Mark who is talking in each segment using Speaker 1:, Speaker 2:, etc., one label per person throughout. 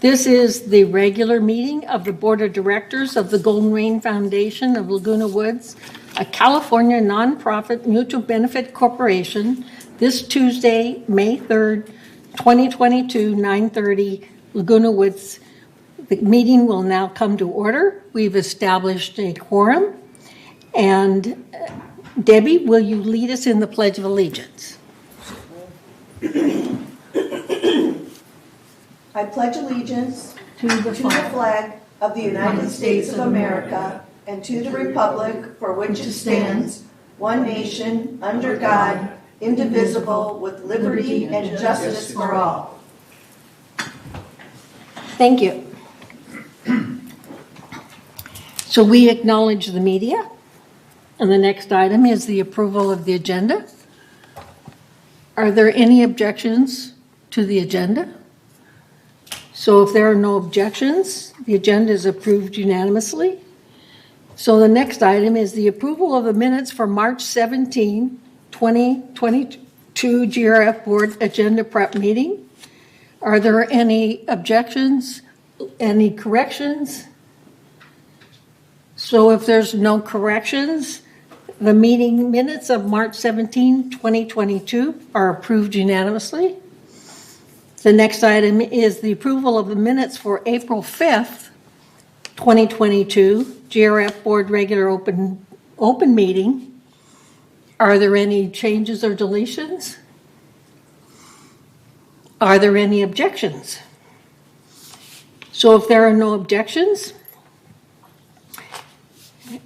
Speaker 1: This is the regular meeting of the Board of Directors of the Golden Rain Foundation of Laguna Woods, a California nonprofit mutual benefit corporation, this Tuesday, May 3rd, 2022, 9:30, Laguna Woods. The meeting will now come to order. We've established a quorum. And Debbie, will you lead us in the Pledge of Allegiance?
Speaker 2: I pledge allegiance to the flag of the United States of America and to the republic for which it stands, one nation, under God, indivisible, with liberty and justice for all.
Speaker 1: Thank you. So we acknowledge the media. And the next item is the approval of the agenda. Are there any objections to the agenda? So if there are no objections, the agenda is approved unanimously. So the next item is the approval of the minutes for March 17, 2022 GRF Board Agenda Prep Meeting. Are there any objections, any corrections? So if there's no corrections, the meeting minutes of March 17, 2022 are approved unanimously. The next item is the approval of the minutes for April 5th, 2022, GRF Board Regular Open Meeting. Are there any changes or deletions? Are there any objections? So if there are no objections,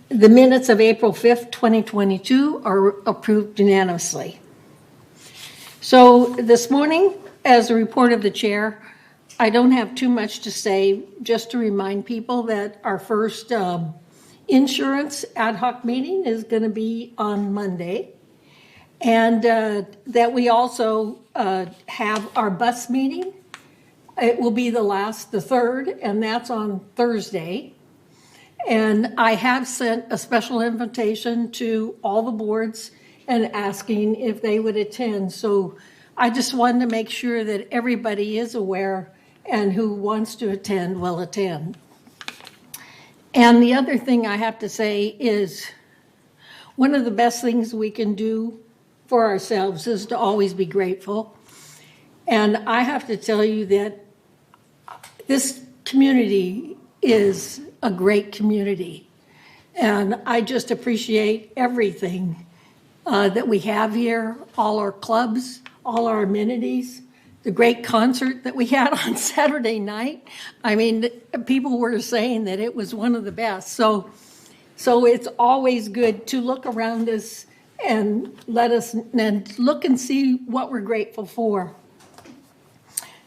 Speaker 1: the minutes of April 5th, 2022 are approved unanimously. So this morning, as a report of the chair, I don't have too much to say, just to remind people that our first insurance ad hoc meeting is going to be on Monday, and that we also have our bus meeting. It will be the third, and that's on Thursday. And I have sent a special invitation to all the boards and asking if they would attend. So I just wanted to make sure that everybody is aware and who wants to attend will attend. And the other thing I have to say is one of the best things we can do for ourselves is to always be grateful. And I have to tell you that this community is a great community. And I just appreciate everything that we have here, all our clubs, all our amenities, the great concert that we had on Saturday night. I mean, people were saying that it was one of the best. So it's always good to look around us and look and see what we're grateful for.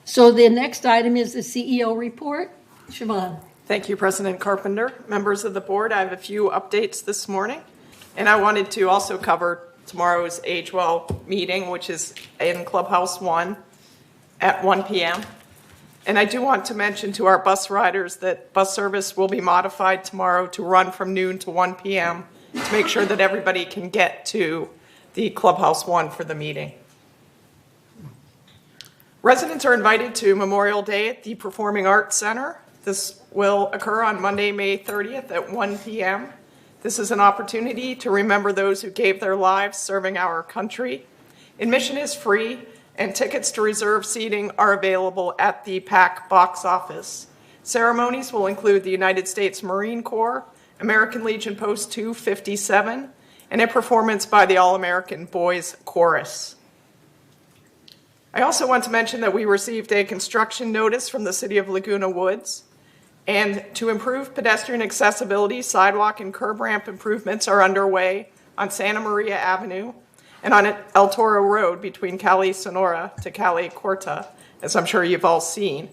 Speaker 1: So the next item is the CEO report. Siobhan.
Speaker 3: Thank you, President Carpenter. Members of the board, I have a few updates this morning, and I wanted to also cover tomorrow's Age Well meeting, which is in Clubhouse 1 at 1 p.m. And I do want to mention to our bus riders that bus service will be modified tomorrow to run from noon to 1 p.m. to make sure that everybody can get to the Clubhouse 1 for the meeting. Residents are invited to Memorial Day at the Performing Arts Center. This will occur on Monday, May 30th at 1 p.m. This is an opportunity to remember those who gave their lives serving our country. Admission is free, and tickets to reserve seating are available at the PAC box office. Ceremonies will include the United States Marine Corps, American Legion Post 257, and a performance by the All-American Boys Chorus. I also want to mention that we received a construction notice from the City of Laguna Woods. And to improve pedestrian accessibility, sidewalk and curb ramp improvements are underway on Santa Maria Avenue and on El Toro Road between Cali Sonora to Cali Corta, as I'm sure you've all seen.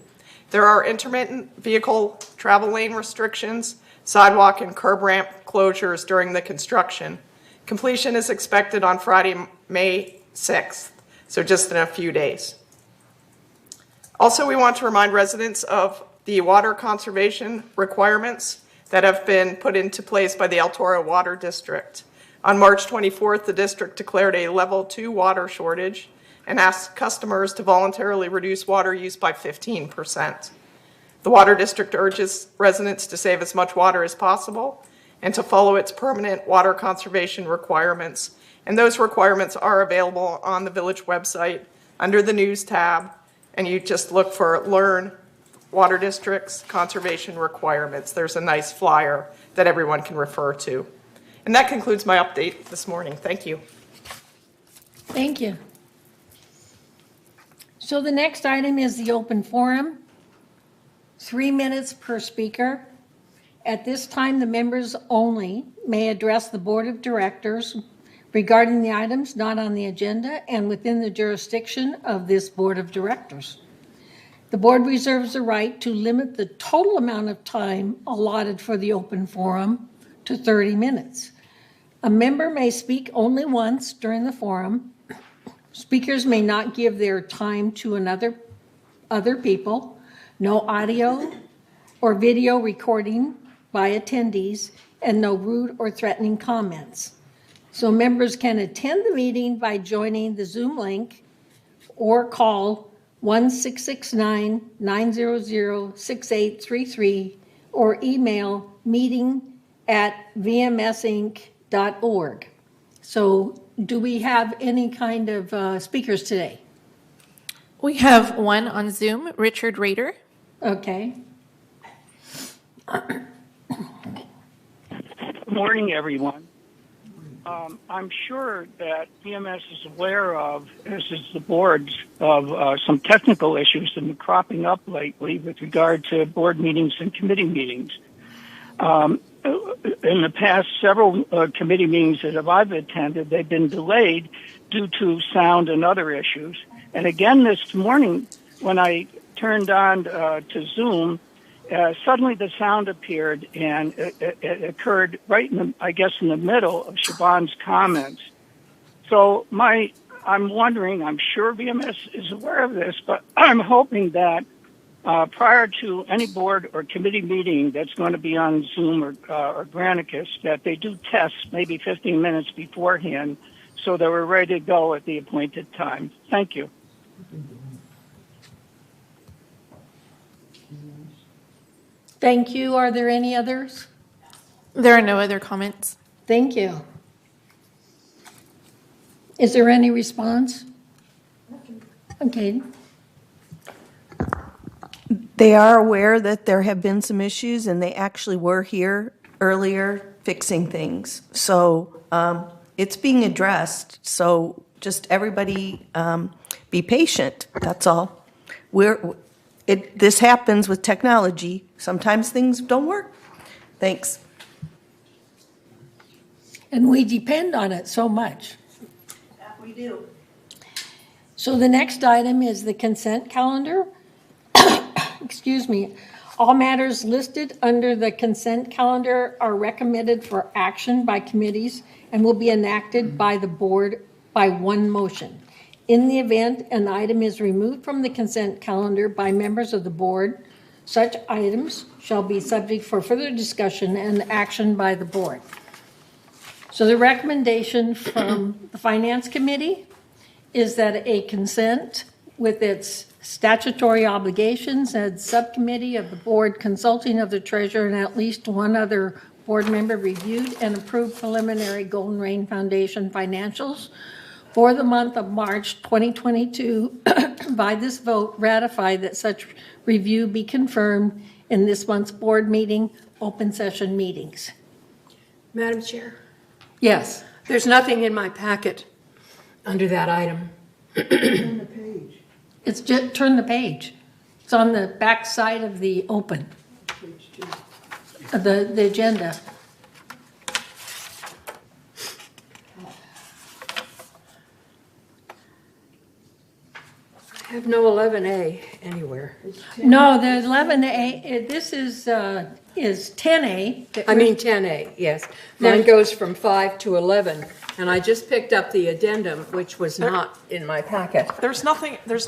Speaker 3: There are intermittent vehicle travel lane restrictions, sidewalk and curb ramp closures during the construction. Completion is expected on Friday, May 6th, so just in a few days. Also, we want to remind residents of the water conservation requirements that have been put into place by the El Toro Water District. On March 24th, the district declared a level 2 water shortage and asked customers to voluntarily reduce water use by 15%. The Water District urges residents to save as much water as possible and to follow its permanent water conservation requirements. And those requirements are available on the village website under the News tab, and you just look for Learn Water District's Conservation Requirements. There's a nice flyer that everyone can refer to. And that concludes my update this morning. Thank you.
Speaker 1: Thank you. So the next item is the open forum. 3 minutes per speaker. At this time, the members only may address the Board of Directors regarding the items not on the agenda and within the jurisdiction of this Board of Directors. The board reserves the right to limit the total amount of time allotted for the open forum to 30 minutes. A member may speak only once during the forum. Speakers may not give their time to other people. No audio or video recording by attendees, and no rude or threatening comments. So members can attend the meeting by joining the Zoom link or call 1-669-900-6833 or email meeting@vmsinc.org. So do we have any kind of speakers today?
Speaker 4: We have one on Zoom, Richard Rader.
Speaker 1: Okay.
Speaker 5: Good morning, everyone. I'm sure that VMS is aware of, as is the board, of some technical issues that have been cropping up lately with regard to board meetings and committee meetings. In the past several committee meetings that I've attended, they've been delayed due to sound and other issues. And again this morning, when I turned on to Zoom, suddenly the sound appeared, and it occurred right in the, in the middle of Siobhan's comments. So I'm wondering, I'm sure VMS is aware of this, but I'm hoping that prior to any board or committee meeting that's going to be on Zoom or Granicus, that they do tests maybe 15 minutes beforehand so that we're ready to go at the appointed time. Thank you.
Speaker 1: Thank you. Are there any others?
Speaker 4: There are no other comments.
Speaker 1: Thank you. Is there any response? Okay.
Speaker 2: They are aware that there have been some issues, and they actually were here earlier fixing things. So it's being addressed. So just everybody be patient. That's all. This happens with technology. Sometimes things don't work. Thanks.
Speaker 1: And we depend on it so much.
Speaker 2: Yeah, we do.
Speaker 1: So the next item is the consent calendar. Excuse me. All matters listed under the consent calendar are recommended for action by committees and will be enacted by the board by one motion. In the event an item is removed from the consent calendar by members of the board, such items shall be subject for further discussion and action by the board. So the recommendation from the Finance Committee is that a consent with its statutory obligations and subcommittee of the board consulting of the treasurer and at least one other board member reviewed and approved preliminary Golden Rain Foundation financials for the month of March 2022, by this vote, ratify that such review be confirmed in this month's board meeting, open session meetings.
Speaker 6: Madam Chair,
Speaker 1: Yes.
Speaker 6: there's nothing in my packet under that item.
Speaker 1: It's just turn the page. It's on the back side of the open. The agenda.
Speaker 6: I have no 11A anywhere.
Speaker 1: No, the 11A, this is 10A.
Speaker 6: I mean 10A, yes. Mine goes from 5 to 11, and I just picked up the addendum, which was not in my packet.
Speaker 3: There's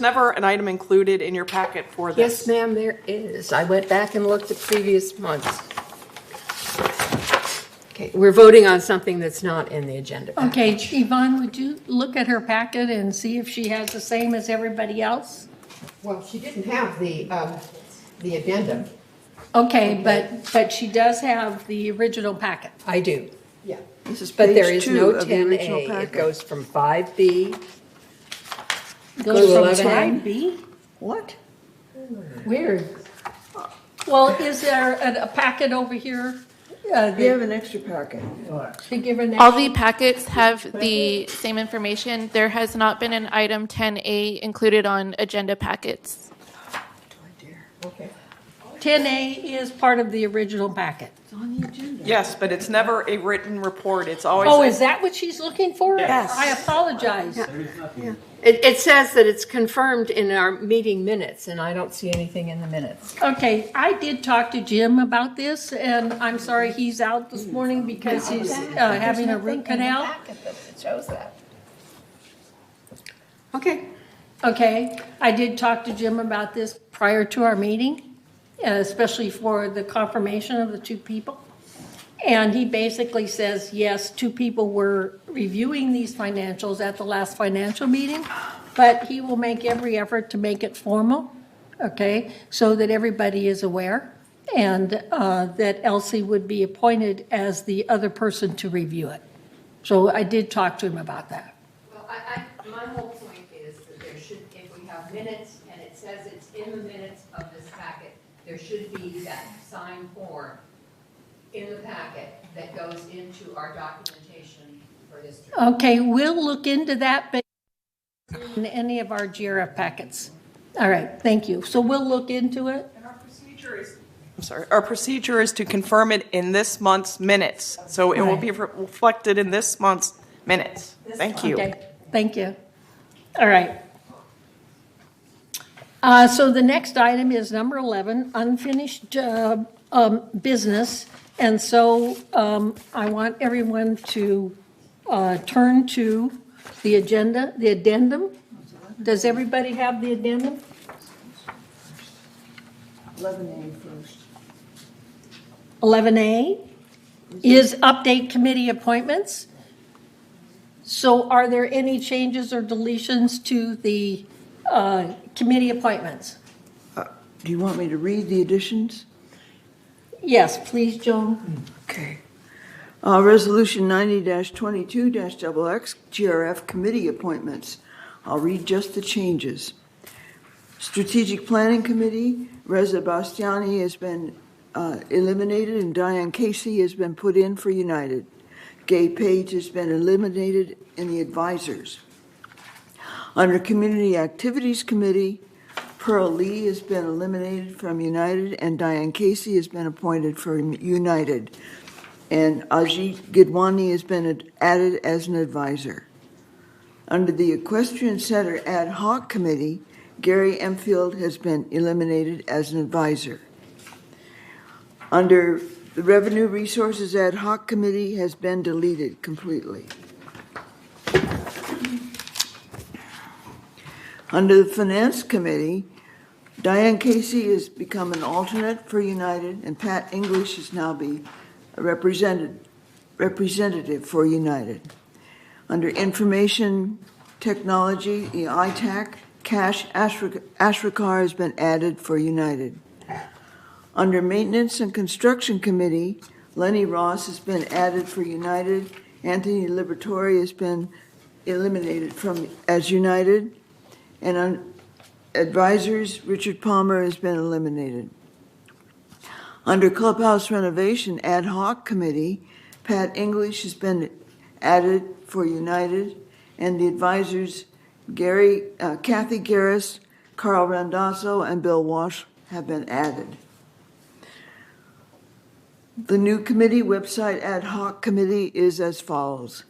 Speaker 3: never an item included in your packet for this.
Speaker 6: Yes, ma'am, there is. I went back and looked at previous months. Okay, we're voting on something that's not in the agenda packet.
Speaker 1: Okay, Yvonne, would you look at her packet and see if she has the same as everybody else?
Speaker 6: Well, she didn't have the the addendum.
Speaker 1: Okay, but she does have the original packet.
Speaker 6: I do, yeah.
Speaker 7: This is
Speaker 6: But
Speaker 7: page
Speaker 6: there is
Speaker 7: 2
Speaker 6: no
Speaker 7: of the original
Speaker 6: 10A. It
Speaker 7: packet.
Speaker 6: goes from 5B.
Speaker 1: Goes from
Speaker 6: 11A.
Speaker 1: 5B?
Speaker 7: What?
Speaker 1: Weird. Well, is there a packet over here?
Speaker 7: We have an extra packet.
Speaker 1: To give her an
Speaker 4: All the packets have the same information. There has not been an item 10A included on agenda packets.
Speaker 6: Okay.
Speaker 1: 10A is part of the original packet.
Speaker 7: It's on the agenda.
Speaker 3: Yes, but it's never a written report. It's always.
Speaker 1: Oh, is that what she's looking for?
Speaker 7: Yes.
Speaker 1: I apologize.
Speaker 6: It says that it's confirmed in our meeting minutes, and I don't see anything in the minutes.
Speaker 1: Okay, I did talk to Jim about this, and I'm sorry he's out this morning because he's having a root canal.
Speaker 6: It shows that. Okay.
Speaker 1: Okay, I did talk to Jim about this prior to our meeting, especially for the confirmation of the two people. And he basically says, yes, two people were reviewing these financials at the last financial meeting, but he will make every effort to make it formal, okay, so that everybody is aware, and that Elsie would be appointed as the other person to review it. So I did talk to him about that.
Speaker 6: Well, my whole point is that there should, if we have minutes and it says it's in the minutes of this packet, there should be that signed form in the packet that goes into our documentation for this.
Speaker 1: Okay, we'll look into that, but in any of our GRF packets. All right, thank you. So we'll look into it.
Speaker 3: And our procedure is. I'm sorry. Our procedure is to confirm it in this month's minutes, so it will be reflected in this month's minutes. Thank you.
Speaker 1: Okay, thank you. All right. So the next item is number 11, unfinished business. And so I want everyone to turn to the agenda, the addendum. Does everybody have the addendum?
Speaker 7: 11A first.
Speaker 1: 11A is update committee appointments. So are there any changes or deletions to the committee appointments?
Speaker 7: Do you want me to read the additions?
Speaker 1: Yes, please, Joan.
Speaker 7: Okay. Resolution 90-22-XX, GRF Committee Appointments. I'll read just the changes. Strategic Planning Committee, Reza Bastiani has been eliminated and Diane Casey has been put in for United. Gay Page has been eliminated in the advisors. Under Community Activities Committee, Pearl Lee has been eliminated from United and Diane Casey has been appointed for United. And Ajit Gidwani has been added as an advisor. Under the Equestrian Center Ad Hoc Committee, Gary Emfield has been eliminated as an advisor. Under the Revenue Resources Ad Hoc Committee has been deleted completely. Under the Finance Committee, Diane Casey has become an alternate for United, and Pat English is now be a representative for United. Under Information Technology, the ITAC, Cash Ashrakar has been added for United. Under Maintenance and Construction Committee, Lenny Ross has been added for United. Anthony Liberatore has been eliminated as United. And on advisors, Richard Palmer has been eliminated. Under Clubhouse Renovation Ad Hoc Committee, Pat English has been added for United, and the advisors, Kathy Garris, Carl Randazzo, and Bill Walsh have been added. The new committee website Ad Hoc Committee is as follows.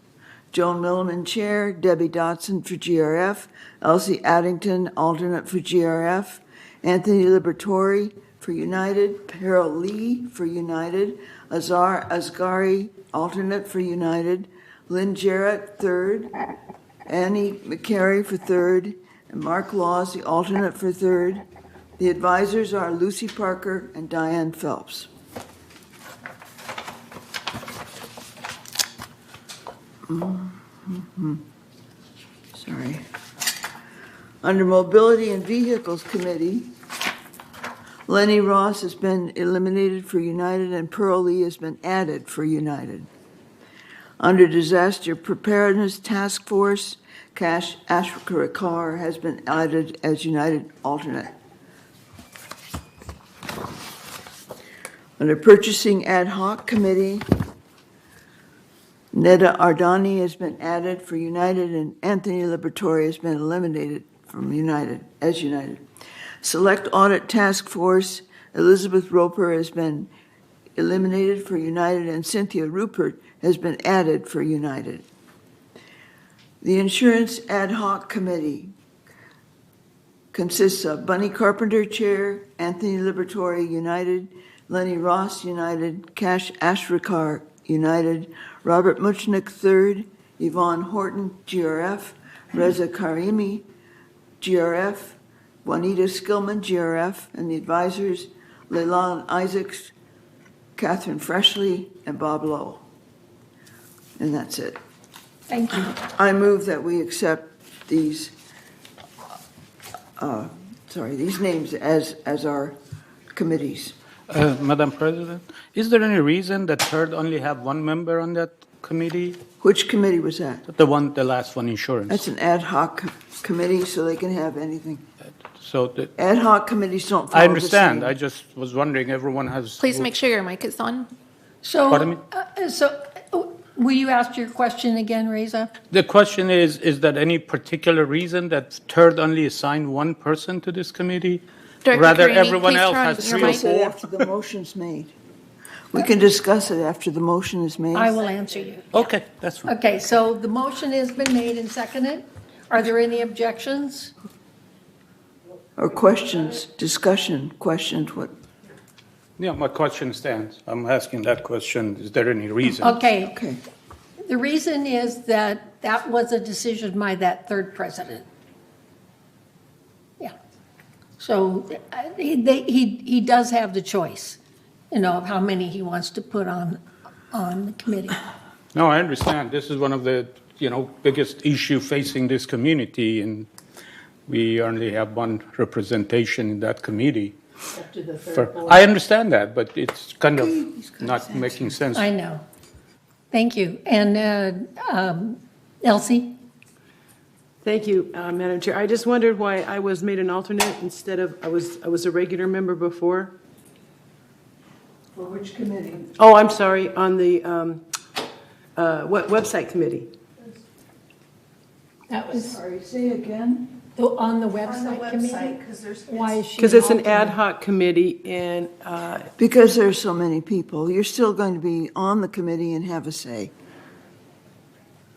Speaker 7: Joan Milliman, Chair, Debbie Dotson for GRF, Elsie Addington, alternate for GRF, Anthony Liberatore for United, Pearl Lee for United, Azar Asghari, alternate for United, Lynn Jarrett, third, Annie McCary for third, and Mark Laws, the alternate for third. The advisors are Lucy Parker and Diane Phelps. Sorry. Under Mobility and Vehicles Committee, Lenny Ross has been eliminated for United, and Pearl Lee has been added for United. Under Disaster Preparedness Task Force, Cash Ashrakar has been added as United alternate. Under Purchasing Ad Hoc Committee, Neda Ardani has been added for United, and Anthony Liberatore has been eliminated from United as United. Select Audit Task Force, Elizabeth Roper has been eliminated for United, and Cynthia Rupert has been added for United. The Insurance Ad Hoc Committee consists of Bunny Carpenter, Chair, Anthony Liberatore, United, Lenny Ross, United, Cash Ashrakar, United, Robert Muchnick, III, Yvonne Horton, GRF, Reza Karimi, GRF, Juanita Skillman, GRF, and the advisors, Leilani Isaacs, Catherine Freshley, and Bob Lowe. And that's it.
Speaker 1: Thank you.
Speaker 7: I move that we accept these, these names as our committees.
Speaker 8: Madam President, is there any reason that third only have one member on that committee?
Speaker 7: Which committee was that?
Speaker 8: The last one, insurance.
Speaker 7: That's an ad hoc committee, so they can have anything.
Speaker 8: So
Speaker 7: Ad hoc committees don't follow
Speaker 8: I understand.
Speaker 7: the
Speaker 8: I
Speaker 7: same.
Speaker 8: just was wondering, everyone has.
Speaker 4: Please make sure your mic is on.
Speaker 8: Pardon me?
Speaker 1: Will you ask your question again, Reza?
Speaker 8: The question is there any particular reason that third only assigned one person to this committee?
Speaker 4: Director
Speaker 8: Rather,
Speaker 4: Carini,
Speaker 8: everyone
Speaker 4: please
Speaker 8: else
Speaker 4: turn
Speaker 8: has
Speaker 4: your
Speaker 8: three or
Speaker 4: mic.
Speaker 7: Discuss it
Speaker 8: four?
Speaker 7: after the motion's made. We can discuss it after the motion is made.
Speaker 1: I will answer you.
Speaker 8: Okay, that's fine.
Speaker 1: Okay, so the motion has been made and seconded. Are there any objections?
Speaker 7: Or questions, discussion, questions, what?
Speaker 8: Yeah, my question stands. I'm asking that question. Is there any reason?
Speaker 1: Okay,
Speaker 7: Okay.
Speaker 1: the reason is that that was a decision by that third president. Yeah. So he does have the choice, of how many he wants to put on the committee.
Speaker 8: No, I understand. This is one of the, biggest issue facing this community, and we only have one representation in that committee. I understand that, but it's kind of not making sense.
Speaker 1: I know. Thank you. And Elsie?
Speaker 9: Thank you, Madam Chair. I just wondered why I was made an alternate instead of, I was a regular member before.
Speaker 7: For which committee?
Speaker 9: Oh, I'm sorry, on the website committee.
Speaker 1: That was
Speaker 7: Sorry, say again?
Speaker 1: on the website committee? Why is she?
Speaker 9: Because it's an
Speaker 1: alternate?
Speaker 9: ad hoc committee, and
Speaker 7: Because there's so many people. You're still going to be on the committee and have a say.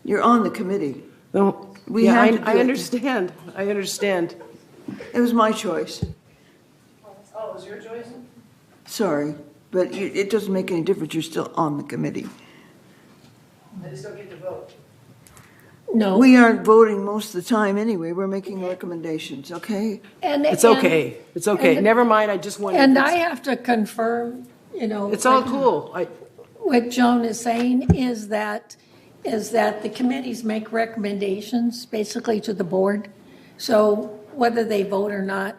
Speaker 7: You're on the committee.
Speaker 9: well,
Speaker 7: We
Speaker 9: yeah,
Speaker 7: have to do
Speaker 9: I
Speaker 7: it.
Speaker 9: understand. I understand.
Speaker 7: It was my choice.
Speaker 9: Oh, it was your choice?
Speaker 7: Sorry, but it doesn't make any difference. You're still on the committee.
Speaker 9: I just don't get to vote.
Speaker 1: No.
Speaker 7: We aren't voting most of the time anyway. We're making recommendations, okay?
Speaker 9: It's okay. It's okay.
Speaker 1: and-
Speaker 9: Never mind. I just wanted.
Speaker 1: And I have to confirm,
Speaker 9: It's all cool.
Speaker 1: what Joan is saying is that the committees make recommendations basically to the board. So whether they vote or not,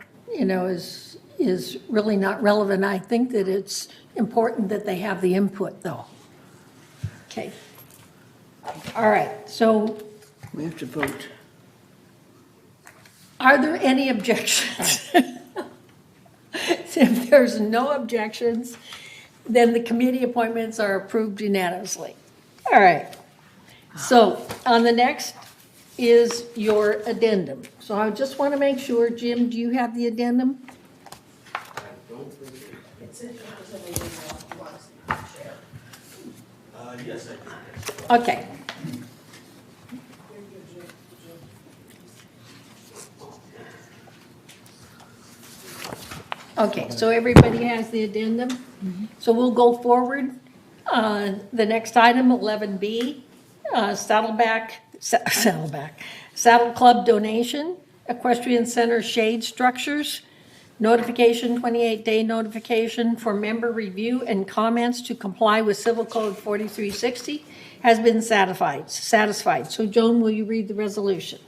Speaker 1: is really not relevant. I think that it's important that they have the input, though. Okay. All right, so
Speaker 7: We have to vote.
Speaker 1: are there any objections? If there's no objections, then the committee appointments are approved unanimously. All right. So on the next is your addendum. So I just want to make sure, Jim, do you have the addendum?
Speaker 10: Yes, I do.
Speaker 1: Okay. Okay, so everybody has the addendum? So we'll go forward. The next item, 11B, Saddle Club donation, Equestrian Center shade structures, notification, 28-day notification for member review and comments to comply with Civil Code 4360 has been satisfied. So Joan, will you read the resolution?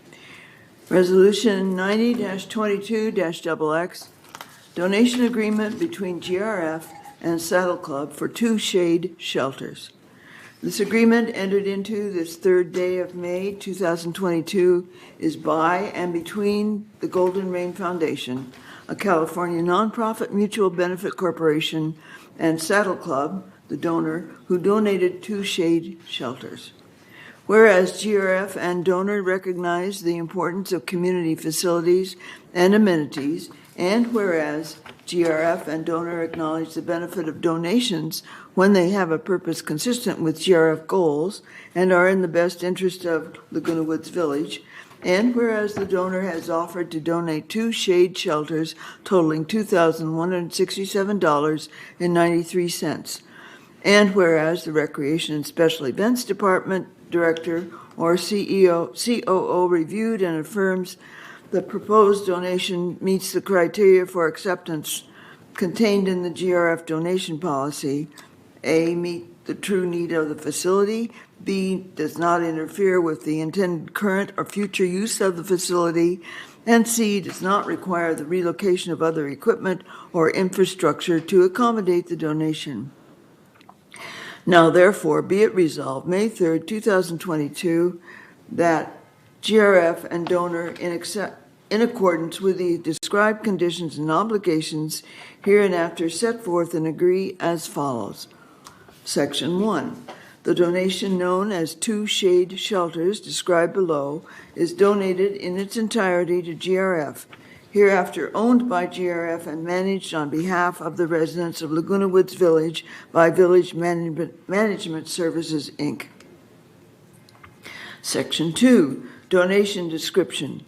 Speaker 7: Resolution 90-22-XX, donation agreement between GRF and Saddle Club for 2 shade shelters. This agreement, entered into this third day of May 2022, is by and between the Golden Rain Foundation, a California nonprofit mutual benefit corporation, and Saddle Club, the donor, who donated 2 shade shelters. Whereas GRF and donor recognize the importance of community facilities and amenities, and whereas GRF and donor acknowledge the benefit of donations when they have a purpose consistent with GRF goals and are in the best interest of Laguna Woods Village, and whereas the donor has offered to donate 2 shade shelters totaling $2,167.93, and whereas the Recreation and Special Events Department Director or COO reviewed and affirms the proposed donation meets the criteria for acceptance contained in the GRF donation policy. A, meet the true need of the facility. B, does not interfere with the intended current or future use of the facility. And C, does not require the relocation of other equipment or infrastructure to accommodate the donation. Now, therefore, be it resolved, May 3rd, 2022, that GRF and donor, in accordance with the described conditions and obligations hereinafter set forth, and agree as follows. Section 1. The donation, known as 2 shade shelters described below, is donated in its entirety to GRF, hereafter owned by GRF and managed on behalf of the residents of Laguna Woods Village by Village Management Services, Inc. Section 2. Donation description.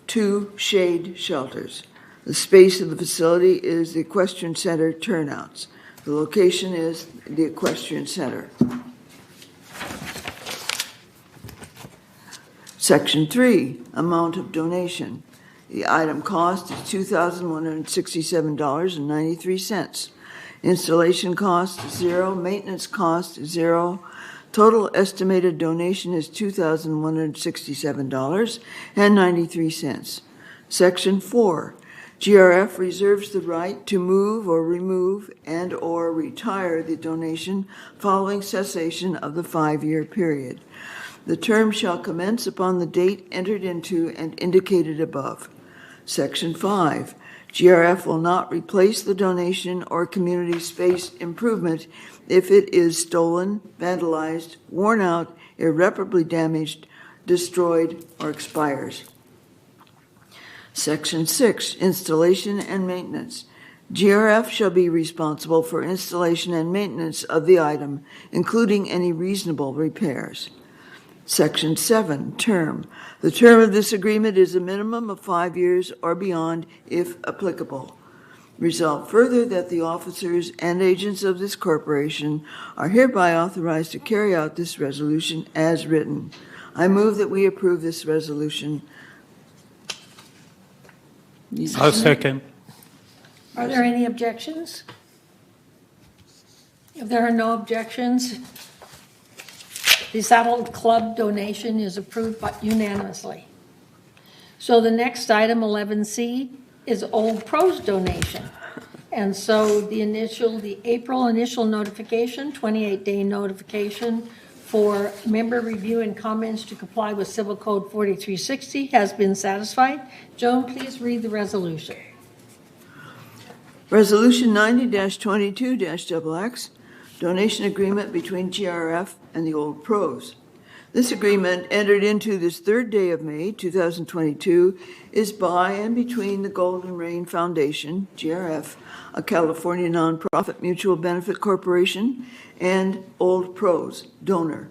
Speaker 7: 2 shade shelters. The space of the facility is the Equestrian Center turnouts. The location is the Equestrian Center. Section 3. Amount of donation. The item cost is $2,167.93. Installation cost is 0. Maintenance cost is 0. Total estimated donation is $2,167.93. Section 4. GRF reserves the right to move or remove and or retire the donation following cessation of the 5-year period. The term shall commence upon the date entered into and indicated above. Section 5. GRF will not replace the donation or community space improvement if it is stolen, vandalized, worn out, irreparably damaged, destroyed, or expires. Section 6. Installation and maintenance. GRF shall be responsible for installation and maintenance of the item, including any reasonable repairs. Section 7. Term. The term of this agreement is a minimum of 5 years or beyond, if applicable. Resolve further that the officers and agents of this corporation are hereby authorized to carry out this resolution as written. I move that we approve this resolution.
Speaker 8: I'll second.
Speaker 1: Are there any objections? If there are no objections, the Saddle Club donation is approved unanimously. So the next item, 11C, is Old Pros donation. And so the April initial notification, 28-day notification for member review and comments to comply with Civil Code 4360 has been satisfied. Joan, please read the resolution.
Speaker 7: Resolution 90-22-XX, donation agreement between GRF and the Old Pros. This agreement, entered into this third day of May 2022, is by and between the Golden Rain Foundation, GRF, a California nonprofit mutual benefit corporation, and Old Pros, donor,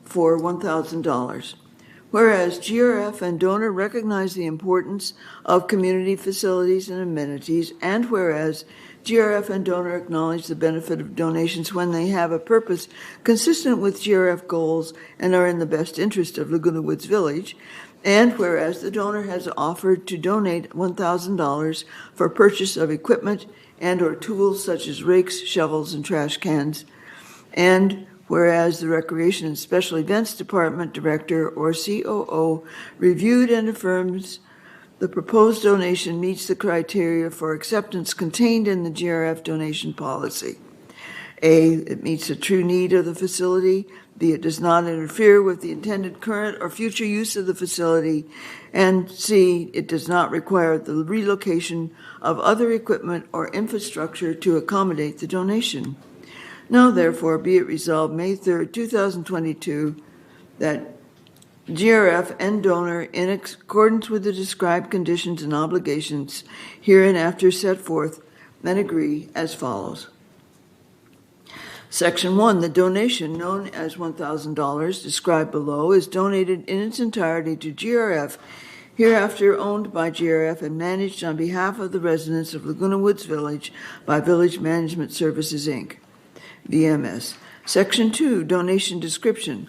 Speaker 7: for $1,000. Whereas GRF and donor recognize the importance of community facilities and amenities, and whereas GRF and donor acknowledge the benefit of donations when they have a purpose consistent with GRF goals and are in the best interest of Laguna Woods Village, and whereas the donor has offered to donate $1,000 for purchase of equipment and or tools such as rakes, shovels, and trash cans, and whereas the Recreation and Special Events Department Director or COO reviewed and affirms the proposed donation meets the criteria for acceptance contained in the GRF donation policy. A, it meets the true need of the facility. B, it does not interfere with the intended current or future use of the facility. And C, it does not require the relocation of other equipment or infrastructure to accommodate the donation. Now, therefore, be it resolved May 3rd, 2022, that GRF and donor, in accordance with the described conditions and obligations hereinafter set forth, and agree as follows. Section 1, the donation, known as $1,000, described below, is donated in its entirety to GRF, hereafter owned by GRF and managed on behalf of the residents of Laguna Woods Village by Village Management Services, Inc., VMS. Section 2, donation description,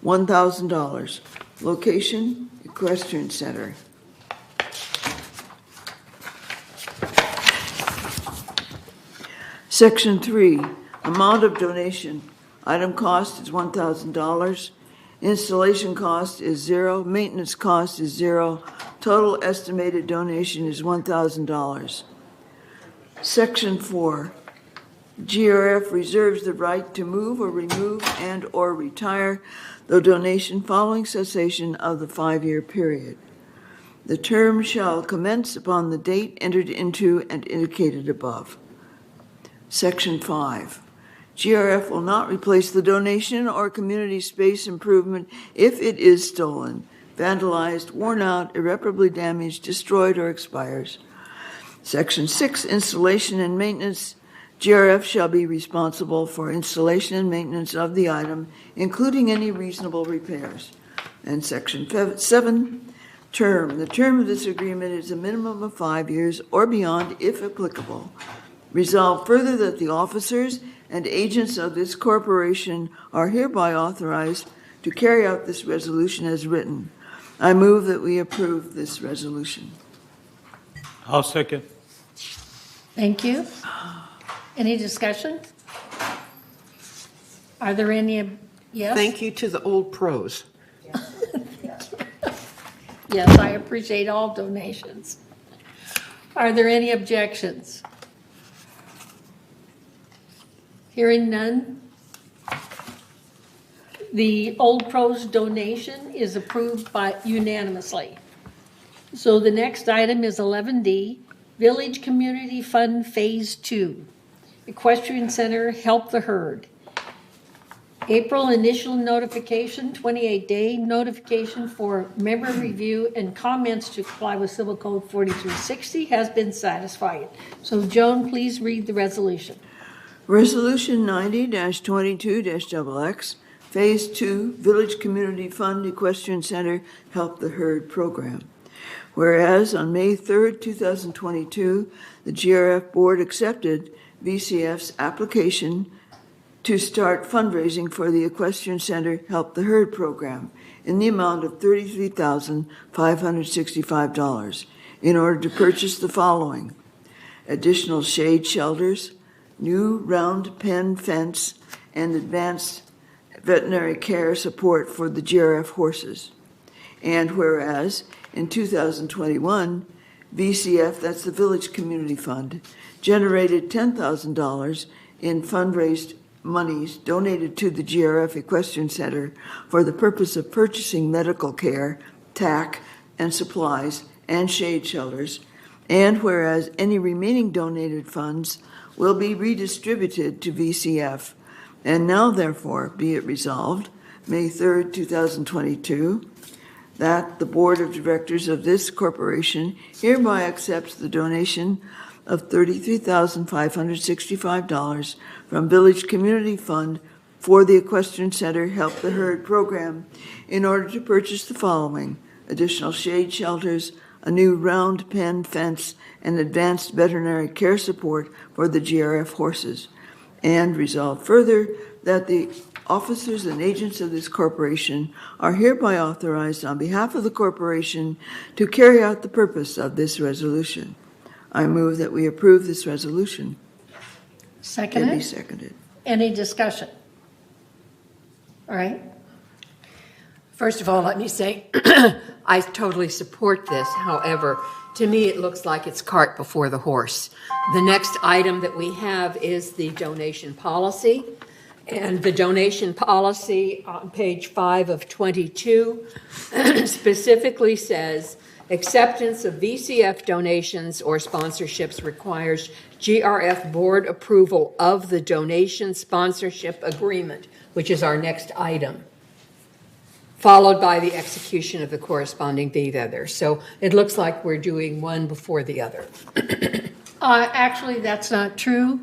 Speaker 7: $1,000. Location, Equestrian Center. Section 3, amount of donation. Item cost is $1,000. Installation cost is 0. Maintenance cost is 0. Total estimated donation is $1,000. Section 4, GRF reserves the right to move or remove and or retire the donation following cessation of the 5-year period. The term shall commence upon the date entered into and indicated above. Section 5. GRF will not replace the donation or community space improvement if it is stolen, vandalized, worn out, irreparably damaged, destroyed, or expires. Section 6. Installation and maintenance. GRF shall be responsible for installation and maintenance of the item, including any reasonable repairs. And Section 7. Term. The term of this agreement is a minimum of 5 years or beyond, if applicable. Resolve further that the officers and agents of this corporation are hereby authorized to carry out this resolution as written. I move that we approve this resolution.
Speaker 8: I'll second.
Speaker 1: Thank you. Any discussion? Are there any, yes?
Speaker 11: Thank you to the old pros.
Speaker 1: Yes, I appreciate all donations. Are there any objections? Hearing none. The Old Pros donation is approved by unanimously. So the next item is 11D, Village Community Fund Phase 2. Equestrian Center, Help the Herd. April initial notification, 28-day notification for member review and comments to comply with Civil Code 4360 has been satisfied. So Joan, please read the resolution.
Speaker 7: Resolution 90-22-XX, Phase 2, Village Community Fund Equestrian Center Help the Herd Program. Whereas on May 3rd, 2022, the GRF Board accepted VCF's application to start fundraising for the Equestrian Center Help the Herd program in the amount of $33,565 in order to purchase the following: additional shade shelters, new round pen fence, and advanced veterinary care support for the GRF horses. And whereas in 2021, VCF, that's the Village Community Fund, generated $10,000 in fundraised monies donated to the GRF Equestrian Center for the purpose of purchasing medical care, TAC, and supplies, and shade shelters. And whereas any remaining donated funds will be redistributed to VCF. And now, therefore, be it resolved, May 3rd, 2022, that the Board of Directors of this corporation hereby accepts the donation of $33,565 from Village Community Fund for the Equestrian Center Help the Herd program in order to purchase the following: additional shade shelters, a new round pen fence, and advanced veterinary care support for the GRF horses. And resolve further that the officers and agents of this corporation are hereby authorized on behalf of the corporation to carry out the purpose of this resolution. I move that we approve this resolution.
Speaker 1: Seconded?
Speaker 7: Debbie seconded.
Speaker 1: Any discussion? All right.
Speaker 6: First of all, let me say, I totally support this. However, to me, it looks like it's cart before the horse. The next item that we have is the donation policy. And the donation policy on page 5 of 22 specifically says, acceptance of VCF donations or sponsorships requires GRF board approval of the donation sponsorship agreement, which is our next item, followed by the execution of the corresponding deed other. So it looks like we're doing one before the other.
Speaker 1: Actually, that's not true.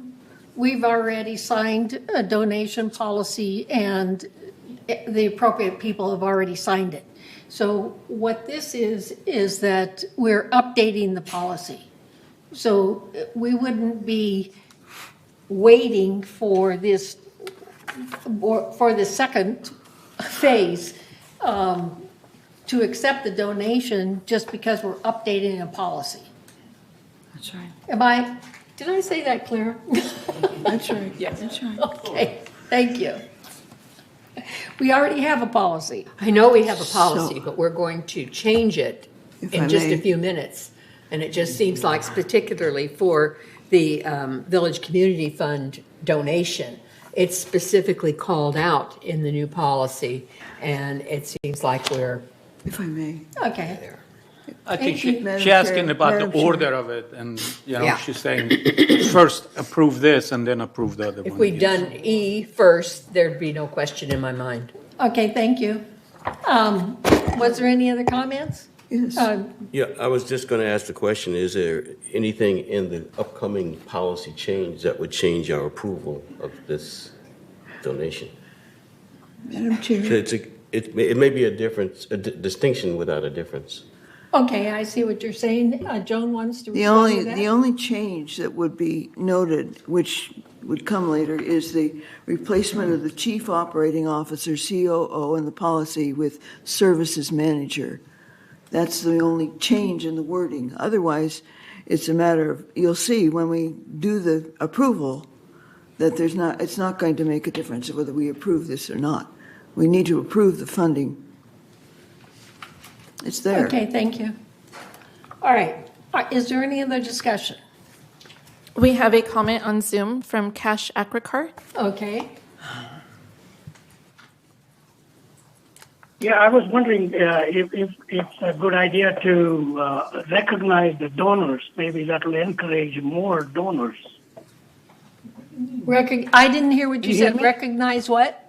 Speaker 1: We've already signed a donation policy, and the appropriate people have already signed it. So what this is that we're updating the policy. So we wouldn't be waiting for this, for the second phase to accept the donation just because we're updating a policy.
Speaker 7: That's right.
Speaker 1: Did I say that clear?
Speaker 7: That's right. Yes. That's right.
Speaker 1: Okay, thank you. We already have a policy.
Speaker 6: I know we have a policy,
Speaker 7: So-
Speaker 6: but we're going to change it
Speaker 7: If
Speaker 6: in
Speaker 7: I
Speaker 6: just
Speaker 7: may.
Speaker 6: a few minutes. And it just seems like, particularly for the Village Community Fund donation, it's specifically called out in the new policy, and it seems like we're
Speaker 7: If I may.
Speaker 1: Okay.
Speaker 8: I think
Speaker 1: Thank you,
Speaker 7: Madam
Speaker 8: she's asking
Speaker 7: Chair.
Speaker 8: about
Speaker 7: Madam
Speaker 8: the
Speaker 7: Chair.
Speaker 8: order of it, and,
Speaker 6: Yeah.
Speaker 8: she's saying, first approve this and then approve the other one.
Speaker 6: if we'd done E first, there'd be no question in my mind.
Speaker 1: Okay, thank you. Was there any other comments?
Speaker 7: Yes.
Speaker 10: Yeah, I was just going to ask the question, is there anything in the upcoming policy change that would change our approval of this donation?
Speaker 7: Madam Chair.
Speaker 10: It may be a difference, a distinction without a difference.
Speaker 1: Okay, I see what you're saying. Joan wants to
Speaker 7: The
Speaker 1: respond to that.
Speaker 7: only change that would be noted, which would come later, is the replacement of the chief operating officer, COO, in the policy with services manager. That's the only change in the wording. Otherwise, it's a matter of, you'll see when we do the approval that it's not going to make a difference whether we approve this or not. We need to approve the funding. It's there.
Speaker 1: Okay, thank you. All right, is there any other discussion?
Speaker 4: We have a comment on Zoom from Cash Akrikar.
Speaker 1: Okay,
Speaker 5: Yeah, I was wondering if it's a good idea to recognize the donors. Maybe that will encourage more donors.
Speaker 1: I didn't hear what you
Speaker 5: You hear
Speaker 1: said.
Speaker 5: me?
Speaker 1: Recognize what?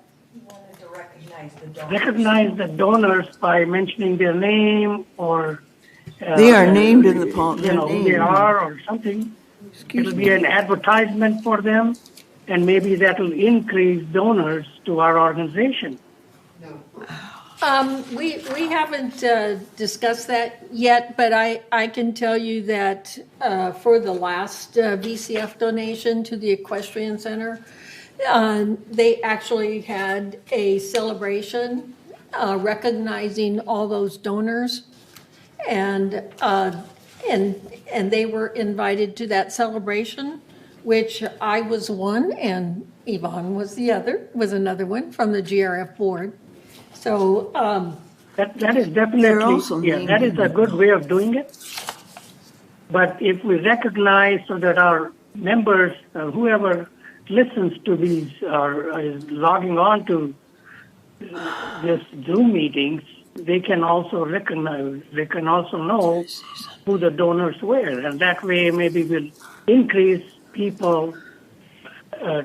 Speaker 5: Recognize the donors by mentioning their name or
Speaker 7: They are named in the policy.
Speaker 5: who they are or something. It'll be an advertisement for them, and maybe that will increase donors to our organization.
Speaker 1: We haven't discussed that yet, but I can tell you that for the last VCF donation to the Equestrian Center, they actually had a celebration recognizing all those donors, and they were invited to that celebration, which I was one, and Yvonne was another one from the GRF board. So,
Speaker 5: That is
Speaker 7: They're also
Speaker 5: definitely,
Speaker 7: named
Speaker 5: that is
Speaker 7: in
Speaker 5: a
Speaker 7: the
Speaker 5: good way of doing it. But if we recognize so that our members, whoever listens to these or is logging on to this Zoom meetings, they can also recognize, they can also know who the donors were. And that way maybe will increase people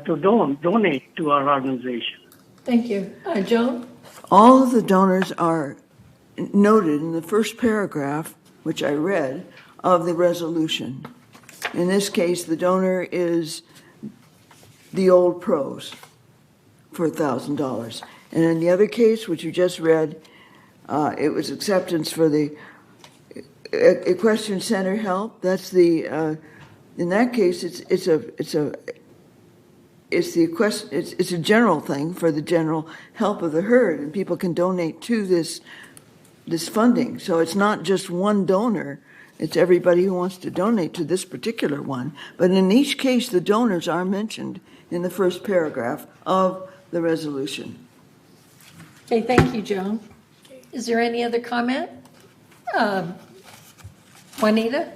Speaker 5: to donate to our organization.
Speaker 1: thank you. Joan?
Speaker 7: All of the donors are noted in the first paragraph, which I read, of the resolution. In this case, the donor is the old pros for $1,000. And in the other case, which you just read, it was acceptance for the Equestrian Center help. That's the, in that case, it's a general thing for the general help of the herd, and people can donate to this funding. So it's not just one donor, it's everybody who wants to donate to this particular one. But in each case, the donors are mentioned in the first paragraph of the resolution.
Speaker 1: Okay, thank you, Joan. Is there any other comment? Juanita?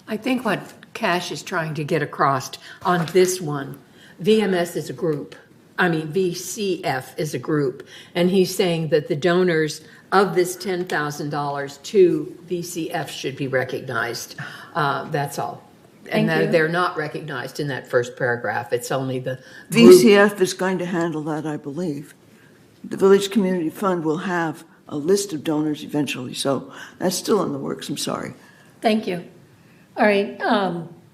Speaker 6: I think what Cash is trying to get across on this one, VMS is a group. VCF is a group. And he's saying that the donors of this $10,000 to VCF should be recognized. That's all. And
Speaker 1: Thank you.
Speaker 6: they're not recognized in that first paragraph. It's only the group.
Speaker 7: VCF is going to handle that, I believe. The Village Community Fund will have a list of donors eventually, so that's still in the works. I'm sorry.
Speaker 1: Thank you. All right,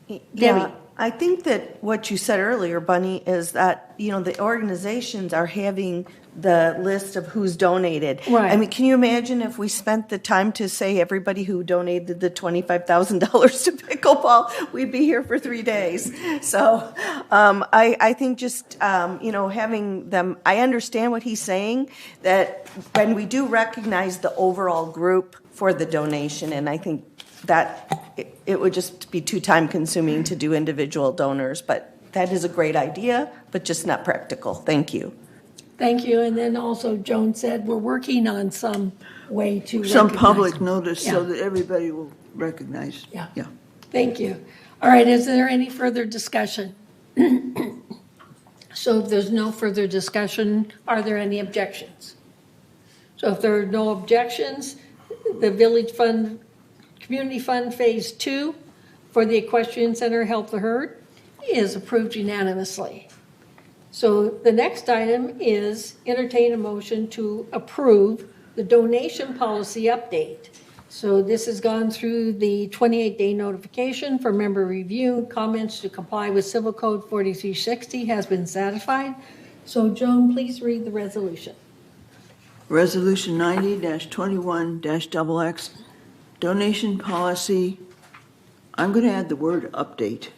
Speaker 2: Yeah,
Speaker 1: Debbie.
Speaker 2: I think that what you said earlier, Bunny, is that, the organizations are having the list of who's donated.
Speaker 1: Right.
Speaker 2: I mean, can you imagine if we spent the time to say everybody who donated the $25,000 to pickleball, we'd be here for 3 days. So I think just, having them, I understand what he's saying, that when we do recognize the overall group for the donation, and I think that it would just be too time consuming to do individual donors, but that is a great idea, but just not practical. Thank you.
Speaker 1: Thank you. And then also Joan said we're working on some way to
Speaker 7: Some
Speaker 1: recognize
Speaker 7: public
Speaker 1: them.
Speaker 7: notice
Speaker 1: Yeah.
Speaker 7: so that everybody will recognize.
Speaker 1: Yeah.
Speaker 7: Yeah.
Speaker 1: Thank you. All right, is there any further discussion? So if there's no further discussion, are there any objections? So if there are no objections, the Village Fund, Community Fund Phase 2 for the Equestrian Center Help the Herd is approved unanimously. So the next item is entertain a motion to approve the donation policy update. So this has gone through the 28-day notification for member review. Comments to comply with Civil Code 4360 has been satisfied. So Joan, please read the resolution.
Speaker 7: Resolution 90-21-XX, donation policy. I'm going to add the word update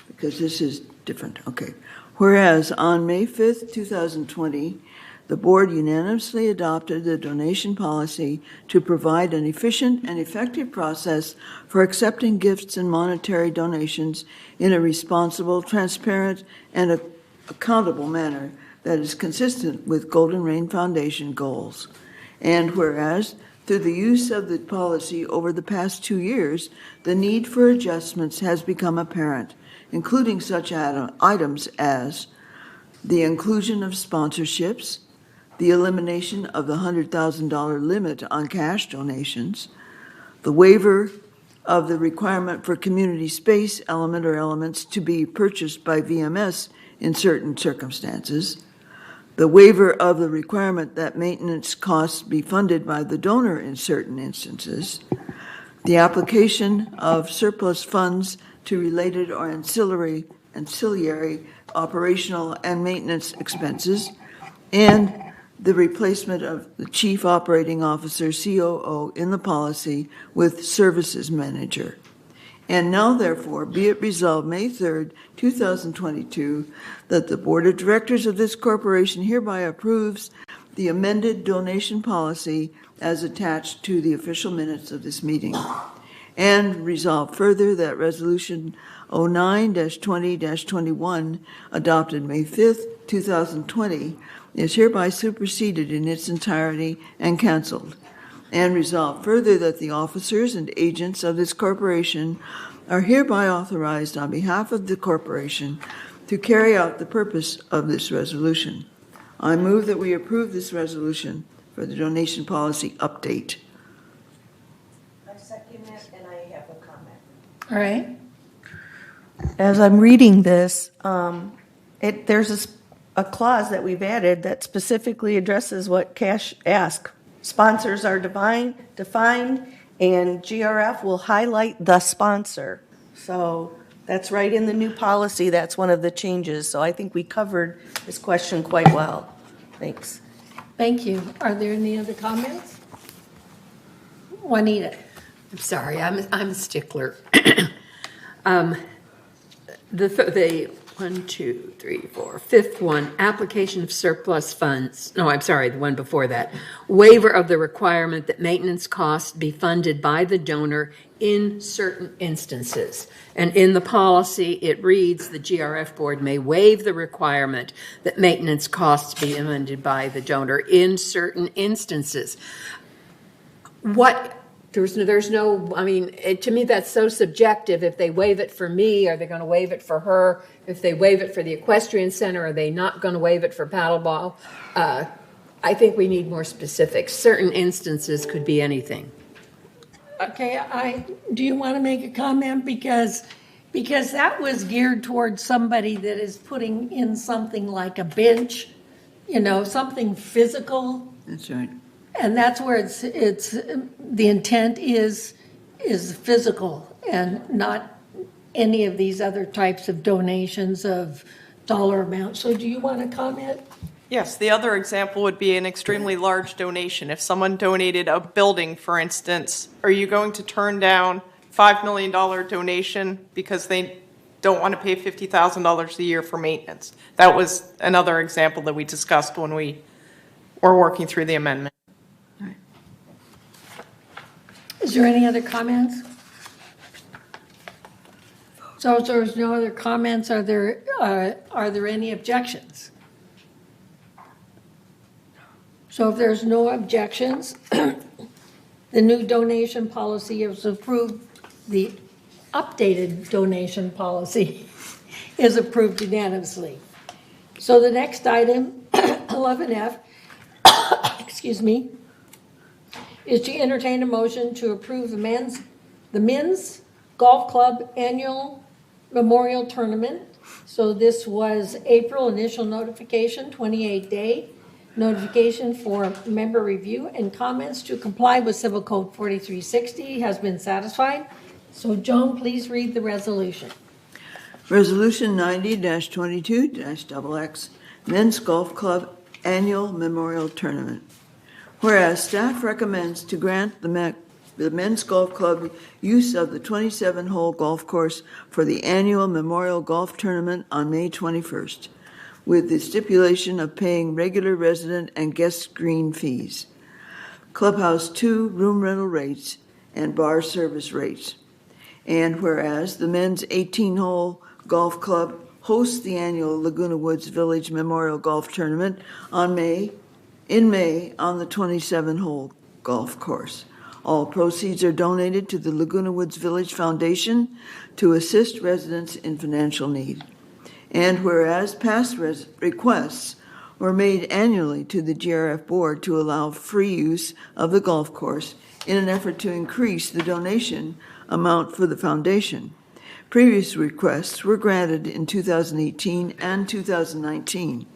Speaker 7: because this is different. Okay. Whereas on May 5th, 2020, the board unanimously adopted the donation policy to provide an efficient and effective process for accepting gifts and monetary donations in a responsible, transparent, and accountable manner that is consistent with Golden Rain Foundation goals. And whereas, through the use of the policy over the past 2 years, the need for adjustments has become apparent, including such items as the inclusion of sponsorships, the elimination of the $100,000 limit on cash donations, the waiver of the requirement for community space element or elements to be purchased by VMS in certain circumstances, the waiver of the requirement that maintenance costs be funded by the donor in certain instances, the application of surplus funds to related or ancillary operational and maintenance expenses, and the replacement of the Chief Operating Officer, COO, in the policy with Services Manager. And now, therefore, be it resolved May 3rd, 2022, that the Board of Directors of this corporation hereby approves the amended donation policy as attached to the official minutes of this meeting. And resolve further that Resolution 09-20-21, adopted May 5th, 2020, is hereby superseded in its entirety and canceled. And resolve further that the officers and agents of this corporation are hereby authorized on behalf of the corporation to carry out the purpose of this resolution. I move that we approve this resolution for the donation policy update.
Speaker 2: I second it, and I have a comment.
Speaker 1: All right.
Speaker 2: As I'm reading this, there's a clause that we've added that specifically addresses what Cash asked. Sponsors are defined, and GRF will highlight the sponsor. So that's right in the new policy. That's one of the changes. So I think we covered this question quite well. Thanks.
Speaker 1: Thank you. Are there any other comments? Juanita.
Speaker 6: I'm sorry, I'm a stickler. The 1, 2, 3, 4, fifth one, application of surplus funds. No, I'm sorry, the one before that. Waiver of the requirement that maintenance costs be funded by the donor in certain instances. And in the policy, it reads, the GRF board may waive the requirement that maintenance costs be funded by the donor in certain instances. there's no, I mean, to me, that's so subjective. If they waive it for me, are they going to waive it for her? If they waive it for the equestrian center, are they not going to waive it for paddleball? I think we need more specifics. Certain instances could be anything.
Speaker 1: Okay, do you want to make a comment? Because that was geared towards somebody that is putting in something like a bench, something physical.
Speaker 7: That's right.
Speaker 1: And that's where it's the intent is physical and not any of these other types of donations of dollar amounts. So do you want to comment?
Speaker 3: Yes, the other example would be an extremely large donation. If someone donated a building, for instance, are you going to turn down $5 million donation because they don't want to pay $50,000 a year for maintenance? That was another example that we discussed when we were working through the amendment.
Speaker 1: Is there any other comments? So if there's no other comments, are there any objections? So if there's no objections, the new donation policy is approved. The updated donation policy is approved unanimously. So the next item, 11F, excuse me, is to entertain a motion to approve the men's golf club annual memorial tournament. So this was April initial notification, 28-day notification for member review and comments to comply with Civil Code 4360 has been satisfied. So Joan, please read the resolution.
Speaker 7: Resolution 90-22-XX, Men's Golf Club Annual Memorial Tournament. Whereas staff recommends to grant the Men's Golf Club use of the 27-hole golf course for the annual Memorial Golf Tournament on May 21st, with the stipulation of paying regular resident and guest green fees, Clubhouse 2 room rental rates, and bar service rates. And whereas the men's 18-hole golf club hosts the annual Laguna Woods Village Memorial Golf Tournament in May on the 27-hole golf course. All proceeds are donated to the Laguna Woods Village Foundation to assist residents in financial need. And whereas past requests were made annually to the GRF board to allow free use of the golf course in an effort to increase the donation amount for the foundation. Previous requests were granted in 2018 and 2019.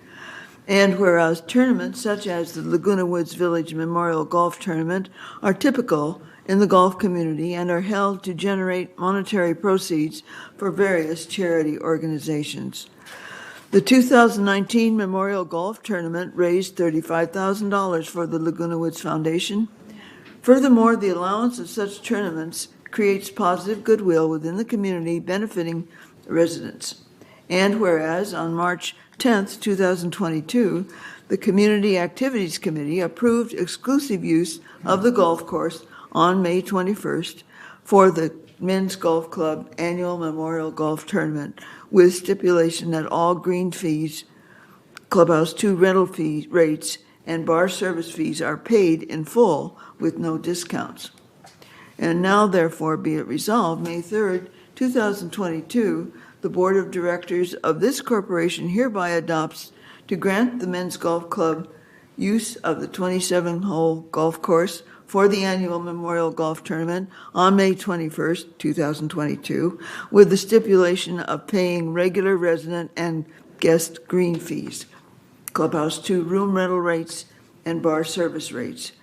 Speaker 7: And whereas tournaments such as the Laguna Woods Village Memorial Golf Tournament are typical in the golf community and are held to generate monetary proceeds for various charity organizations. The 2019 Memorial Golf Tournament raised $35,000 for the Laguna Woods Foundation. Furthermore, the allowance of such tournaments creates positive goodwill within the community, benefiting residents. And whereas on March 10th, 2022, the Community Activities Committee approved exclusive use of the golf course on May 21st for the Men's Golf Club Annual Memorial Golf Tournament, with stipulation that all green fees, Clubhouse 2 rental fee rates, and bar service fees are paid in full with no discounts. And now, therefore, be it resolved, May 3rd, 2022, the Board of Directors of this corporation hereby adopts to grant the Men's Golf Club use of the 27-hole golf course for the annual Memorial Golf Tournament on May 21st, 2022, with the stipulation of paying regular resident and guest green fees, Clubhouse 2 room rental rates, and bar service rates.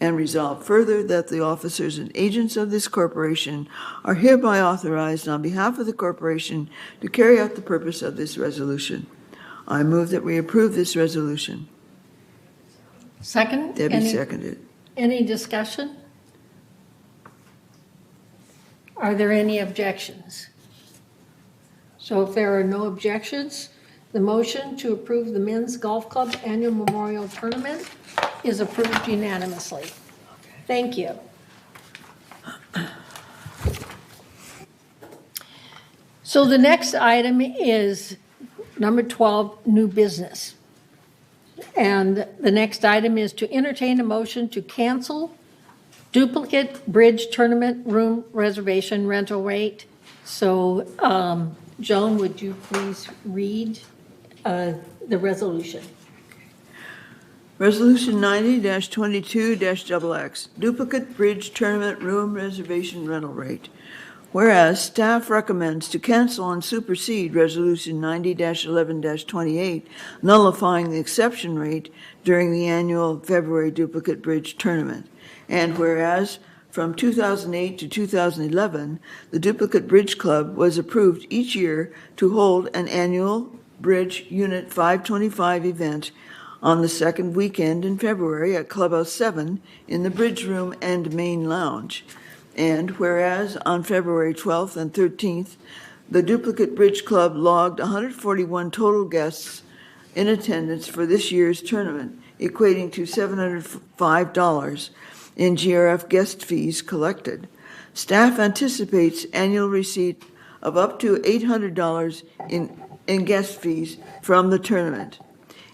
Speaker 7: And resolve further that the officers and agents of this corporation are hereby authorized on behalf of the corporation to carry out the purpose of this resolution. I move that we approve this resolution.
Speaker 1: Second?
Speaker 7: Debbie seconded.
Speaker 1: Any discussion? Are there any objections? So if there are no objections, the motion to approve the Men's Golf Club Annual Memorial Tournament is approved unanimously. Thank you. So the next item is number 12, new business. And the next item is to entertain a motion to cancel duplicate bridge tournament room reservation rental rate. So, Joan, would you please read the resolution?
Speaker 7: Resolution 90-22-XX, duplicate bridge tournament room reservation rental rate. Whereas staff recommends to cancel and supersede Resolution 90-11-28, nullifying the exception rate during the annual February duplicate bridge tournament. And whereas from 2008 to 2011, the Duplicate Bridge Club was approved each year to hold an annual Bridge Unit 525 event on the second weekend in February at Clubhouse 7 in the Bridge Room and Main Lounge. And whereas on February 12th and 13th, the Duplicate Bridge Club logged 141 total guests in attendance for this year's tournament, equating to $705 in GRF guest fees collected. Staff anticipates annual receipt of up to $800 in guest fees from the tournament.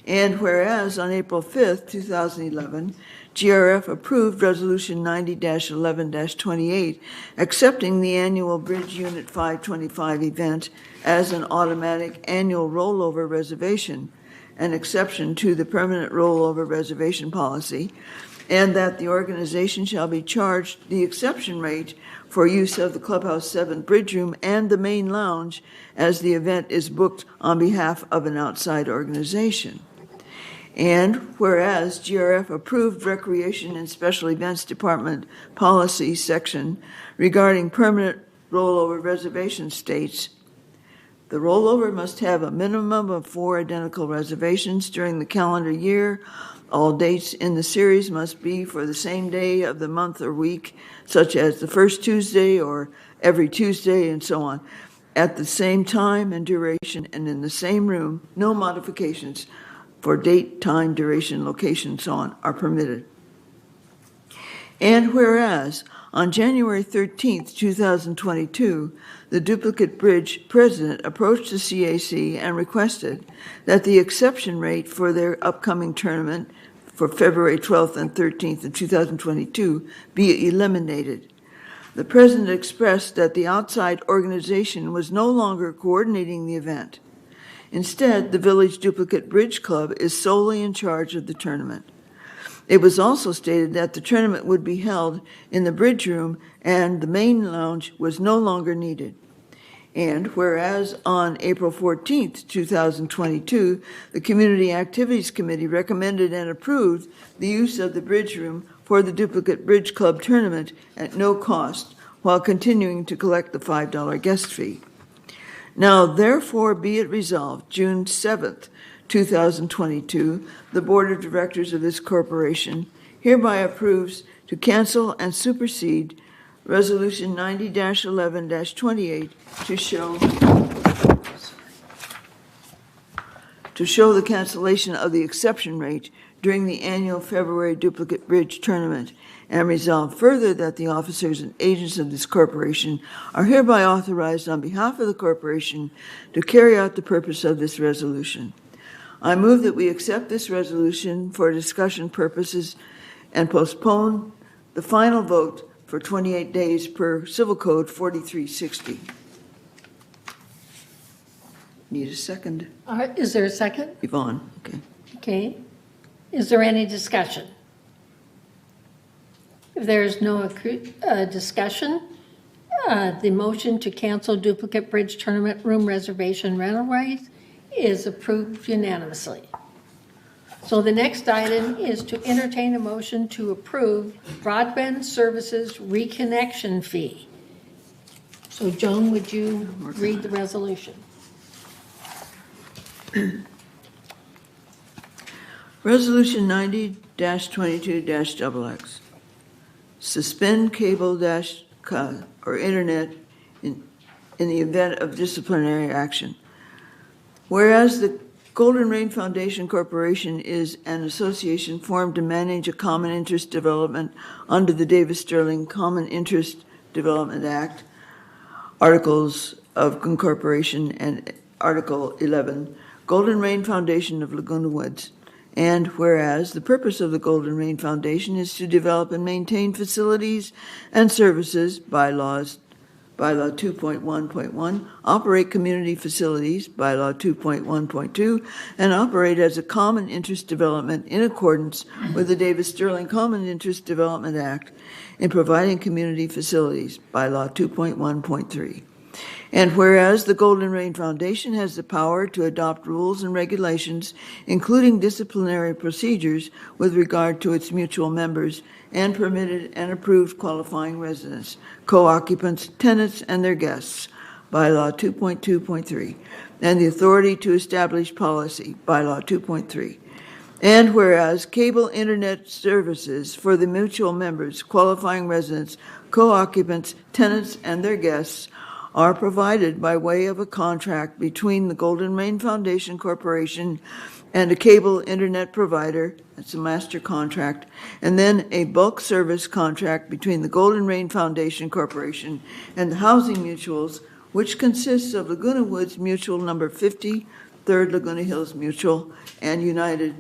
Speaker 7: And whereas on April 5th, 2011, GRF approved Resolution 90-11-28, accepting the annual Bridge Unit 525 event as an automatic annual rollover reservation, an exception to the permanent rollover reservation policy, and that the organization shall be charged the exception rate for use of the Clubhouse 7 Bridge Room and the Main Lounge as the event is booked on behalf of an outside organization. And whereas GRF approved Recreation and Special Events Department policy section regarding permanent rollover reservation states, the rollover must have a minimum of 4 identical reservations during the calendar year. All dates in the series must be for the same day of the month or week, such as the first Tuesday or every Tuesday and so on, at the same time and duration and in the same room. No modifications for date, time, duration, location, and so on are permitted. And whereas on January 13th, 2022, the Duplicate Bridge president approached the CAC and requested that the exception rate for their upcoming tournament for February 12th and 13th of 2022 be eliminated. The president expressed that the outside organization was no longer coordinating the event. Instead, the Village Duplicate Bridge Club is solely in charge of the tournament. It was also stated that the tournament would be held in the Bridge Room and the Main Lounge was no longer needed. And whereas on April 14th, 2022, the Community Activities Committee recommended and approved the use of the Bridge Room for the Duplicate Bridge Club tournament at no cost while continuing to collect the $5 guest fee. Now, therefore, be it resolved, June 7th, 2022, the Board of Directors of this corporation hereby approves to cancel and supersede Resolution 90-11-28 to show the cancellation of the exception rate during the annual February Duplicate Bridge Tournament, and resolve further that the officers and agents of this corporation are hereby authorized on behalf of the corporation to carry out the purpose of this resolution. I move that we accept this resolution for discussion purposes and postpone the final vote for 28 days per Civil Code 4360. Need a second?
Speaker 1: Is there a second?
Speaker 7: Yvonne, okay.
Speaker 1: Okay. Is there any discussion? If there is no discussion, the motion to cancel duplicate bridge tournament room reservation rental rates is approved unanimously. So the next item is to entertain a motion to approve broadband services reconnection fee. So Joan, would you read the resolution?
Speaker 7: Resolution 90-22-XX. Suspend cable or internet in the event of disciplinary action. Whereas the Golden Rain Foundation Corporation is an association formed to manage a common interest development under the Davis-Sterling Common Interest Development Act, Articles of Incorporation and Article 11, Golden Rain Foundation of Laguna Woods And whereas the purpose of the Golden Rain Foundation is to develop and maintain facilities and services, bylaw 2.1.1, operate community facilities, bylaw 2.1.2, and operate as a common interest development in accordance with the Davis-Sterling Common Interest Development Act in providing community facilities, bylaw 2.1.3. And whereas the Golden Rain Foundation has the power to adopt rules and regulations, including disciplinary procedures with regard to its mutual members and permitted and approved qualifying residents, co-occupants, tenants, and their guests, bylaw 2.2.3, and the authority to establish policy, bylaw 2.3. And whereas cable internet services for the mutual members, qualifying residents, co-occupants, tenants, and their guests are provided by way of a contract between the Golden Rain Foundation Corporation and a cable internet provider, that's a master contract, and then a bulk service contract between the Golden Rain Foundation Corporation and the housing mutuals, which consists of Laguna Woods Mutual number 50, Third Laguna Hills Mutual, and United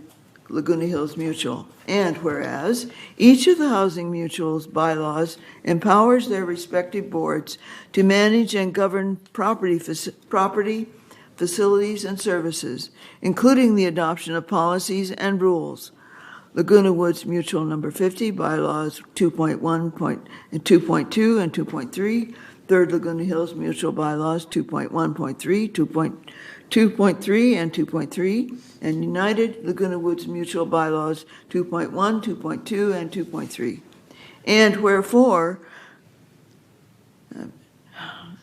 Speaker 7: Laguna Hills Mutual. And whereas each of the housing mutuals' bylaws empowers their respective boards to manage and govern property, facilities, and services, including the adoption of policies and rules. Laguna Woods Mutual number 50, bylaws 2.1, 2.2, and 2.3. Third Laguna Hills Mutual bylaws 2.1.3, 2.3, and 2.3, and United Laguna Woods Mutual bylaws 2.1, 2.2, and 2.3. And wherefore,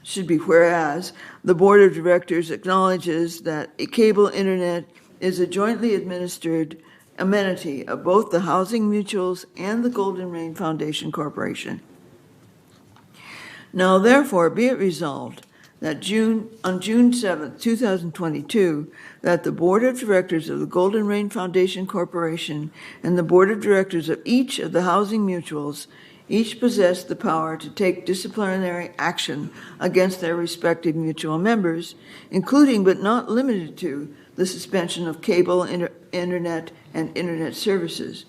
Speaker 7: should be whereas, the Board of Directors acknowledges that a cable internet is a jointly administered amenity of both the housing mutuals and the Golden Rain Foundation Corporation. Now, therefore, be it resolved that on June 7, 2022, that the Board of Directors of the Golden Rain Foundation Corporation and the Board of Directors of each of the housing mutuals each possess the power to take disciplinary action against their respective mutual members, including but not limited to the suspension of cable, internet, and internet services.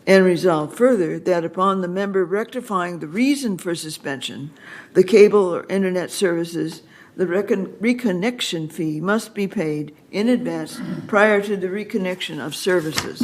Speaker 7: And resolve further that upon the member rectifying the reason for suspension, the cable or internet services, the reconnection fee must be paid in advance prior to the reconnection of services.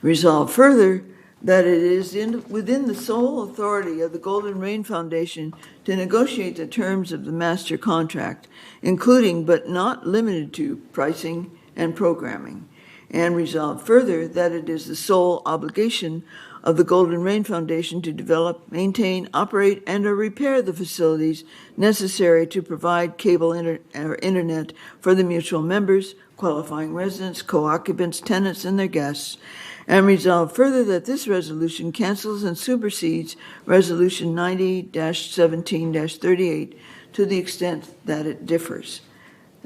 Speaker 7: Resolve further that it is within the sole authority of the Golden Rain Foundation to negotiate the terms of the master contract, including but not limited to pricing and programming, and resolve further that it is the sole obligation of the Golden Rain Foundation to develop, maintain, operate, and or repair the facilities necessary to provide cable or internet for the mutual members, qualifying residents, co-occupants, tenants, and their guests, and resolve further that this resolution cancels and supersedes Resolution 90-17-38 to the extent that it differs.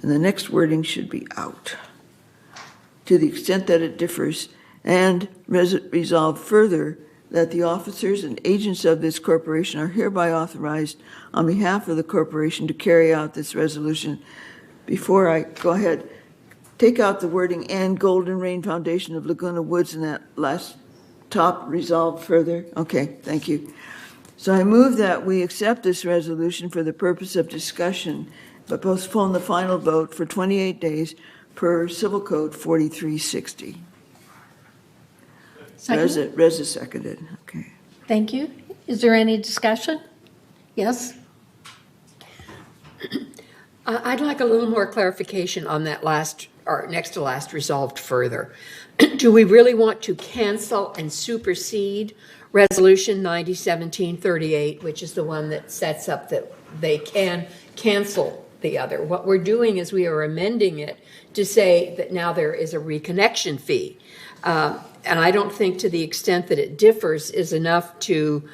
Speaker 7: And the next wording should be out. To the extent that it differs, and resolve further that the officers and agents of this corporation are hereby authorized on behalf of the corporation to carry out this resolution. Before I go ahead, take out the wording "and Golden Rain Foundation of Laguna Woods" in that last top, resolve further. Okay, thank you. So I move that we accept this resolution for the purpose of discussion, but postpone the final vote for 28 days per Civil Code 4360. Reza seconded. Okay.
Speaker 1: Thank you. Is there any discussion? Yes?
Speaker 6: I'd like a little more clarification on that last, or next to last, resolved further. Do we really want to cancel and supersede Resolution 90-17-38, which is the one that sets up that they can cancel the other? What we're doing is we are amending it to say that now there is a reconnection fee. And I don't think to the extent that it differs is enough to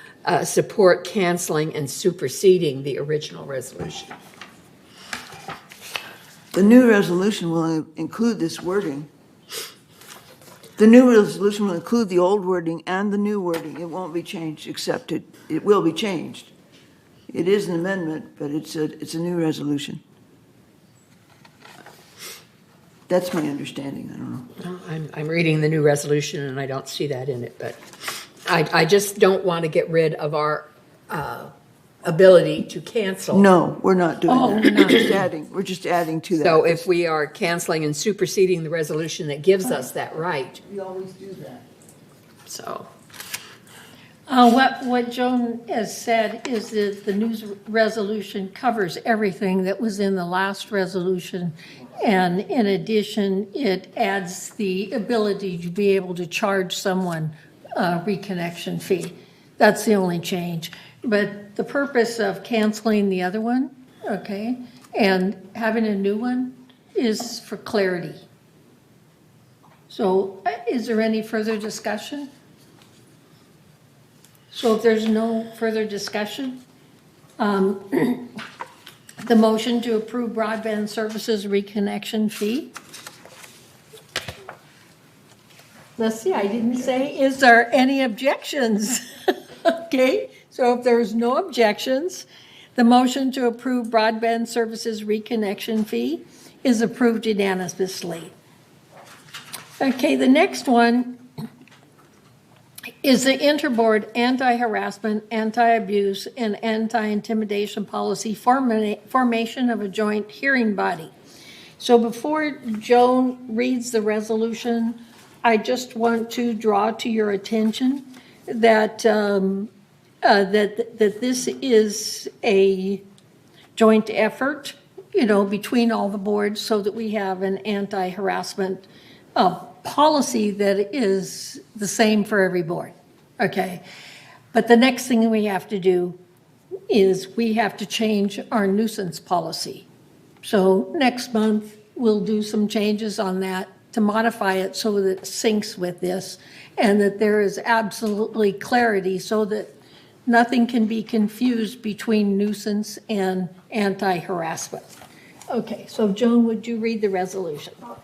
Speaker 6: support canceling and superseding the original resolution.
Speaker 7: The new resolution will include this wording. The new resolution will include the old wording and the new wording. It won't be changed, except it will be changed. It is an amendment, but it's a new resolution. That's my understanding, I don't know.
Speaker 6: I'm reading the new resolution and I don't see that in it, but I just don't want to get rid of our ability to cancel.
Speaker 7: No, we're not doing
Speaker 1: Oh,
Speaker 7: that.
Speaker 1: we're not.
Speaker 7: We're just adding to that.
Speaker 6: So if we are canceling and superseding the resolution that gives us that right,
Speaker 7: We always do that.
Speaker 6: so.
Speaker 1: What Joan has said is that the new resolution covers everything that was in the last resolution. And in addition, it adds the ability to be able to charge someone a reconnection fee. That's the only change. But the purpose of canceling the other one, okay, and having a new one is for clarity. So is there any further discussion? So if there's no further discussion, the motion to approve broadband services reconnection fee. Let's see, I didn't say, is there any objections? Okay, so if there's no objections, the motion to approve broadband services reconnection fee is approved unanimously. Okay, the next one is the Interboard Anti-Harassment, Anti-Abuse, and Anti-Intimidation Policy formation of a joint hearing body. So before Joan reads the resolution, I just want to draw to your attention that that this is a joint effort, between all the boards, so that we have an anti-harassment policy that is the same for every board, okay? But the next thing we have to do is we have to change our nuisance policy. So next month, we'll do some changes on that to modify it so that it syncs with this and that there is absolutely clarity so that nothing can be confused between nuisance and anti-harassment. Okay, so Joan, would you read the resolution?
Speaker 9: Can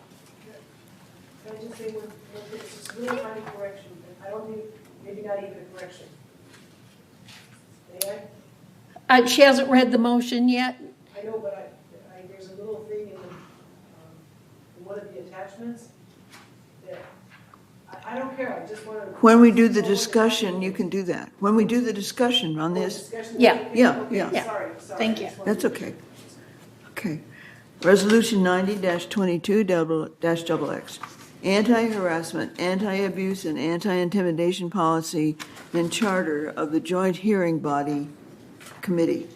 Speaker 9: I just say one thing? It's a really tiny correction, and I don't think, maybe not even a correction. May I?
Speaker 1: She hasn't read the motion yet.
Speaker 9: I know, but there's a little thing in one of the attachments that, I don't care, I just want to.
Speaker 7: When we do the discussion, you can do that. When we do the discussion on this,
Speaker 1: Yeah.
Speaker 7: yeah.
Speaker 9: Sorry.
Speaker 1: Thank you.
Speaker 7: That's okay. Okay. Resolution 90-22-XX. Anti-harassment, anti-abuse, and anti-intimidation policy and charter of the Joint Hearing Body Committee.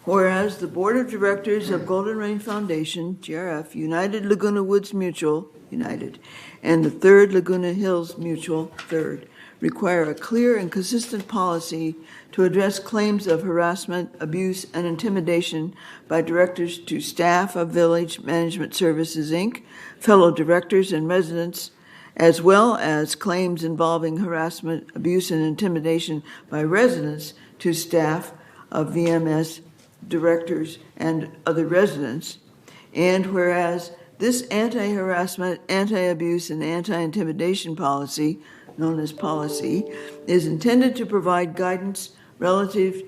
Speaker 7: Whereas the Board of Directors of Golden Rain Foundation, GRF, United Laguna Woods Mutual, United, and the Third Laguna Hills Mutual, Third, require a clear and consistent policy to address claims of harassment, abuse, and intimidation by directors to staff of Village Management Services, Inc., fellow directors and residents, as well as claims involving harassment, abuse, and intimidation by residents to staff of VMS directors and other residents. And whereas this anti-harassment, anti-abuse, and anti-intimidation policy, known as policy, is intended to provide guidance relative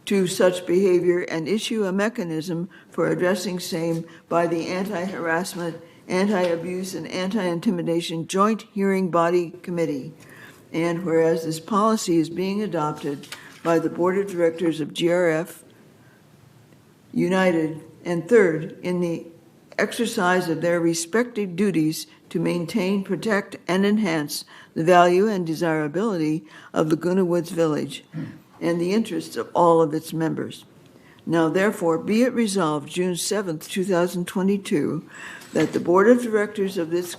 Speaker 7: to such behavior and issue a mechanism for addressing same by the Anti-Harassment, Anti-Abuse, and Anti-Intimidation Joint Hearing Body Committee. And whereas this policy is being adopted by the Board of Directors of GRF, United, and Third in the exercise of their respective duties to maintain, protect, and enhance the value and desirability of Laguna Woods Village and the interests of all of its members. Now, therefore, be it resolved June 7th, 2022, that the Board of Directors of this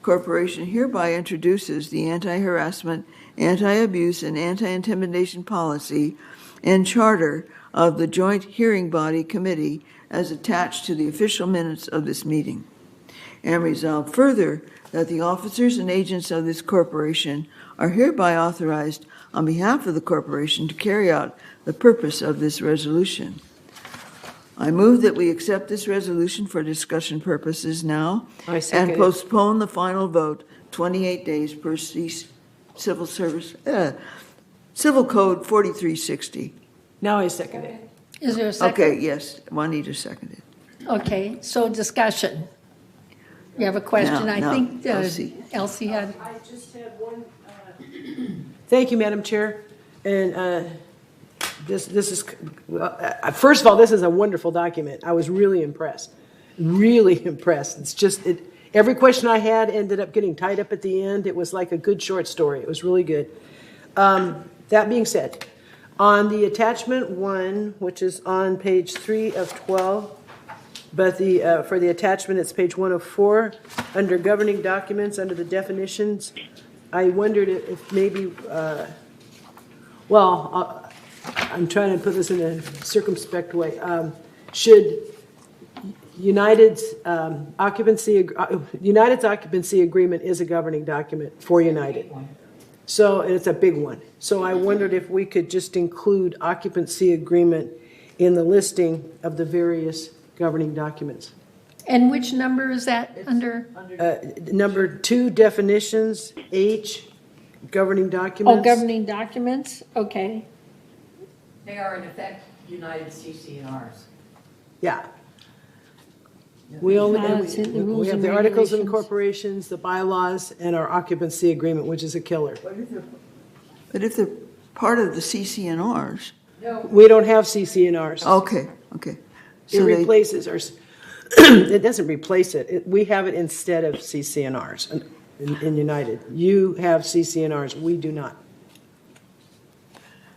Speaker 7: corporation hereby introduces the anti-harassment, anti-abuse, and anti-intimidation policy and charter of the Joint Hearing Body Committee as attached to the official minutes of this meeting. And resolve further that the officers and agents of this corporation are hereby authorized on behalf of the corporation to carry out the purpose of this resolution. I move that we accept this resolution for discussion purposes now and postpone the final vote 28 days per Civil Code 4360.
Speaker 9: Now I second it.
Speaker 1: Is there a second?
Speaker 7: Okay, yes, Juanita seconded.
Speaker 1: Okay, so discussion. You have a question?
Speaker 7: No,
Speaker 1: I
Speaker 7: no,
Speaker 1: think
Speaker 7: Elsie
Speaker 1: had.
Speaker 9: I just had one. Thank you, Madam Chair. And this is, first of all, this is a wonderful document. I was really impressed. Really impressed. It's just, every question I had ended up getting tied up at the end. It was like a good short story. It was really good. That being said, on the attachment 1, which is on page 3 of 12, but for the attachment, it's page 104, under governing documents, under the definitions, I wondered if maybe, I'm trying to put this in a circumspect way. Should United's occupancy agreement is a governing document for United. So, and it's a big one. So I wondered if we could just include occupancy agreement in the listing of the various governing documents.
Speaker 1: And which number is that under?
Speaker 9: Number 2, definitions, H, governing documents.
Speaker 1: Oh, governing documents, okay.
Speaker 6: They are in effect United CC&Rs.
Speaker 9: Yeah. We only
Speaker 1: It's in the rules
Speaker 9: we have
Speaker 1: and
Speaker 9: the articles of
Speaker 1: regulations.
Speaker 9: incorporations, the bylaws, and our occupancy agreement, which is a killer.
Speaker 7: But if they're part of the CC&Rs,
Speaker 9: We don't have CC&Rs.
Speaker 7: okay.
Speaker 9: It
Speaker 7: So they,
Speaker 9: replaces our, it doesn't replace it. We have it instead of CC&Rs in United. You have CC&Rs, we do not.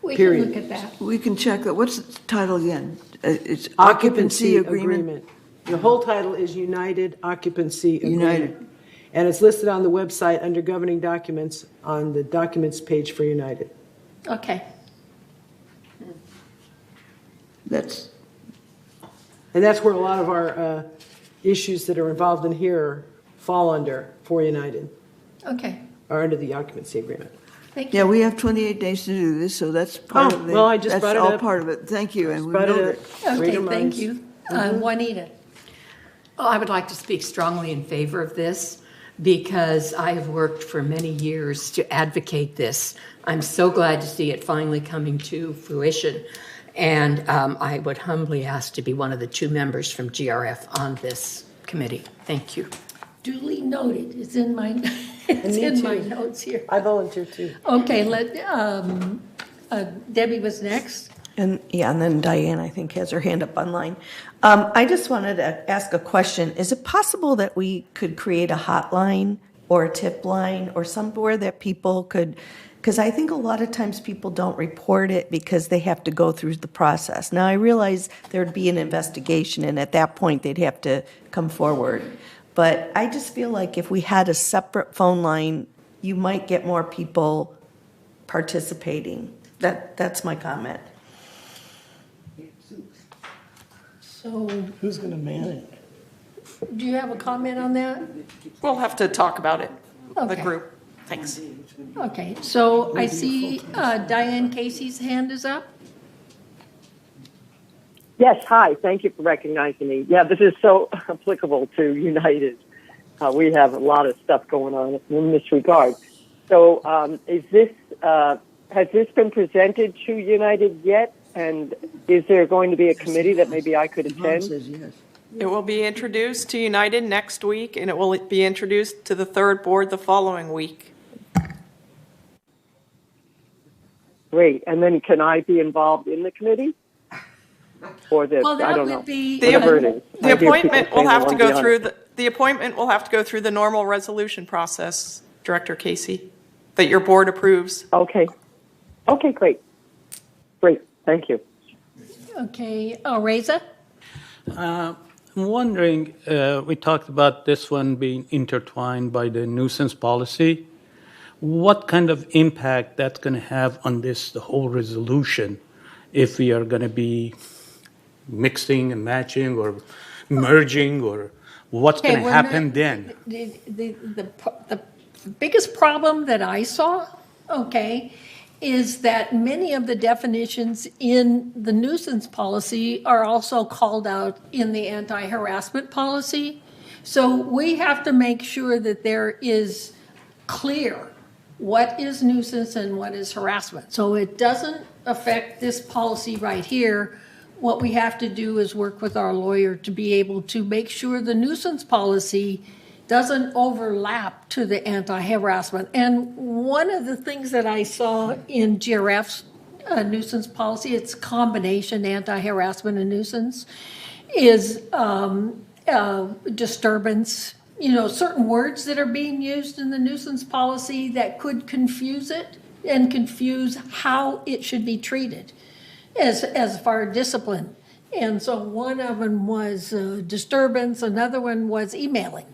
Speaker 1: We
Speaker 9: Period.
Speaker 1: can look at that.
Speaker 7: we can check that. What's the title again? It's
Speaker 9: Occupancy agreement. The whole title is United Occupancy Agreement.
Speaker 7: United.
Speaker 9: And it's listed on the website under governing documents on the documents page for United.
Speaker 1: Okay.
Speaker 9: And that's where a lot of our issues that are involved in here fall under for United,
Speaker 1: Okay,
Speaker 9: or under the occupancy agreement.
Speaker 1: thank you.
Speaker 7: Yeah, we have 28 days to do this, so that's part of it.
Speaker 9: well, I just brought it
Speaker 7: That's all
Speaker 9: up.
Speaker 7: part of it. Thank you, and we
Speaker 9: Brought it
Speaker 7: know
Speaker 9: up.
Speaker 7: that.
Speaker 1: Okay,
Speaker 9: Reader
Speaker 1: thank
Speaker 9: minds.
Speaker 1: you. Juanita?
Speaker 12: Well, I would like to speak strongly in favor of this because I have worked for many years to advocate this. I'm so glad to see it finally coming to fruition. And I would humbly ask to be one of the 2 members from GRF on this committee. Thank you.
Speaker 1: Duly noted. It's in my, it's
Speaker 9: Me
Speaker 1: in my
Speaker 9: too.
Speaker 1: notes here.
Speaker 9: I volunteer too.
Speaker 1: Okay, Debbie was next.
Speaker 13: And then Diane, I think, has her hand up online. I just wanted to ask a question. Is it possible that we could create a hotline or a tip line or somewhere that people could, because I think a lot of times people don't report it because they have to go through the process. Now, I realize there'd be an investigation, and at that point, they'd have to come forward. But I just feel like if we had a separate phone line, you might get more people participating. That's my comment.
Speaker 1: So,
Speaker 9: Who's going to man it?
Speaker 1: do you have a comment on that?
Speaker 3: We'll have to talk about it, the
Speaker 1: Okay.
Speaker 3: group. Thanks.
Speaker 1: Okay, so I see Diane Casey's hand is up.
Speaker 14: Yes, hi. Thank you for recognizing me. Yeah, this is so applicable to United. We have a lot of stuff going on in this regard. So has this been presented to United yet? And is there going to be a committee that maybe I could
Speaker 7: Yvonne
Speaker 14: attend?
Speaker 7: says yes.
Speaker 3: It will be introduced to United next week, and it will be introduced to the 3rd board the following week.
Speaker 14: Great. And then can I be involved in the committee? Or this?
Speaker 1: Well,
Speaker 14: I
Speaker 1: that
Speaker 14: don't
Speaker 1: would
Speaker 14: know.
Speaker 1: be.
Speaker 14: Whatever it is.
Speaker 3: The
Speaker 14: I hear people
Speaker 3: appointment will
Speaker 14: saying they
Speaker 3: have to
Speaker 14: want be
Speaker 3: go
Speaker 14: on
Speaker 3: through
Speaker 14: it.
Speaker 3: the appointment will have to go through the normal resolution process, Director Casey, that your board approves.
Speaker 14: Okay. Okay, great. Great. Thank you.
Speaker 1: Okay, Reza?
Speaker 8: I'm wondering, we talked about this one being intertwined by the nuisance policy. What kind of impact that's going to have on the whole resolution if we are going to be mixing and matching or merging, or what's going to happen then?
Speaker 1: The biggest problem that I saw, okay, is that many of the definitions in the nuisance policy are also called out in the anti-harassment policy. So we have to make sure that there is clear what is nuisance and what is harassment. So it doesn't affect this policy right here what we have to do is work with our lawyer to be able to make sure the nuisance policy doesn't overlap to the anti-harassment. And one of the things that I saw in GRF's nuisance policy, it's a combination anti-harassment and nuisance, is disturbance, certain words that are being used in the nuisance policy that could confuse it and confuse how it should be treated as far as discipline. And so one of them was disturbance, another one was emailing.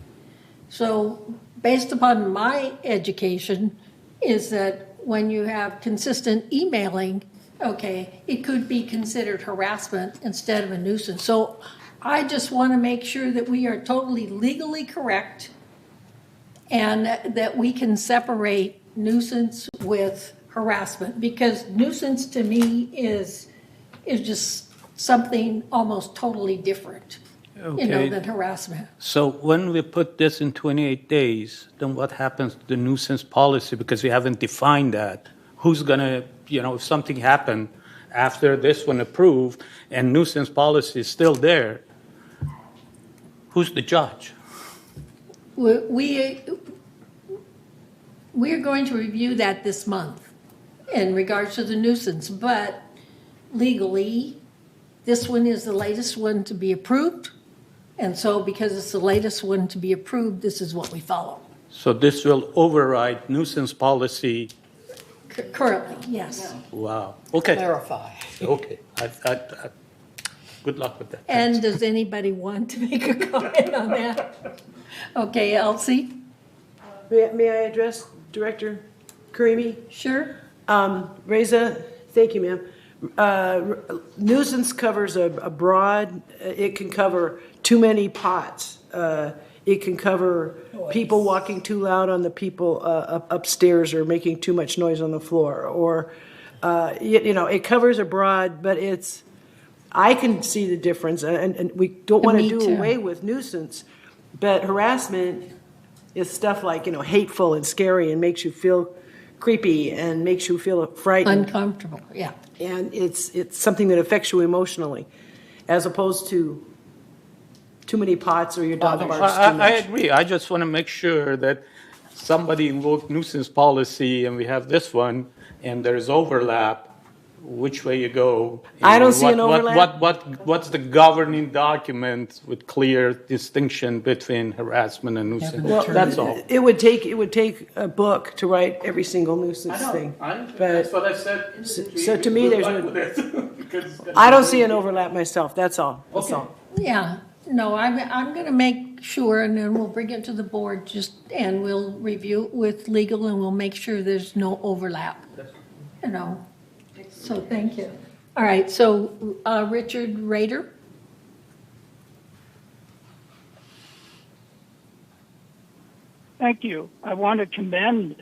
Speaker 1: So based upon my education is that when you have consistent emailing, okay, it could be considered harassment instead of a nuisance. So I just want to make sure that we are totally legally correct and that we can separate nuisance with harassment, because nuisance to me is just something almost totally different, than harassment.
Speaker 8: So when we put this in 28 days, then what happens to the nuisance policy? Because we haven't defined that. Who's going to, if something happened after this one approved and nuisance policy is still there, who's the judge?
Speaker 1: We are going to review that this month in regards to the nuisance, but legally, this one is the latest one to be approved. And so because it's the latest one to be approved, this is what we follow.
Speaker 8: So this will override nuisance policy?
Speaker 1: Currently, yes.
Speaker 8: Wow. Okay.
Speaker 12: Clarify.
Speaker 8: Okay. Good luck with that.
Speaker 1: And does anybody want to make a comment on that? Okay, Elsie?
Speaker 9: May I address Director Karimi?
Speaker 1: Sure.
Speaker 9: Reza, thank you, ma'am. Nuisance covers a broad, it can cover too many pots. It can cover people walking too loud on the people upstairs or making too much noise on the floor. Or, it covers a broad, but I can see the difference. And we don't want to do away with nuisance, but harassment is stuff like, hateful and scary and makes you feel creepy and makes you feel frightened.
Speaker 1: Uncomfortable, yeah.
Speaker 9: And it's something that affects you emotionally, as opposed to too many pots or your dog barks too much.
Speaker 8: I agree. I just want to make sure that somebody invoked nuisance policy and we have this one and there's overlap, which way you go.
Speaker 9: I don't see an overlap.
Speaker 8: What's the governing document with clear distinction between harassment and nuisance?
Speaker 9: Well,
Speaker 8: that's all.
Speaker 9: It would take a book to write every single nuisance thing.
Speaker 8: That's what I said.
Speaker 9: So to me, there's I don't see an overlap myself. That's all. That's all.
Speaker 1: Yeah. No, I'm going to make sure, and then we'll bring it to the board and we'll review it with legal, and we'll make sure there's no overlap. So thank you. All right, so Richard Rader.
Speaker 5: Thank you. I want to commend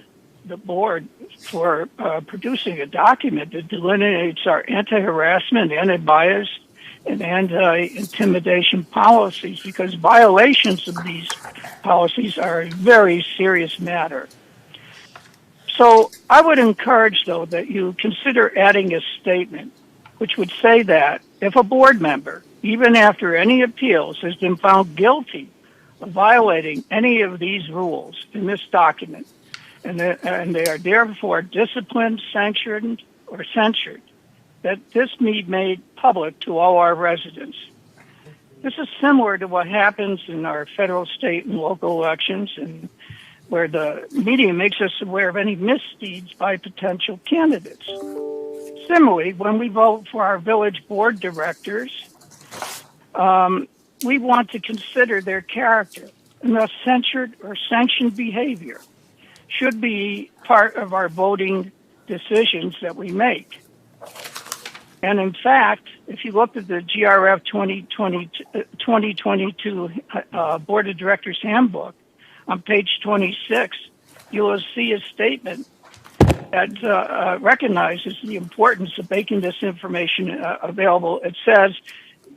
Speaker 5: the board for producing a document that delineates our anti-harassment, anti-bias, and anti-intimidation policies, because violations of these policies are a very serious matter. So I would encourage, though, that you consider adding a statement which would say that if a board member, even after any appeals, has been found guilty of violating any of these rules in this document, and they are therefore disciplined, sanctioned, or censured, that this be made public to all our residents. This is similar to what happens in our federal, state, and local elections, and where the media makes us aware of any misdeeds by potential candidates. Similarly, when we vote for our village board directors, we want to consider their character, and thus censured or sanctioned behavior should be part of our voting decisions that we make. And in fact, if you look at the GRF 2022 Board of Directors Handbook, on page 26, you will see a statement that recognizes the importance of making this information available. It says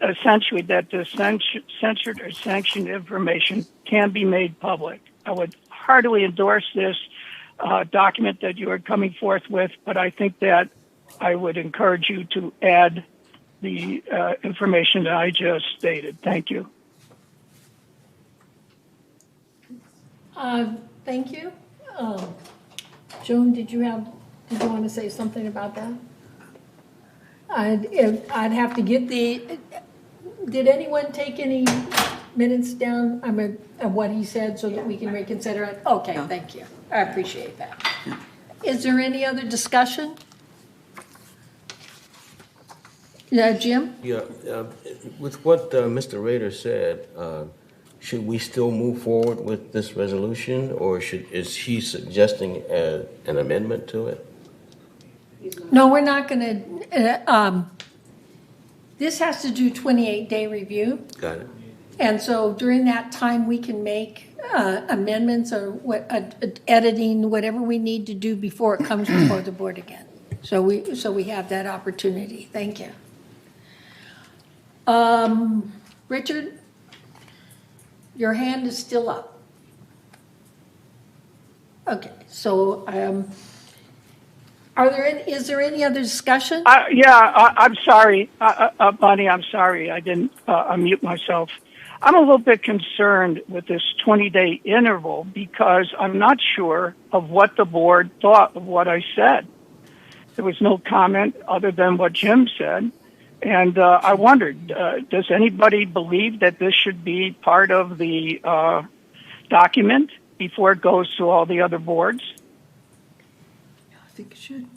Speaker 5: essentially that the censored or sanctioned information can be made public. I would heartily endorse this document that you are coming forth with, but I think that I would encourage you to add the information that I just stated. Thank you.
Speaker 1: Thank you. Joan, did you want to say something about that? I'd have to get did anyone take any minutes down of what he said so that we can reconsider it? Okay, no. Thank you. I appreciate that. Is there any other discussion? Jim?
Speaker 10: Yeah, with what Mr. Rader said, should we still move forward with this resolution, or is he suggesting an amendment to it?
Speaker 1: No, we're not going to. This has to do 28-day review.
Speaker 10: Got it.
Speaker 1: And so during that time, we can make amendments or editing, whatever we need to do before it comes before the board again. So we have that opportunity. Thank you. Richard, your hand is still up. Okay, so is there any other discussion?
Speaker 5: I'm sorry, Bonnie, I'm sorry. I didn't unmute myself. I'm a little bit concerned with this 20-day interval because I'm not sure of what the board thought of what I said. There was no comment other than what Jim said. And I wondered, does anybody believe that this should be part of the document before it goes to all the other boards?
Speaker 7: I think it should.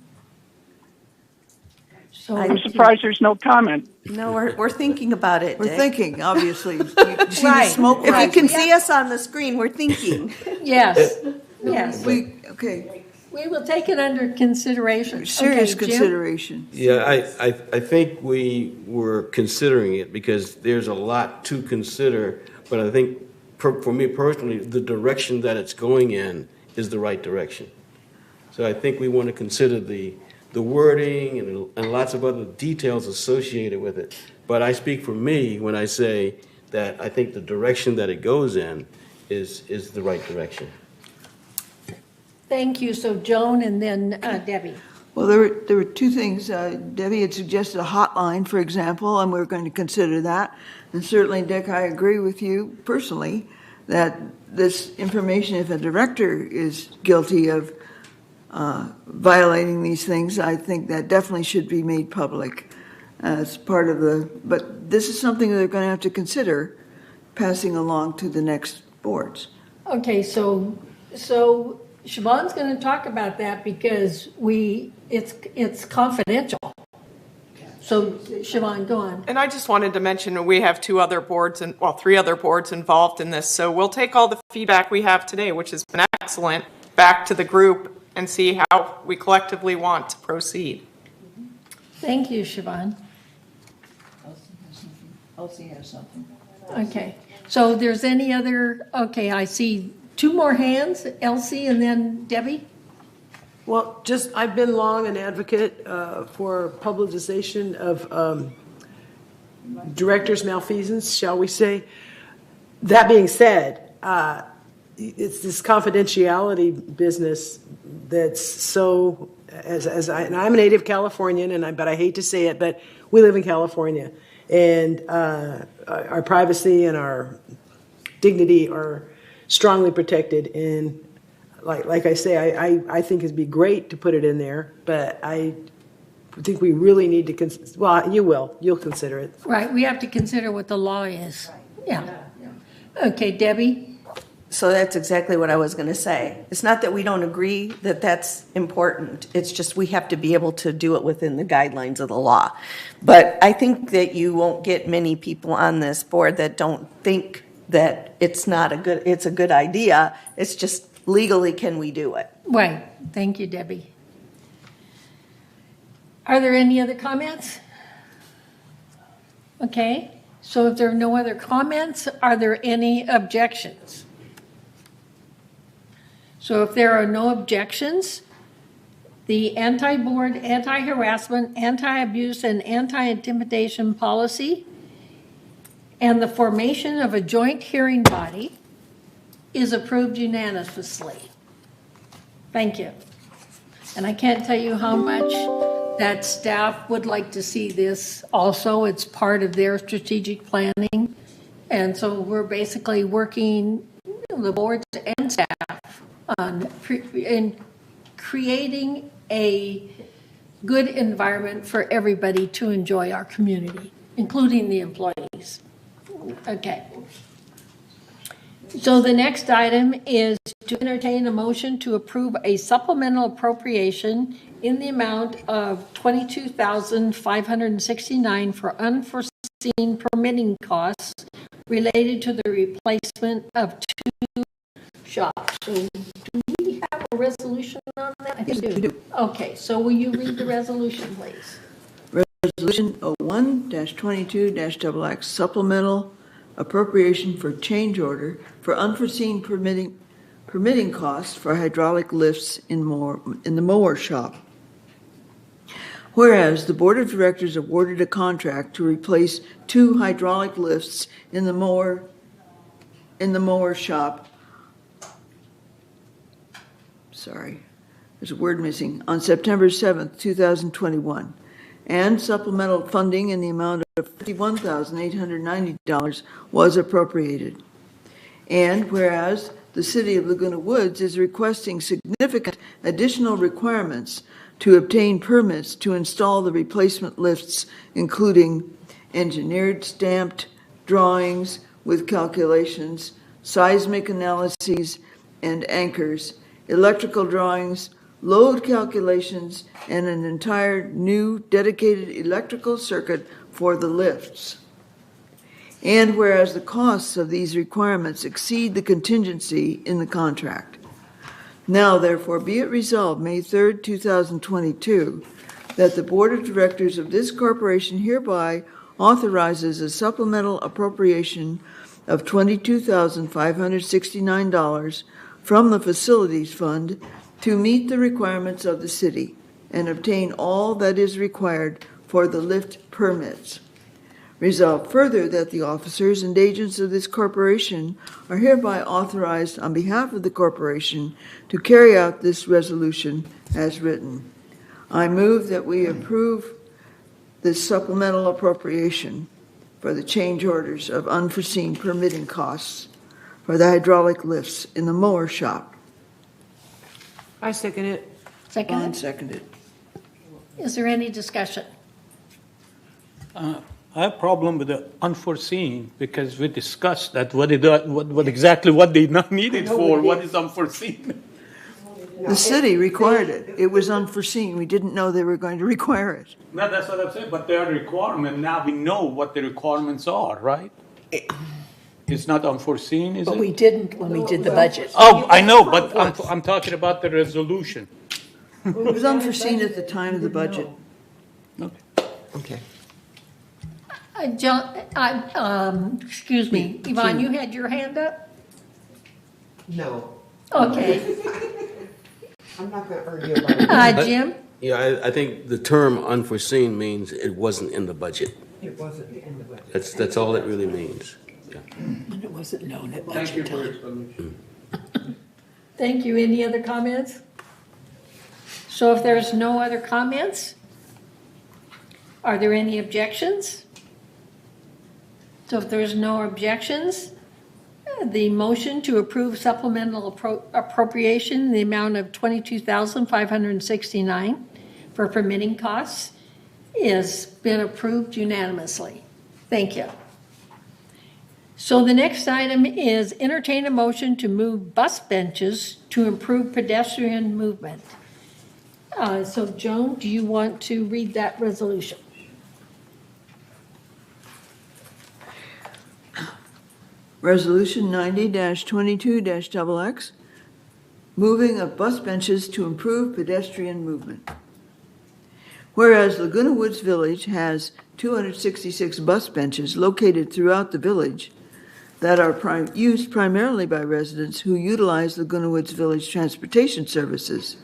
Speaker 1: So
Speaker 5: I'm surprised there's no comment.
Speaker 13: No, we're thinking about it.
Speaker 7: We're
Speaker 13: Dick.
Speaker 7: thinking, obviously. You see
Speaker 1: Right.
Speaker 7: the smoke
Speaker 13: If you
Speaker 7: rising.
Speaker 13: can see us on the screen, we're thinking.
Speaker 1: Yes, yes.
Speaker 7: Okay.
Speaker 1: We will take it under consideration.
Speaker 7: Serious
Speaker 1: Okay, Jim?
Speaker 7: consideration.
Speaker 10: Yeah, I think we were considering it because there's a lot to consider, but I think for me personally, the direction that it's going in is the right direction. So I think we want to consider the wording and lots of other details associated with it. But I speak for me when I say that I think the direction that it goes in is the right direction.
Speaker 1: Thank you. So Joan and then Debbie.
Speaker 7: Well, there were two things. Debbie had suggested a hotline, for example, and we're going to consider that. And certainly, Dick, I agree with you personally that this information, if a director is guilty of violating these things, I think that definitely should be made public as part of but this is something they're going to have to consider passing along to the next boards.
Speaker 1: Okay, so Siobhan's going to talk about that because it's confidential. So Siobhan, go on.
Speaker 3: And I just wanted to mention we have three other boards involved in this. So we'll take all the feedback we have today, which has been excellent, back to the group and see how we collectively want to proceed.
Speaker 1: Thank you, Siobhan.
Speaker 7: Elsie has something.
Speaker 1: Okay, so there's any other, I see two more hands, Elsie and then Debbie.
Speaker 9: Well, I've been long an advocate for publicization of directors' malfeasance, shall we say. That being said, it's this confidentiality business that's so, and I'm a native Californian, but I hate to say it, but we live in California, and our privacy and our dignity are strongly protected. And like I say, I think it'd be great to put it in there, but I think we really need to you'll consider it.
Speaker 1: Right, we have to consider what the law is. Yeah. Okay, Debbie.
Speaker 13: So that's exactly what I was going to say. It's not that we don't agree that that's important. It's just we have to be able to do it within the guidelines of the law. But I think that you won't get many people on this board that don't think that it's a good idea. It's just legally, can we do it?
Speaker 1: Right. Thank you, Debbie. Are there any other comments? Okay. So if there are no other comments, are there any objections? So if there are no objections, the anti-board, anti-harassment, anti-abuse, and anti-intimidation policy and the formation of a joint hearing body is approved unanimously. Thank you. And I can't tell you how much that staff would like to see this also. It's part of their strategic planning. And so we're basically working, the boards and staff, on in creating a good environment for everybody to enjoy our community, including the employees. Okay. So the next item is to entertain a motion to approve a supplemental appropriation in the amount of $22,569 for unforeseen permitting costs related to the replacement of 2 shops. So do we have a resolution on that? I think we do. Okay, so will you read the resolution, please?
Speaker 7: Resolution 01-22-XX supplemental appropriation for change order for unforeseen permitting costs for hydraulic lifts in the mower shop. Whereas the Board of Directors awarded a contract to replace 2 hydraulic lifts in the mower shop. Sorry, there's a word missing. On September 7th, 2021. And supplemental funding in the amount of $51,890 was appropriated. And whereas the City of Laguna Woods is requesting significant additional requirements to obtain permits to install the replacement lifts, including engineered stamped drawings with calculations, seismic analyses and anchors, electrical drawings, load calculations, and an entire new dedicated electrical circuit for the lifts. And whereas the costs of these requirements exceed the contingency in the contract. Now, therefore, be it resolved, May 3rd, 2022, that the Board of Directors of this corporation hereby authorizes a supplemental appropriation of $22,569 from the Facilities Fund to meet the requirements of the city and obtain all that is required for the lift permits. Resolved further that the officers and agents of this corporation are hereby authorized on behalf of the corporation to carry out this resolution as written. I move that we approve this supplemental appropriation for the change orders of unforeseen permitting costs for the hydraulic lifts in the mower shop.
Speaker 9: I second it.
Speaker 1: Second?
Speaker 7: Seconded.
Speaker 1: Is there any discussion?
Speaker 8: I have a problem with the unforeseen because we discussed that what exactly what they not need it for, what is unforeseen.
Speaker 7: The city required it. It was unforeseen. We didn't know they were going to require it.
Speaker 8: No, that's what I'm saying, but they are a requirement. Now we know what the requirements are, right? It's not unforeseen, is it?
Speaker 12: But we didn't when we did the budget.
Speaker 8: Oh, I know, but I'm talking about the resolution.
Speaker 7: It was unforeseen at the time of the budget.
Speaker 11: Okay.
Speaker 1: John, excuse me, Yvonne, you had your hand up?
Speaker 11: No.
Speaker 1: Okay.
Speaker 11: I'm not going to argue about it.
Speaker 1: Jim?
Speaker 10: Yeah, I think the term unforeseen means it wasn't in the budget.
Speaker 11: It wasn't in the budget.
Speaker 10: That's all it really means. Yeah.
Speaker 12: And it wasn't known at
Speaker 8: Thank you
Speaker 12: budget
Speaker 8: for your
Speaker 12: time.
Speaker 8: explanation.
Speaker 1: Thank you. Any other comments? So if there's no other comments, are there any objections? So if there's no objections, the motion to approve supplemental appropriation in the amount of $22,569 for permitting costs has been approved unanimously. Thank you. So the next item is entertain a motion to move bus benches to improve pedestrian movement. So Joan, do you want to read that resolution?
Speaker 7: Resolution 90-22-XX, moving of bus benches to improve pedestrian movement. Whereas Laguna Woods Village has 266 bus benches located throughout the village that are used primarily by residents who utilize Laguna Woods Village transportation services.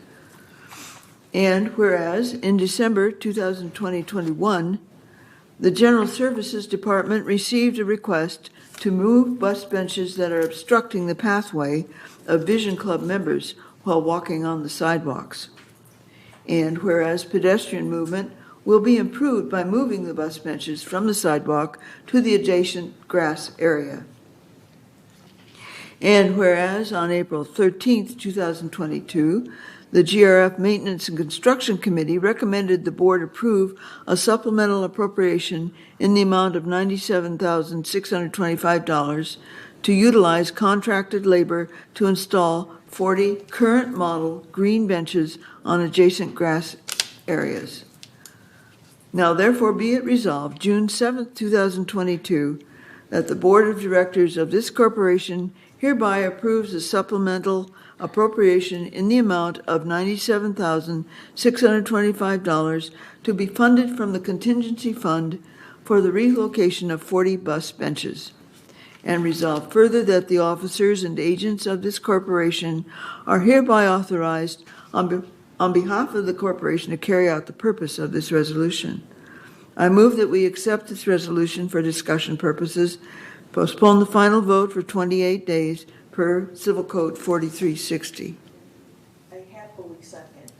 Speaker 7: And whereas in December 2021, the General Services Department received a request to move bus benches that are obstructing the pathway of Vision Club members while walking on the sidewalks. And whereas pedestrian movement will be improved by moving the bus benches from the sidewalk to the adjacent grass area. And whereas on April 13th, 2022, the GRF Maintenance and Construction Committee recommended the board approve a supplemental appropriation in the amount of $97,625 to utilize contracted labor to install 40 current model green benches on adjacent grass areas. Now therefore be it resolved, June 7th, 2022, that the Board of Directors of this corporation hereby approves a supplemental appropriation in the amount of $97,625 to be funded from the contingency fund for the relocation of 40 bus benches. And resolve further that the officers and agents of this corporation are hereby authorized on behalf of the corporation to carry out the purpose of this resolution. I move that we accept this resolution for discussion purposes, postpone the final vote for 28 days per Civil Code 4360.
Speaker 2: I happily second.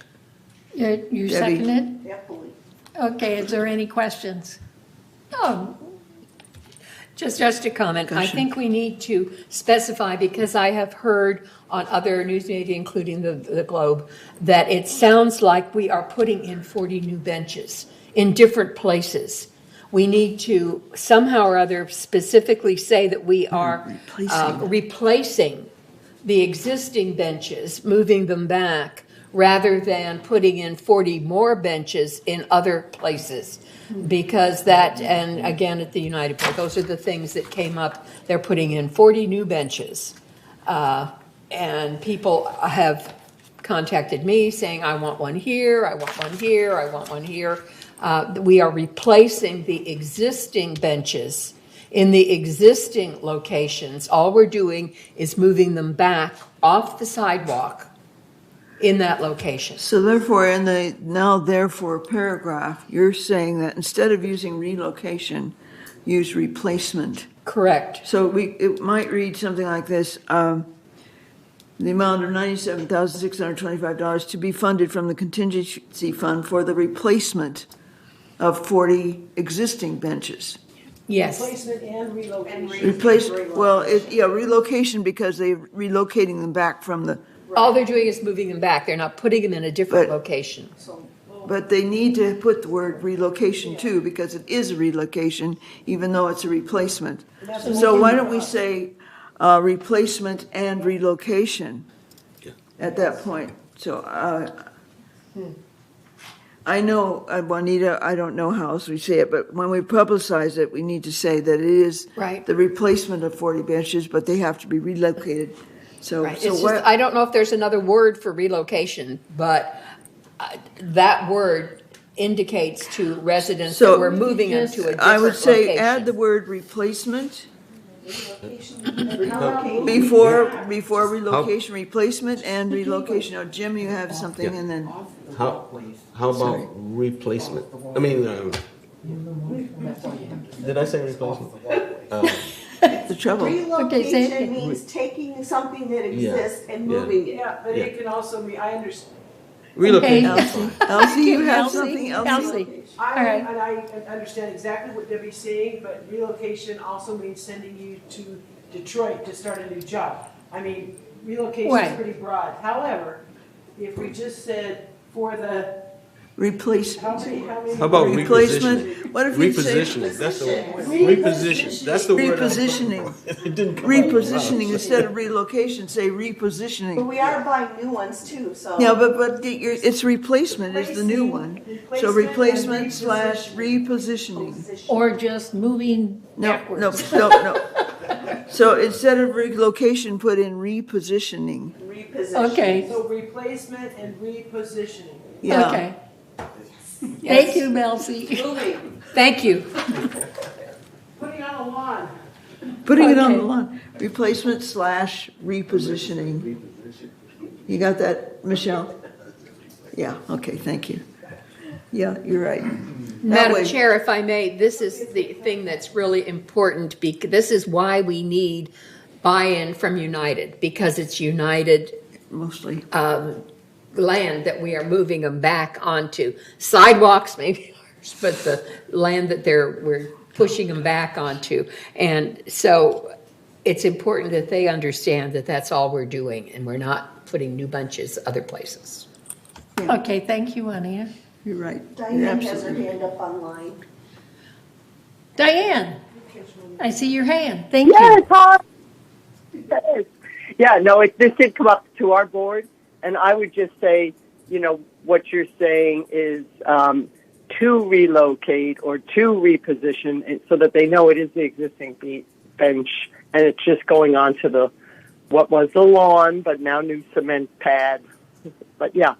Speaker 1: You second it?
Speaker 2: Happily.
Speaker 1: Okay, is there any questions?
Speaker 12: Just a comment. I think we need to specify, because I have heard on other news media, including the Globe, that it sounds like we are putting in 40 new benches in different places. We need to somehow or other specifically say that we are replacing the existing benches, moving them back, rather than putting in 40 more benches in other places. Because that, and again at the United Park, those are the things that came up. They're putting in 40 new benches. And people have contacted me saying, I want one here, I want one here, I want one here. We are replacing the existing benches in the existing locations. All we're doing is moving them back off the sidewalk in that location.
Speaker 7: So therefore, in the now therefore paragraph, you're saying that instead of using relocation, use replacement.
Speaker 12: Correct.
Speaker 7: So it might read something like this. The amount of $97,625 to be funded from the contingency fund for the replacement of 40 existing benches.
Speaker 12: Yes.
Speaker 9: Replacement and relocation.
Speaker 7: Relocation because they're relocating them back from the...
Speaker 12: All they're doing is moving them back. They're not putting them in a different location.
Speaker 7: But they need to put the word relocation too, because it is a relocation, even though it's a replacement. So why don't we say replacement and relocation at that point? So I know, Juanita, I don't know how else we say it, but when we publicize it, we need to say that it is the replacement of 40 benches, but they have to be relocated. So,
Speaker 12: I don't know if there's another word for relocation, but that word indicates to residents that we're moving them to a different location.
Speaker 7: I would say add the word replacement before relocation, replacement and relocation. Oh, Jim, you have something, and then
Speaker 10: how about replacement? I mean, did I say replacement?
Speaker 7: The trouble.
Speaker 2: Relocation means taking something that exists and moving it.
Speaker 9: Yeah, but it can also mean, I understand.
Speaker 10: Relocation.
Speaker 7: Elsie, you have something?
Speaker 1: Elsie.
Speaker 9: I understand exactly what Debbie's saying, but relocation also means sending you to Detroit to start a new job. I mean, relocation is pretty broad. However, if we just said for the
Speaker 7: replacement.
Speaker 10: How about
Speaker 7: replacement?
Speaker 10: Repositioning?
Speaker 7: What if you
Speaker 10: repositioning?
Speaker 7: say
Speaker 10: That's the word. Reposition. That's the word.
Speaker 7: Repositioning.
Speaker 10: It didn't come
Speaker 7: Repositioning instead of relocation. Say
Speaker 2: But
Speaker 7: repositioning.
Speaker 2: we are buying new ones too, so.
Speaker 7: Yeah, but it's replacement is the new one. So replacement / repositioning.
Speaker 1: Or just moving backwards?
Speaker 7: No. So instead of relocation, put in repositioning.
Speaker 1: Okay.
Speaker 9: So replacement and repositioning.
Speaker 7: Yeah.
Speaker 1: Okay. Thank you, Melcy.
Speaker 12: Thank you.
Speaker 9: Putting on a lawn.
Speaker 7: Putting it on the lawn. Replacement / repositioning. You got that, Michelle? Yeah, okay, thank you. Yeah, you're right.
Speaker 12: Madam Chair, if I may, this is the thing that's really important. This is why we need buy-in from United, because it's United
Speaker 7: mostly
Speaker 12: land that we are moving them back onto. Sidewalks, maybe ours, but the land that we're pushing them back onto. And so it's important that they understand that that's all we're doing, and we're not putting new bunches other places.
Speaker 1: Okay, thank you, Ania.
Speaker 7: You're right.
Speaker 2: Diane has her hand up online.
Speaker 1: Diane, I see your hand. Thank
Speaker 14: Yes,
Speaker 1: you.
Speaker 14: hi. Yes. Yeah, no, this did come up to our board, and I would just say, what you're saying is to relocate or to reposition so that they know it is the existing bench, and it's just going on to what was the lawn, but now new cement pad. But yeah,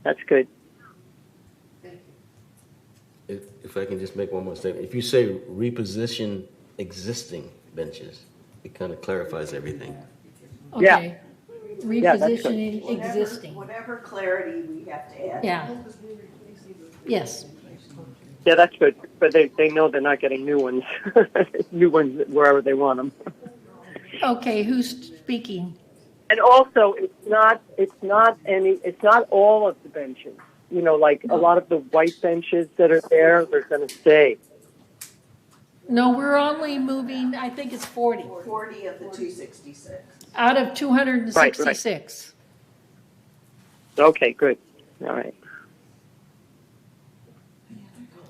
Speaker 14: that's good.
Speaker 10: If I can just make one more statement. If you say reposition existing benches, it kind of clarifies everything.
Speaker 1: Okay.
Speaker 14: Yeah,
Speaker 1: Repositioning existing.
Speaker 2: Whatever clarity we have to add.
Speaker 1: Yeah. Yes.
Speaker 14: Yeah, that's good. But they know they're not getting new ones, new ones wherever they want them.
Speaker 1: Okay, who's speaking?
Speaker 14: And also, it's not all of the benches. Like a lot of the white benches that are there, they're going to stay.
Speaker 1: No, we're only moving, I think it's 40.
Speaker 2: 40 of the 266.
Speaker 1: Out of 266.
Speaker 14: Okay, good. All right.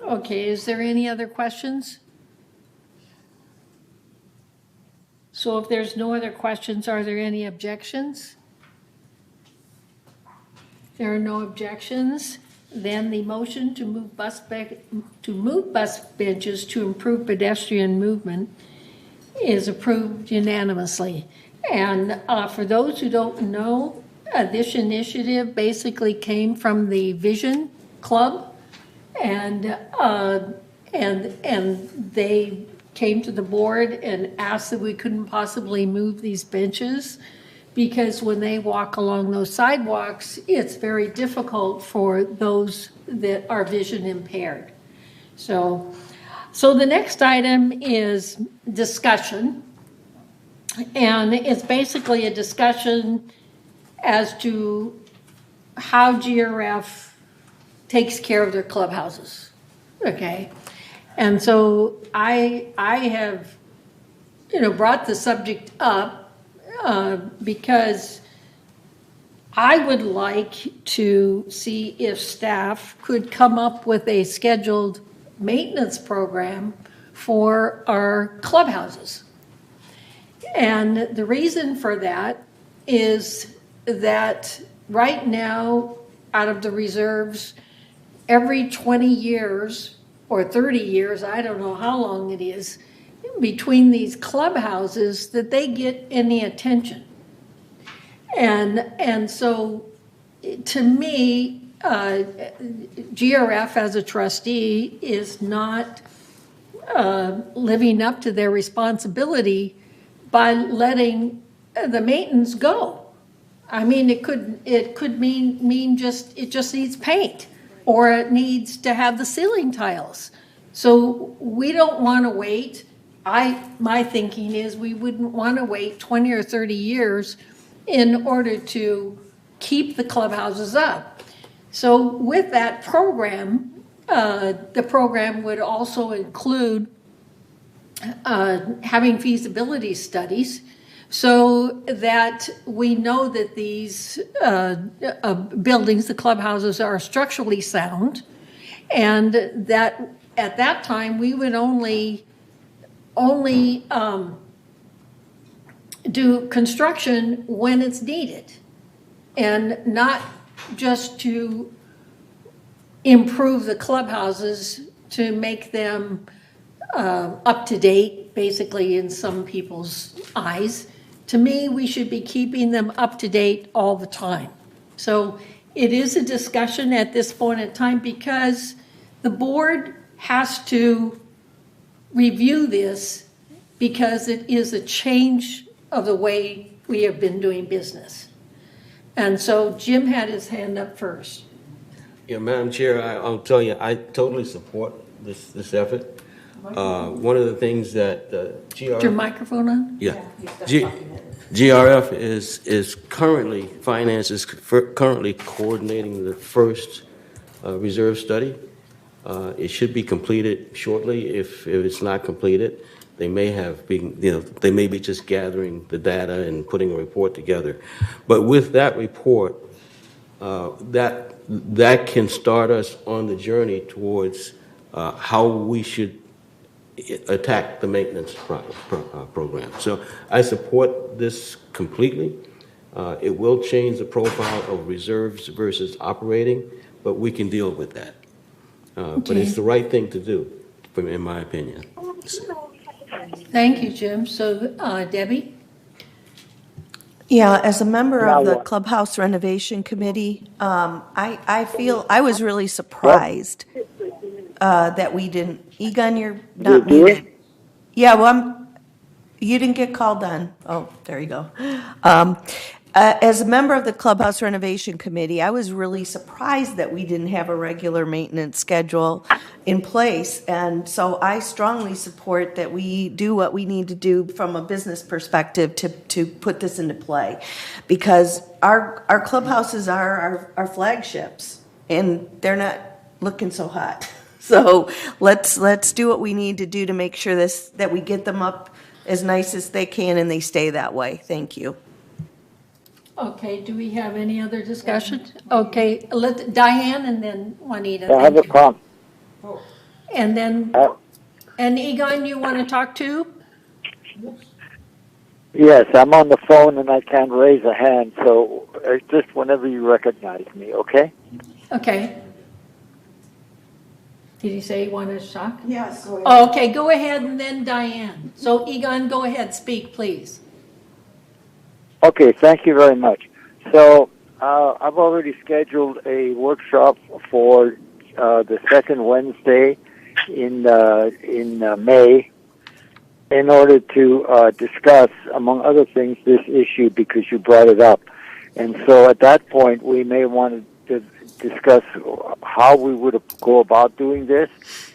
Speaker 1: Okay, is there any other questions? So if there's no other questions, are there any objections? If there are no objections, then the motion to move bus benches to improve pedestrian movement is approved unanimously. And for those who don't know, this initiative basically came from the Vision Club, and they came to the board and asked that we couldn't possibly move these benches because when they walk along those sidewalks, it's very difficult for those that are vision impaired. So the next item is discussion. And it's basically a discussion as to how GRF takes care of their clubhouses. Okay. And so I have, brought the subject up because I would like to see if staff could come up with a scheduled maintenance program for our clubhouses. And the reason for that is that right now, out of the reserves, every 20 years or 30 years, I don't know how long it is, between these clubhouses that they get any attention. And so to me, GRF as a trustee is not living up to their responsibility by letting the maintenance go. I mean, it could mean it just needs paint, or it needs to have the ceiling tiles. So we don't want to wait. My thinking is we wouldn't want to wait 20 or 30 years in order to keep the clubhouses up. So with that program, the program would also include having feasibility studies so that we know that these buildings, the clubhouses, are structurally sound, and that at that time we would only do construction when it's needed, and not just to improve the clubhouses to make them up to date, basically, in some people's eyes. To me, we should be keeping them up to date all the time. So it is a discussion at this point in time because the board has to review this because it is a change of the way we have been doing business. And so Jim had his hand up first.
Speaker 10: Yeah, Madam Chair, I'll tell you, I totally support this effort. One of the things that GRF...
Speaker 1: Is your microphone on?
Speaker 10: Yeah. GRF is currently, finance is currently coordinating the first reserve study. It should be completed shortly. If it's not completed, they may have been, they may be just gathering the data and putting a report together. But with that report, that can start us on the journey towards how we should attack the maintenance program. So I support this completely. It will change the profile of reserves versus operating, but we can deal with that. But it's the right thing to do, in my opinion.
Speaker 1: Thank you, Jim. So, Debbie?
Speaker 13: Yeah, as a member of the Clubhouse Renovation Committee, I feel I was really surprised that we didn't. Egon, you're not muted. Yeah, well, you didn't get called on. Oh, there you go. As a member of the Clubhouse Renovation Committee, I was really surprised that we didn't have a regular maintenance schedule in place. And so I strongly support that we do what we need to do from a business perspective to put this into play. Because our clubhouses are our flagships, and they're not looking so hot. So let's do what we need to do to make sure that we get them up as nice as they can and they stay that way. Thank you.
Speaker 1: Okay, do we have any other discussion? Okay, let Diane and then Juanita.
Speaker 15: I have a problem.
Speaker 1: And then, and Egon, you want to talk too?
Speaker 15: Yes, I'm on the phone and I can't raise a hand, so just whenever you recognize me, okay?
Speaker 1: Okay. Did he say he wanted to talk?
Speaker 2: Yes. Go ahead.
Speaker 1: Oh, okay, go ahead and then Diane. So Egon, go ahead, speak, please.
Speaker 15: Okay, thank you very much. So I've already scheduled a workshop for the second Wednesday in May in order to discuss, among other things, this issue because you brought it up. And so at that point, we may want to discuss how we would go about doing this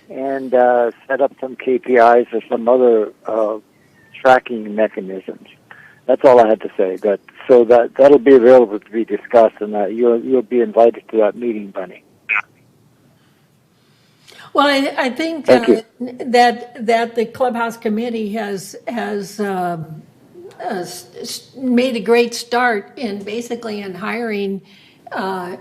Speaker 15: and set up some KPIs or some other tracking mechanisms. That's all I had to say. So that'll be available to be discussed, and you'll be invited to that meeting, Bunny.
Speaker 1: Well, I think that the Clubhouse Committee has made a great start in hiring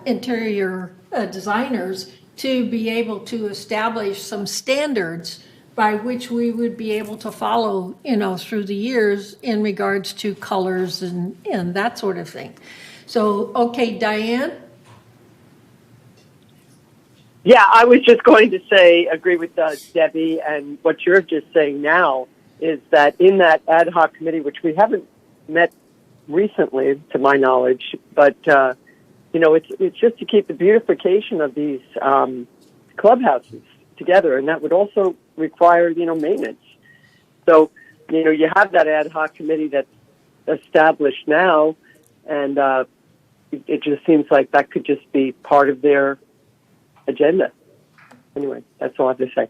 Speaker 1: interior designers to be able to establish some standards by which we would be able to follow, through the years in regards to colors and that sort of thing. So, okay, Diane?
Speaker 14: Yeah, I was just going to say, agree with Debbie, and what you're just saying now is that in that ad hoc committee, which we haven't met recently, to my knowledge, but, it's just to keep the beautification of these clubhouses together, and that would also require, maintenance. So, you have that ad hoc committee that's established now, and it just seems like that could just be part of their agenda. Anyway, that's all I have to say.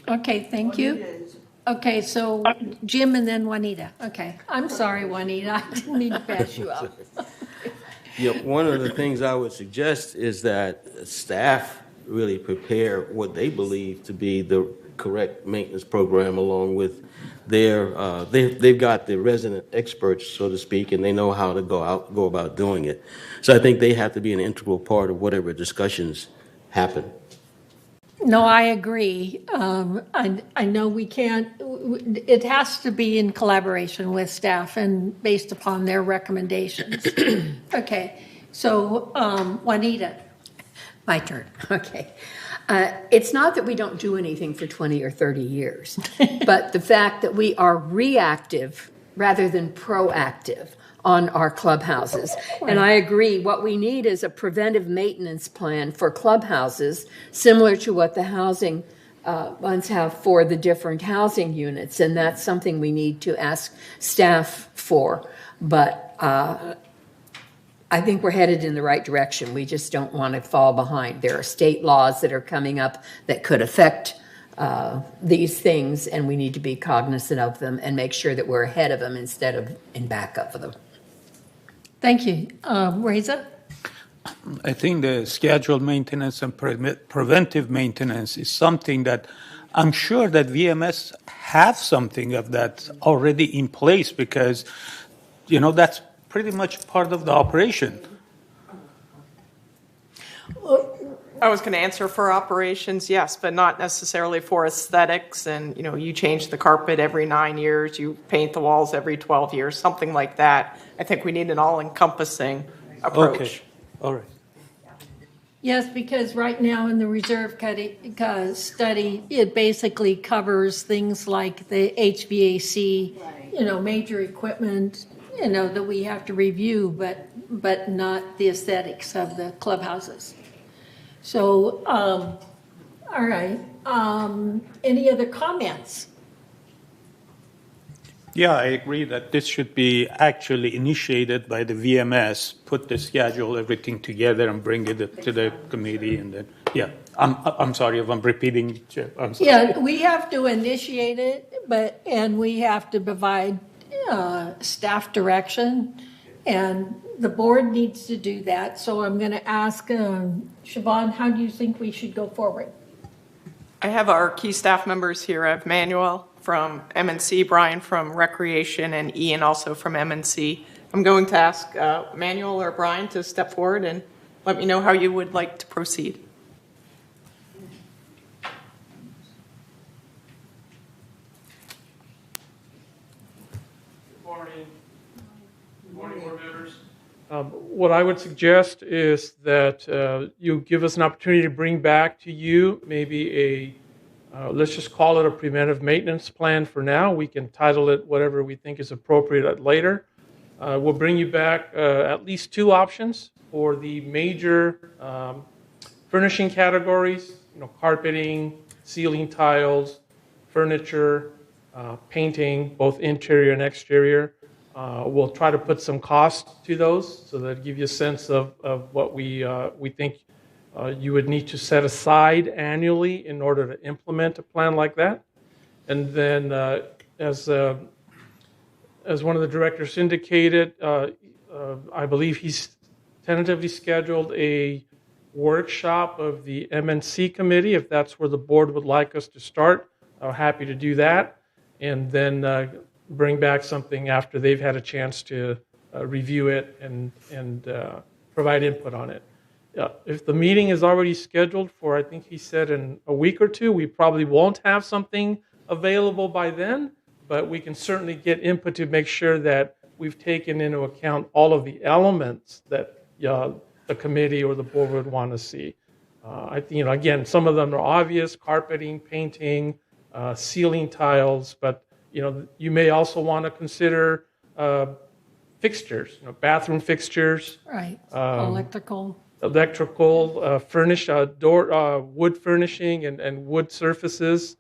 Speaker 1: Okay, thank you. Okay, so Jim and then Juanita. Okay, I'm sorry, Juanita. I didn't mean to pass you up.
Speaker 10: One of the things I would suggest is that staff really prepare what they believe to be the correct maintenance program, along with they've got the resident experts, so to speak, and they know how to go about doing it. So I think they have to be an integral part of whatever discussions happen.
Speaker 1: No, I agree. I know we can't, it has to be in collaboration with staff and based upon their recommendations. Okay, so Juanita.
Speaker 12: My turn. Okay. It's not that we don't do anything for 20 or 30 years, but the fact that we are reactive rather than proactive on our clubhouses. And I agree, what we need is a preventive maintenance plan for clubhouses, similar to what the housing ones have for the different housing units. And that's something we need to ask staff for. But I think we're headed in the right direction. We just don't want to fall behind. There are state laws that are coming up that could affect these things, and we need to be cognizant of them and make sure that we're ahead of them instead of in back of them.
Speaker 1: Thank you. Reza?
Speaker 8: I think the scheduled maintenance and preventive maintenance is something that I'm sure that VMS have something of that already in place because, that's pretty much part of the operation.
Speaker 3: I was going to answer for operations, yes, but not necessarily for aesthetics. And, you change the carpet every 9 years, you paint the walls every 12 years, something like that. I think we need an all-encompassing approach.
Speaker 8: Okay. All right.
Speaker 1: Yes, because right now in the reserve study, it basically covers things like the HVAC, major equipment, that we have to review, but not the aesthetics of the clubhouses. So, all right. Any other comments?
Speaker 8: Yeah, I agree that this should be actually initiated by the VMS, put the schedule, everything together, and bring it to the committee, and then, yeah. I'm sorry if I'm repeating. I'm sorry.
Speaker 1: Yeah, we have to initiate it, and we have to provide staff direction, and the board needs to do that. So I'm going to ask Siobhan, how do you think we should go forward?
Speaker 3: I have our key staff members here. I have Manuel from MNC, Brian from Recreation, and Ian also from MNC. I'm going to ask Manuel or Brian to step forward and let me know how you would like to proceed.
Speaker 16: Good morning. Good morning, board members. What I would suggest is that you give us an opportunity to bring back to you maybe let's just call it a preventive maintenance plan for now. We can title it whatever we think is appropriate later. We'll bring you back at least 2 options for the major furnishing categories, carpeting, ceiling tiles, furniture, painting, both interior and exterior. We'll try to put some cost to those so that give you a sense of what we think you would need to set aside annually in order to implement a plan like that. And then as one of the directors indicated, I believe he's tentatively scheduled a workshop of the MNC committee, if that's where the board would like us to start. I'm happy to do that. And then bring back something after they've had a chance to review it and provide input on it. If the meeting is already scheduled for, I think he said in a week or 2, we probably won't have something available by then, but we can certainly get input to make sure that we've taken into account all of the elements that the committee or the board would want to see. I think, again, some of them are obvious: carpeting, painting, ceiling tiles, but you may also want to consider fixtures, bathroom fixtures,
Speaker 1: Right.
Speaker 16: electrical, furnish, wood furnishing, and wood surfaces.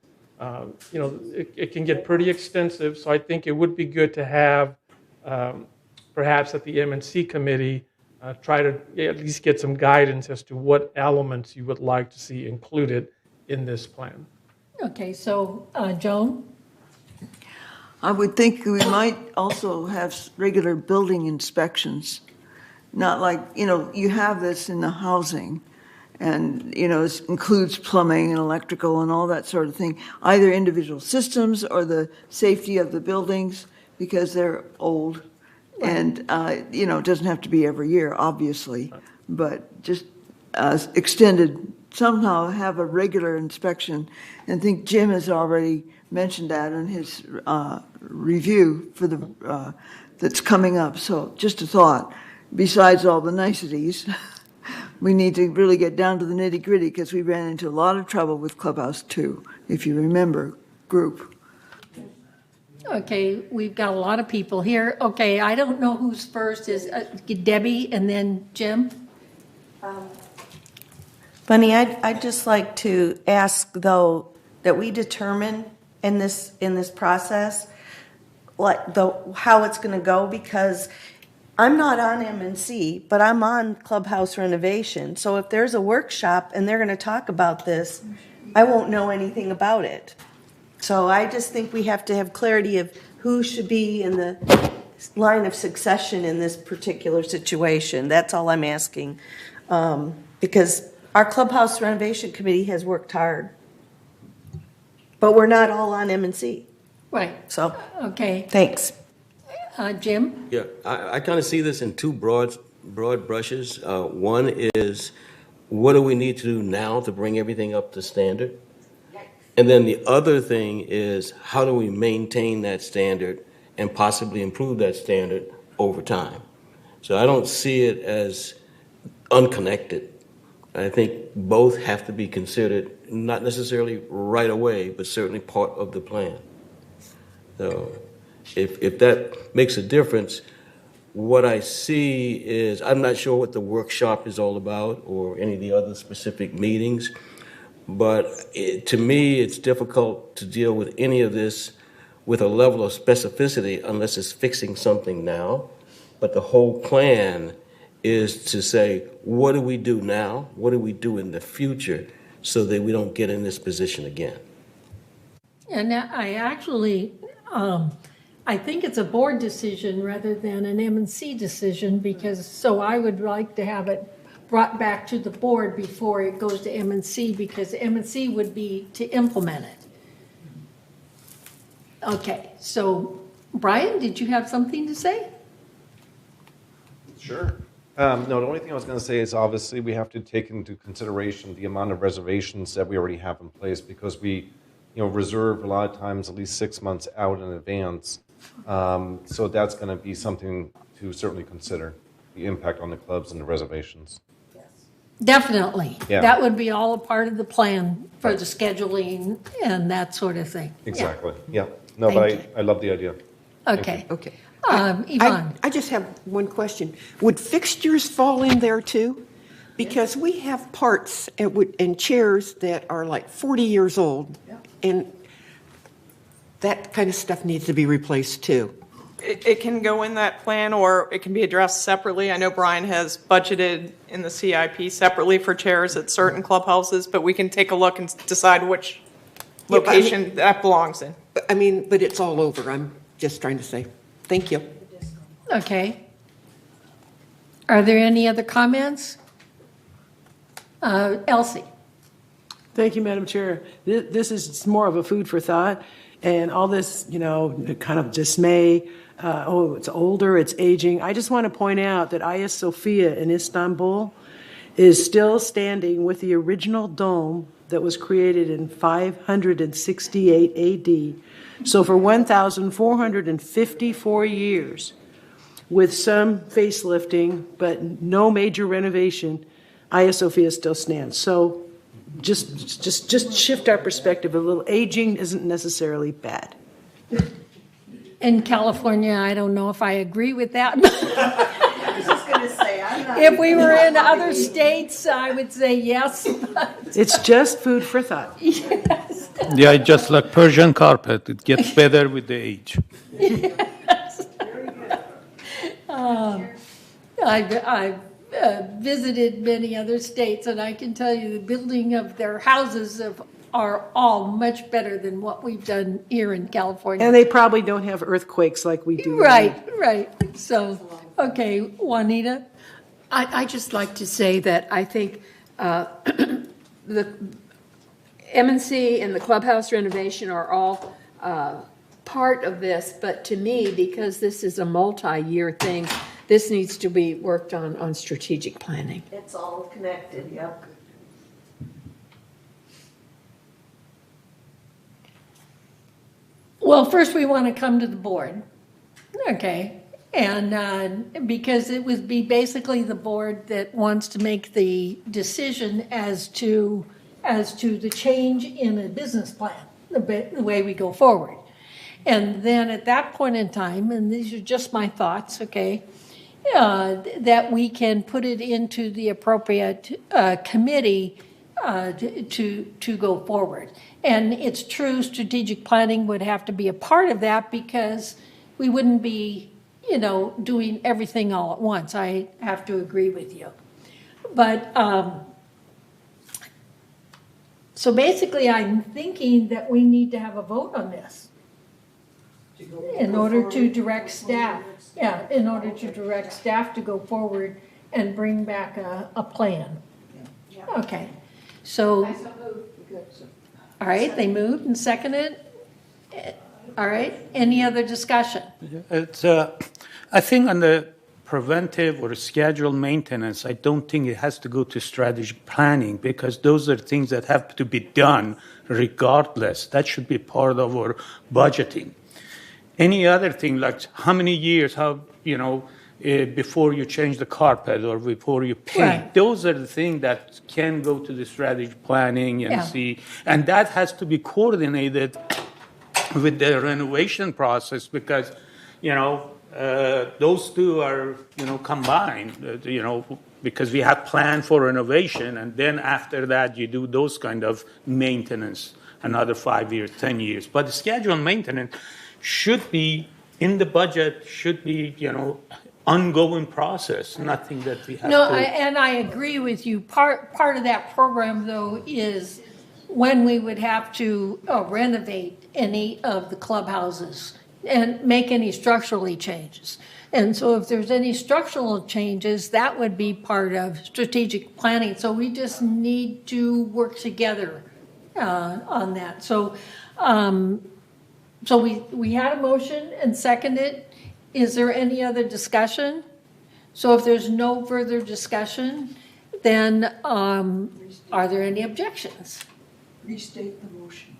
Speaker 16: It can get pretty extensive, so I think it would be good to have, perhaps at the MNC committee, try to at least get some guidance as to what elements you would like to see included in this plan.
Speaker 1: Okay, so Joan?
Speaker 7: I would think we might also have regular building inspections, not like, you have this in the housing, and, it includes plumbing and electrical and all that sort of thing, either individual systems or the safety of the buildings, because they're old. And, it doesn't have to be every year, obviously, but just extended, somehow have a regular inspection. And I think Jim has already mentioned that in his review for the that's coming up. So just a thought, besides all the niceties, we need to really get down to the nitty-gritty, because we ran into a lot of trouble with Clubhouse 2, if you remember, group.
Speaker 1: Okay, we've got a lot of people here. Okay, I don't know who's first. Is Debbie and then Jim?
Speaker 13: Bunny, I'd just like to ask, though, that we determine in this process how it's going to go, because I'm not on MNC, but I'm on Clubhouse Renovation. So if there's a workshop and they're going to talk about this, I won't know anything about it. So I just think we have to have clarity of who should be in the line of succession in this particular situation. That's all I'm asking. Because our clubhouse renovation committee has worked hard. But we're not all on M&C.
Speaker 1: Right.
Speaker 13: So,
Speaker 1: okay.
Speaker 13: Thanks.
Speaker 1: Jim?
Speaker 10: Yeah, I kind of see this in two broad brushes. One is, what do we need to do now to bring everything up to standard? And then the other thing is, how do we maintain that standard and possibly improve that standard over time? So I don't see it as unconnected. I think both have to be considered, not necessarily right away, but certainly part of the plan. So if that makes a difference, what I see is, I'm not sure what the workshop is all about or any of the other specific meetings, but to me, it's difficult to deal with any of this with a level of specificity unless it's fixing something now. But the whole plan is to say, what do we do now? What do we do in the future so that we don't get in this position again?
Speaker 1: And I actually, I think it's a board decision rather than an M&C decision, because, so I would like to have it brought back to the board before it goes to M&C, because M&C would be to implement it. Okay, so Brian, did you have something to say?
Speaker 17: Sure. No, the only thing I was going to say is obviously we have to take into consideration the amount of reservations that we already have in place, because we, reserve a lot of times at least 6 months out in advance. So that's going to be something to certainly consider, the impact on the clubs and the reservations.
Speaker 1: Definitely.
Speaker 17: Yeah.
Speaker 1: That would be all a part of the plan for the scheduling and that sort of thing.
Speaker 17: Exactly. Yeah. No,
Speaker 1: Thank
Speaker 17: but I love the idea.
Speaker 1: Okay.
Speaker 11: Okay.
Speaker 1: Yvonne.
Speaker 11: I just have one question. Would fixtures fall in there too? Because we have parts and chairs that are like 40 years old, and that kind of stuff needs to be replaced too.
Speaker 3: It can go in that plan, or it can be addressed separately. I know Brian has budgeted in the CIP separately for chairs at certain clubhouses, but we can take a look and decide which location that belongs in.
Speaker 11: But it's all over. I'm just trying to say. Thank you.
Speaker 1: Okay. Are there any other comments? Elsie.
Speaker 9: Thank you, Madam Chair. This is more of a food for thought, and all this, kind of dismay. It's older, it's aging. I just want to point out that Hagia Sophia in Istanbul is still standing with the original dome that was created in 568 AD. So for 1,454 years, with some facelifting, but no major renovation, Hagia Sophia still stands. So just shift our perspective a little. Aging isn't necessarily bad.
Speaker 1: In California, I don't know if I agree with that.
Speaker 2: I was just going to say, I'm not.
Speaker 1: If we were in other states, I would say yes.
Speaker 9: It's just food for thought.
Speaker 1: Yes.
Speaker 8: Yeah, it's just like Persian carpet. It gets better with the age.
Speaker 1: Yes. I've visited many other states, and I can tell you the building of their houses are all much better than what we've done here in California.
Speaker 9: And they probably don't have earthquakes like we do.
Speaker 1: Right. So, okay, Juanita?
Speaker 12: I just like to say that I think the M&C and the clubhouse renovation are all part of this, but to me, because this is a multi-year thing, this needs to be worked on strategic planning.
Speaker 2: It's all connected, yep.
Speaker 1: Well, first we want to come to the board, okay? And because it would be basically the board that wants to make the decision as to the change in a business plan, the way we go forward. And then at that point in time, and these are just my thoughts, okay, that we can put it into the appropriate committee to go forward. And it's true, strategic planning would have to be a part of that, because we wouldn't be, doing everything all at once. I have to agree with you. But So basically, I'm thinking that we need to have a vote on this in order to direct staff. Yeah, in order to direct staff to go forward and bring back a plan. Okay, so, all right, they moved and seconded. All right, any other discussion?
Speaker 8: It's, I think on the preventive or scheduled maintenance, I don't think it has to go to strategic planning because those are things that have to be done regardless. That should be part of our budgeting. Any other thing, like how many years, before you change the carpet or before you paint,
Speaker 1: Right.
Speaker 8: those are the things that can go to the strategic planning and see, and that has to be coordinated with the renovation process because, those two are, combined, because we have planned for renovation and then after that you do those kind of maintenance, another 5 years, 10 years. But the scheduled maintenance should be in the budget, should be, ongoing process, nothing that we have
Speaker 1: No,
Speaker 8: to.
Speaker 1: and I agree with you. Part of that program, though, is when we would have to renovate any of the clubhouses and make any structurally changes. And so if there's any structural changes, that would be part of strategic planning. So we just need to work together on that. So we had a motion and seconded. Is there any other discussion? So if there's no further discussion, then are there any objections?
Speaker 7: Restate the motion.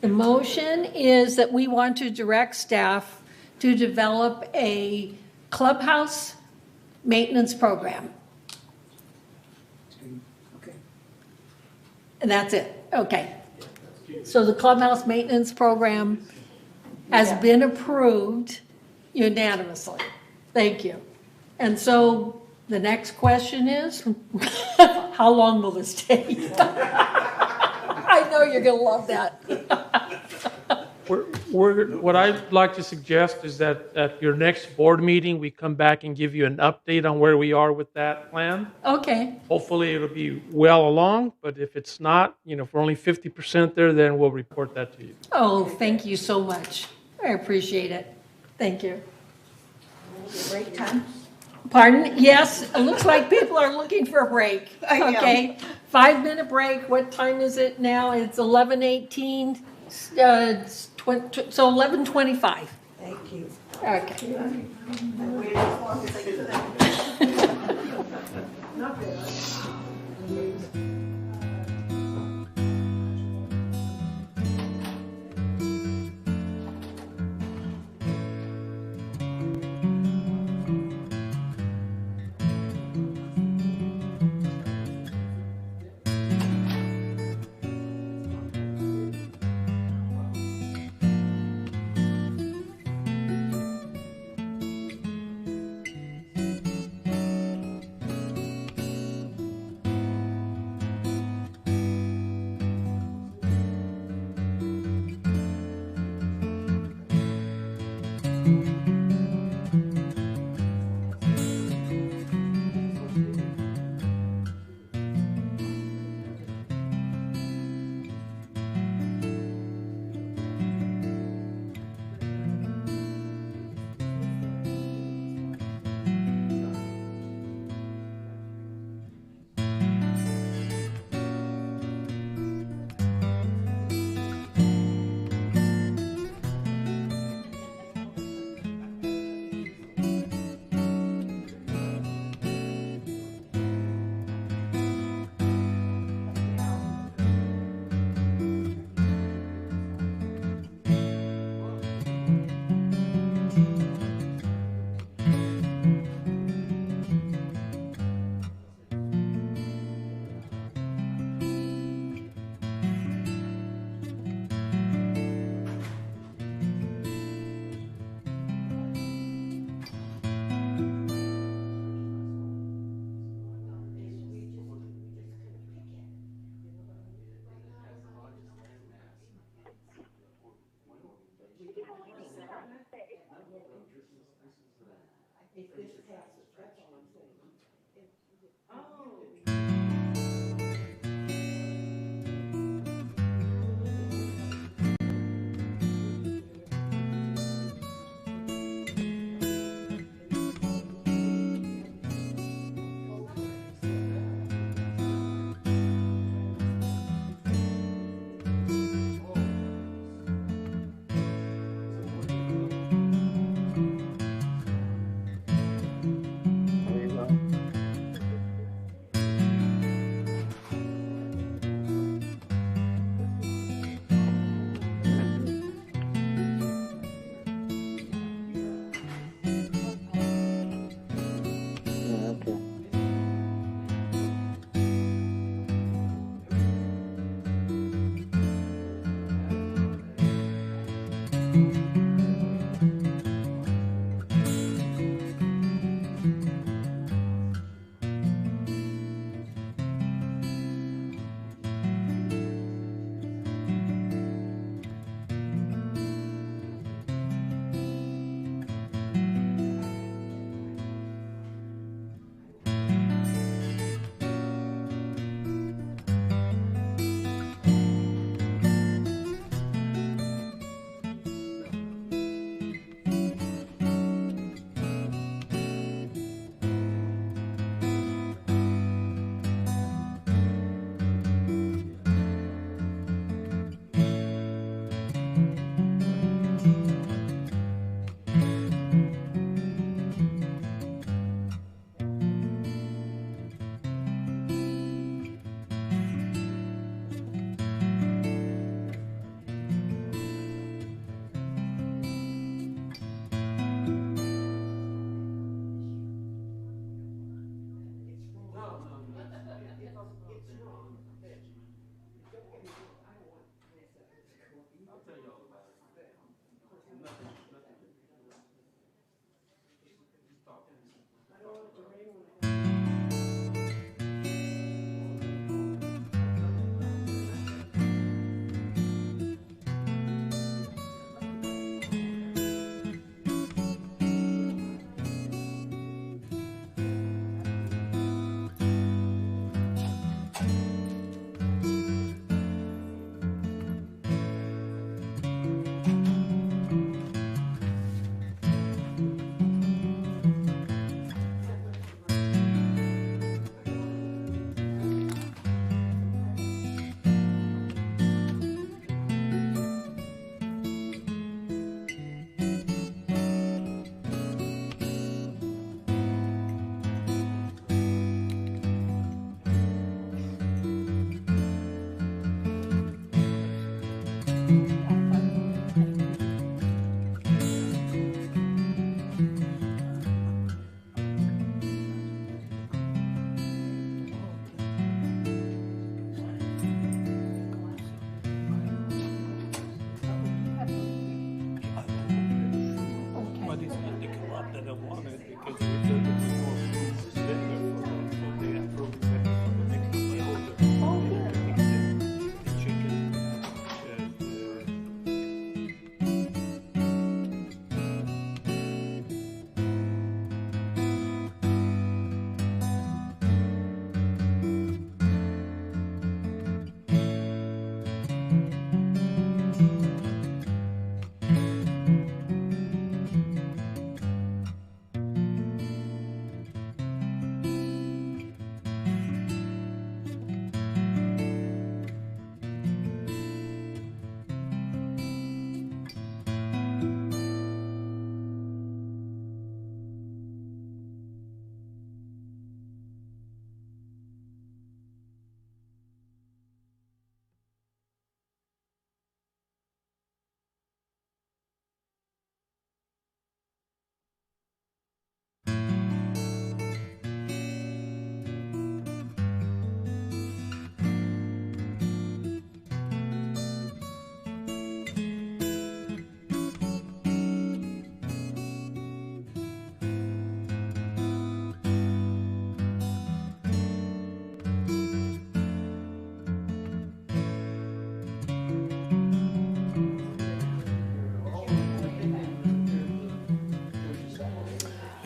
Speaker 1: The motion is that we want to direct staff to develop a clubhouse maintenance program.
Speaker 7: Okay.
Speaker 1: And that's it. Okay. So the clubhouse maintenance program has been approved unanimously. Thank you. And so the next question is, how long will this take? I know you're going to love that.
Speaker 16: What I'd like to suggest is that at your next board meeting, we come back and give you an update on where we are with that plan.
Speaker 1: Okay.
Speaker 16: Hopefully it'll be well along, but if it's not, if we're only 50% there, then we'll report that to you.
Speaker 1: Oh, thank you so much. I appreciate it. Thank you.
Speaker 2: Break time?
Speaker 1: Pardon? Yes, it looks like people are looking for a break.
Speaker 2: I am.
Speaker 1: Okay, 5-minute break. What time is it now? It's 11:18, so 11:25.
Speaker 2: Thank you.
Speaker 1: Okay.
Speaker 2: I waited as long as I could. Not bad.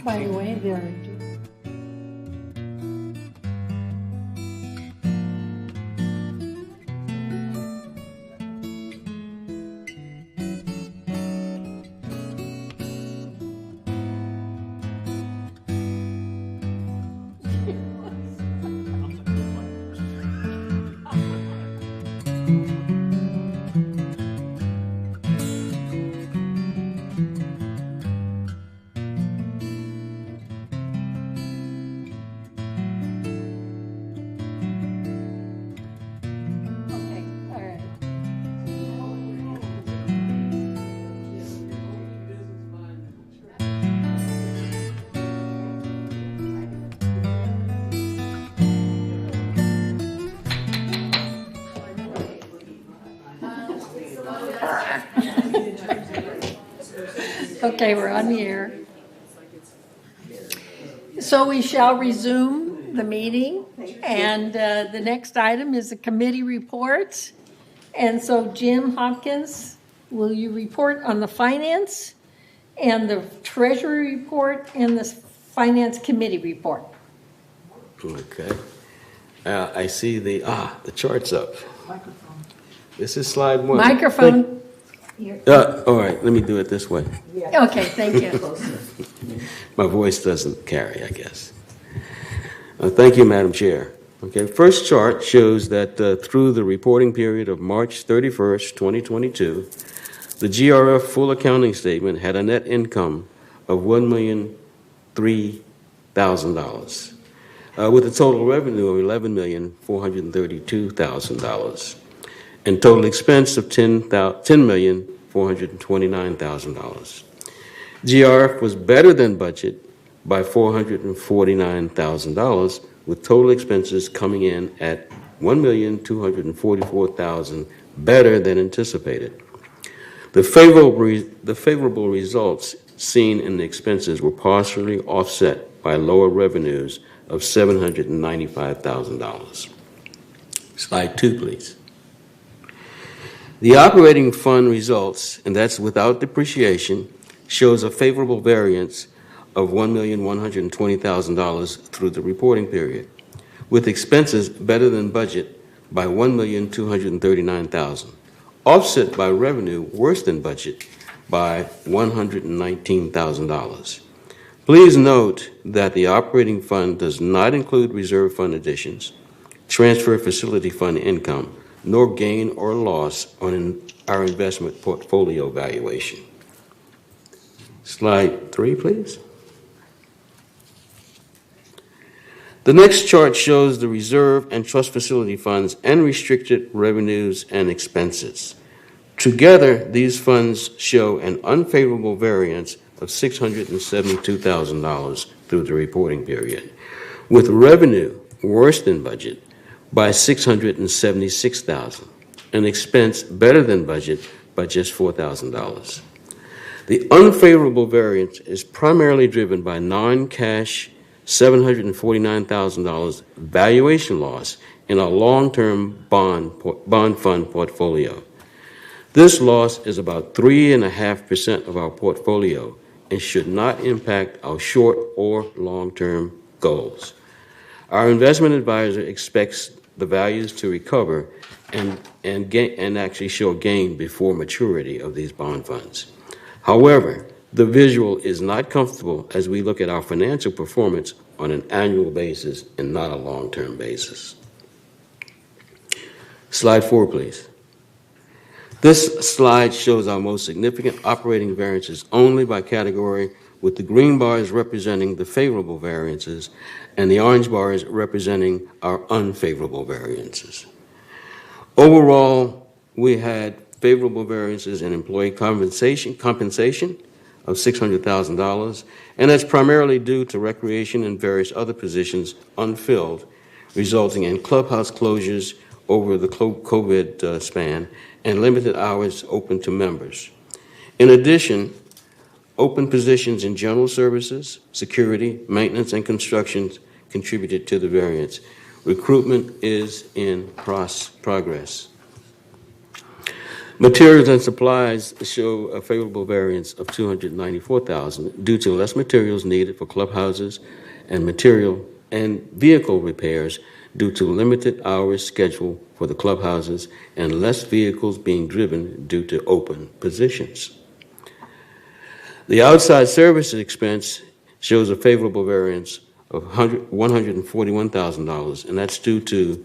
Speaker 1: By the way, there are Okay, we're on the air. So we shall resume the meeting, and the next item is the committee reports. And so Jim Hopkins, will you report on the finance and the treasury report and the finance committee report?
Speaker 10: Okay. I see the chart's up.
Speaker 13: Microphone.
Speaker 10: This is slide one.
Speaker 1: Microphone.
Speaker 10: All right, let me do it this way.
Speaker 1: Okay, thank you.
Speaker 10: My voice doesn't carry, I guess. Thank you, Madam Chair. Okay, first chart shows that through the reporting period of March 31st, 2022, the GRF full accounting statement had a net income of $1,003,000, with a total revenue of $11,432,000, and total expense of $10,429,000. GRF was better than budget by $449,000, with total expenses coming in at $1,244,000, better than anticipated. The favorable results seen in the expenses were partially offset by lower revenues of $795,000. Slide 2, please. The operating fund results, and that's without depreciation, shows a favorable variance of $1,120,000 through the reporting period, with expenses better than budget by $1,239,000, offset by revenue worse than budget by $119,000. Please note that the operating fund does not include reserve fund additions, transfer facility fund income, nor gain or loss on our investment portfolio valuation. Slide 3, please. The next chart shows the reserve and trust facility funds and restricted revenues and expenses. Together, these funds show an unfavorable variance of $672,000 through the reporting period, with revenue worse than budget by $676,000, and expense better than budget by just $4,000. The unfavorable variance is primarily driven by non-cash $749,000 valuation loss in a long-term bond fund portfolio. This loss is about 3.5% of our portfolio and should not impact our short or long-term goals. Our investment advisor expects the values to recover and actually show gain before maturity of these bond funds. However, the visual is not comfortable as we look at our financial performance on an annual basis and not a long-term basis. Slide 4, please. This slide shows our most significant operating variances only by category, with the green bars representing the favorable variances and the orange bars representing our unfavorable variances. Overall, we had favorable variances in employee compensation of $600,000, and that's primarily due to recreation and various other positions unfilled, resulting in clubhouse closures over the COVID span and limited hours open to members. In addition, open positions in general services, security, maintenance, and construction contributed to the variance. Recruitment is in progress. Materials and supplies show a favorable variance of $294,000 due to less materials needed for clubhouses and material and vehicle repairs due to limited hours scheduled for the clubhouses and less vehicles being driven due to open positions. The outside services expense shows a favorable variance of $141,000, and that's due to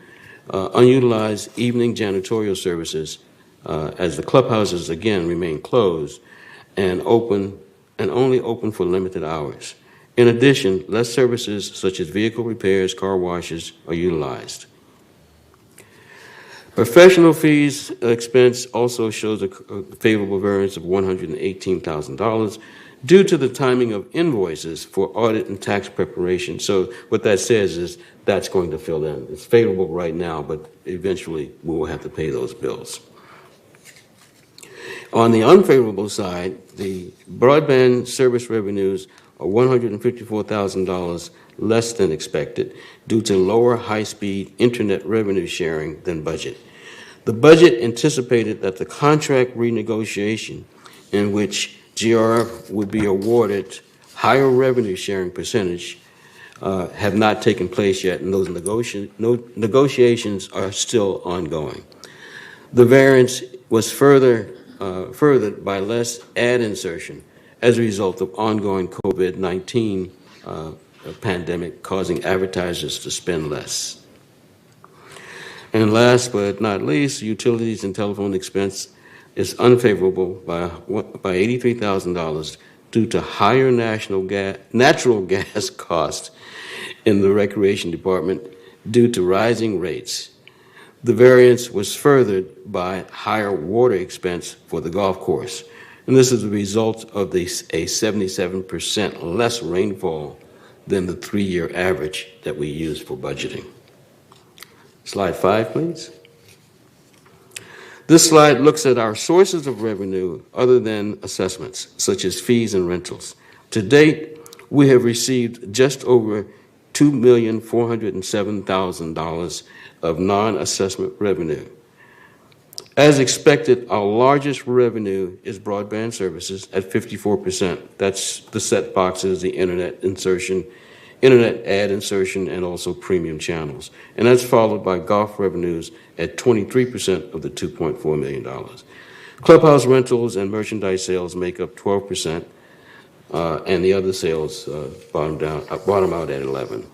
Speaker 10: unutilized evening janitorial services as the clubhouses again remain closed and only open for limited hours. In addition, less services such as vehicle repairs, car washes are utilized. Professional fees expense also shows a favorable variance of $118,000 due to the timing of invoices for audit and tax preparation. So what that says is that's going to fill in. It's favorable right now, but eventually we will have to pay those bills. On the unfavorable side, the broadband service revenues are $154,000 less than expected due to lower high-speed internet revenue sharing than budget. The budget anticipated that the contract renegotiation in which GRF would be awarded higher revenue sharing percentage have not taken place yet, and those negotiations are still ongoing. The variance was furthered by less ad insertion as a result of ongoing COVID-19 pandemic causing advertisers to spend less. And last but not least, utilities and telephone expense is unfavorable by $83,000 due to higher natural gas costs in the Recreation Department due to rising rates. The variance was furthered by higher water expense for the golf course, and this is a result of a 77% less rainfall than the 3-year average that we use for budgeting. Slide 5, please. This slide looks at our sources of revenue other than assessments, such as fees and rentals. To date, we have received just over $2,407,000 of non-assessment revenue. As expected, our largest revenue is broadband services at 54%. That's the set boxes, the internet insertion, internet ad insertion, and also premium channels. And that's followed by golf revenues at 23% of the $2.4 million. Clubhouse rentals and merchandise sales make up 12%, and the other sales bottom out at 11%.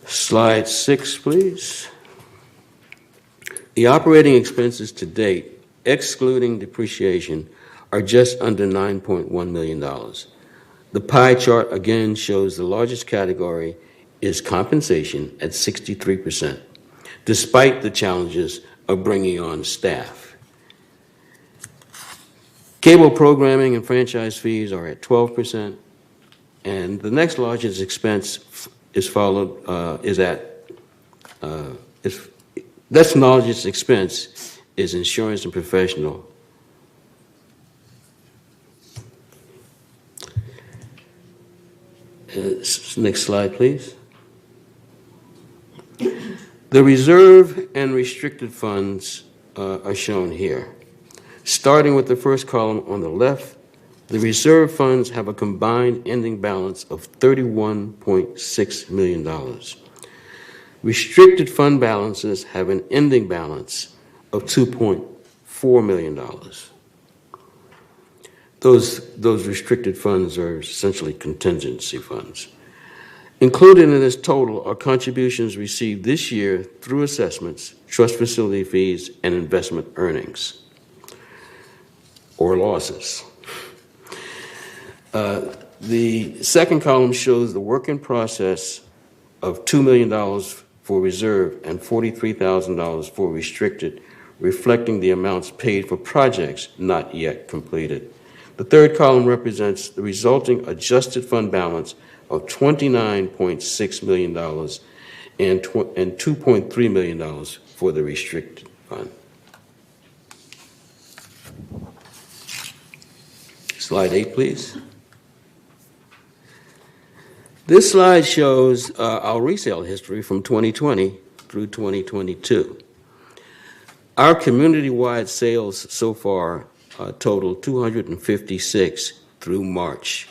Speaker 10: Slide 6, please. The operating expenses to date, excluding depreciation, are just under $9.1 million. The pie chart again shows the largest category is compensation at 63%, despite the challenges of bringing on staff. Cable programming and franchise fees are at 12%, and the next largest expense that's largest expense is insurance and professional. Next slide, please. The reserve and restricted funds are shown here. Starting with the first column on the left, the reserve funds have a combined ending balance of $31.6 million. Restricted fund balances have an ending balance of $2.4 million. Those restricted funds are essentially contingency funds. Included in this total are contributions received this year through assessments, trust facility fees, and investment earnings or losses. The second column shows the work in process of $2 million for reserve and $43,000 for restricted, reflecting the amounts paid for projects not yet completed. The third column represents the resulting adjusted fund balance of $29.6 million and $2.3 million for the restricted fund. Slide 8, please. This slide shows our resale history from 2020 through 2022. Our community-wide sales so far total 256 through March.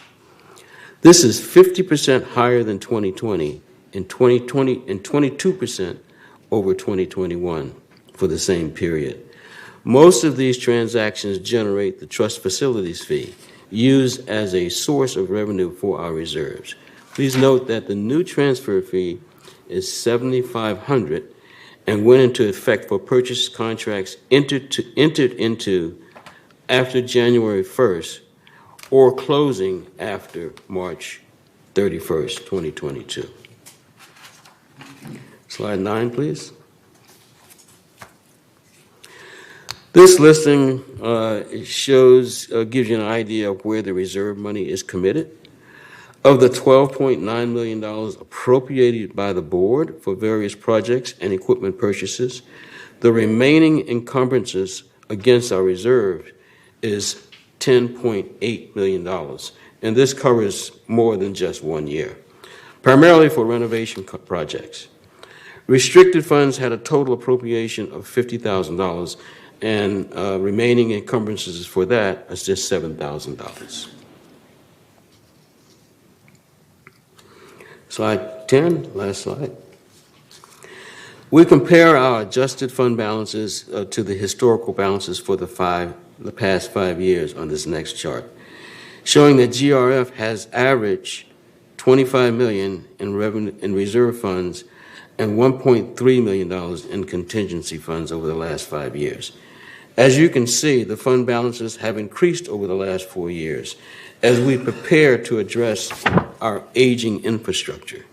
Speaker 10: This is 50% higher than 2020 and 22% over 2021 for the same period. Most of these transactions generate the trust facilities fee, used as a source of revenue for our reserves. Please note that the new transfer fee is $7,500 and went into effect for purchase contracts entered into after January 1st or closing after March 31st, 2022. Slide 9, please. This listing gives you an idea of where the reserve money is committed. Of the $12.9 million appropriated by the board for various projects and equipment purchases, the remaining encumbrances against our reserve is $10.8 million, and this covers more than just 1 year, primarily for renovation projects. Restricted funds had a total appropriation of $50,000, and remaining encumbrances for that is just $7,000. Slide 10, last slide. We compare our adjusted fund balances to the historical balances for the past 5 years on this next chart, showing that GRF has averaged $25 million in reserve funds and $1.3 million in contingency funds over the last 5 years. As you can see, the fund balances have increased over the last 4 years as we prepare to address our aging infrastructure.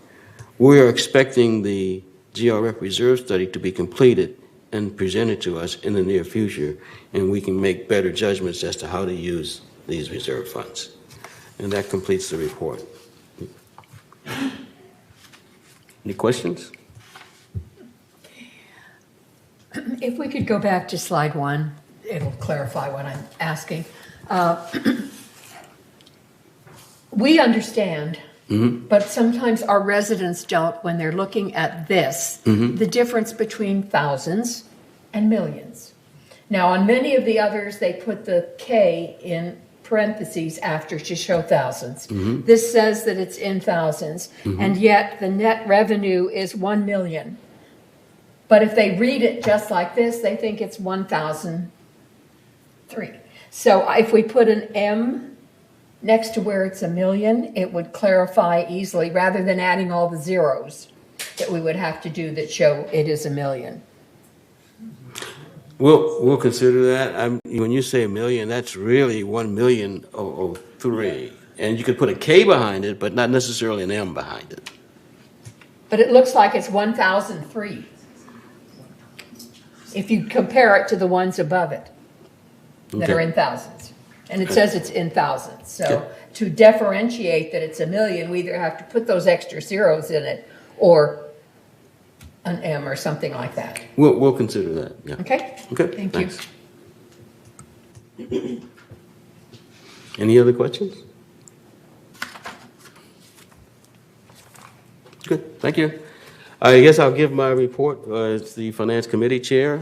Speaker 10: We are expecting the GRF reserve study to be completed and presented to us in the near future, and we can make better judgments as to how to use these reserve funds. And that completes the report. Any questions?
Speaker 12: If we could go back to slide 1, it'll clarify what I'm asking. We understand, but sometimes our residents don't when they're looking at this, the difference between thousands and millions. Now, on many of the others, they put the K in parentheses after to show thousands. This says that it's in thousands, and yet the net revenue is 1 million. But if they read it just like this, they think it's 1,003. So if we put an M next to where it's a million, it would clarify easily rather than adding all the zeros that we would have to do that show it is a million.
Speaker 10: We'll consider that. When you say a million, that's really 1,000,003. And you could put a K behind it, but not necessarily an M behind it.
Speaker 12: But it looks like it's 1,003. If you compare it to the ones above it that are in thousands. And it says it's in thousands. So to differentiate that it's a million, we either have to put those extra zeros in it or an M or something like that.
Speaker 10: We'll consider that. Yeah.
Speaker 12: Okay?
Speaker 10: Okay.
Speaker 12: Thank
Speaker 10: Thanks. Any other questions? Good. Thank you. I guess I'll give my report as the Finance Committee Chair.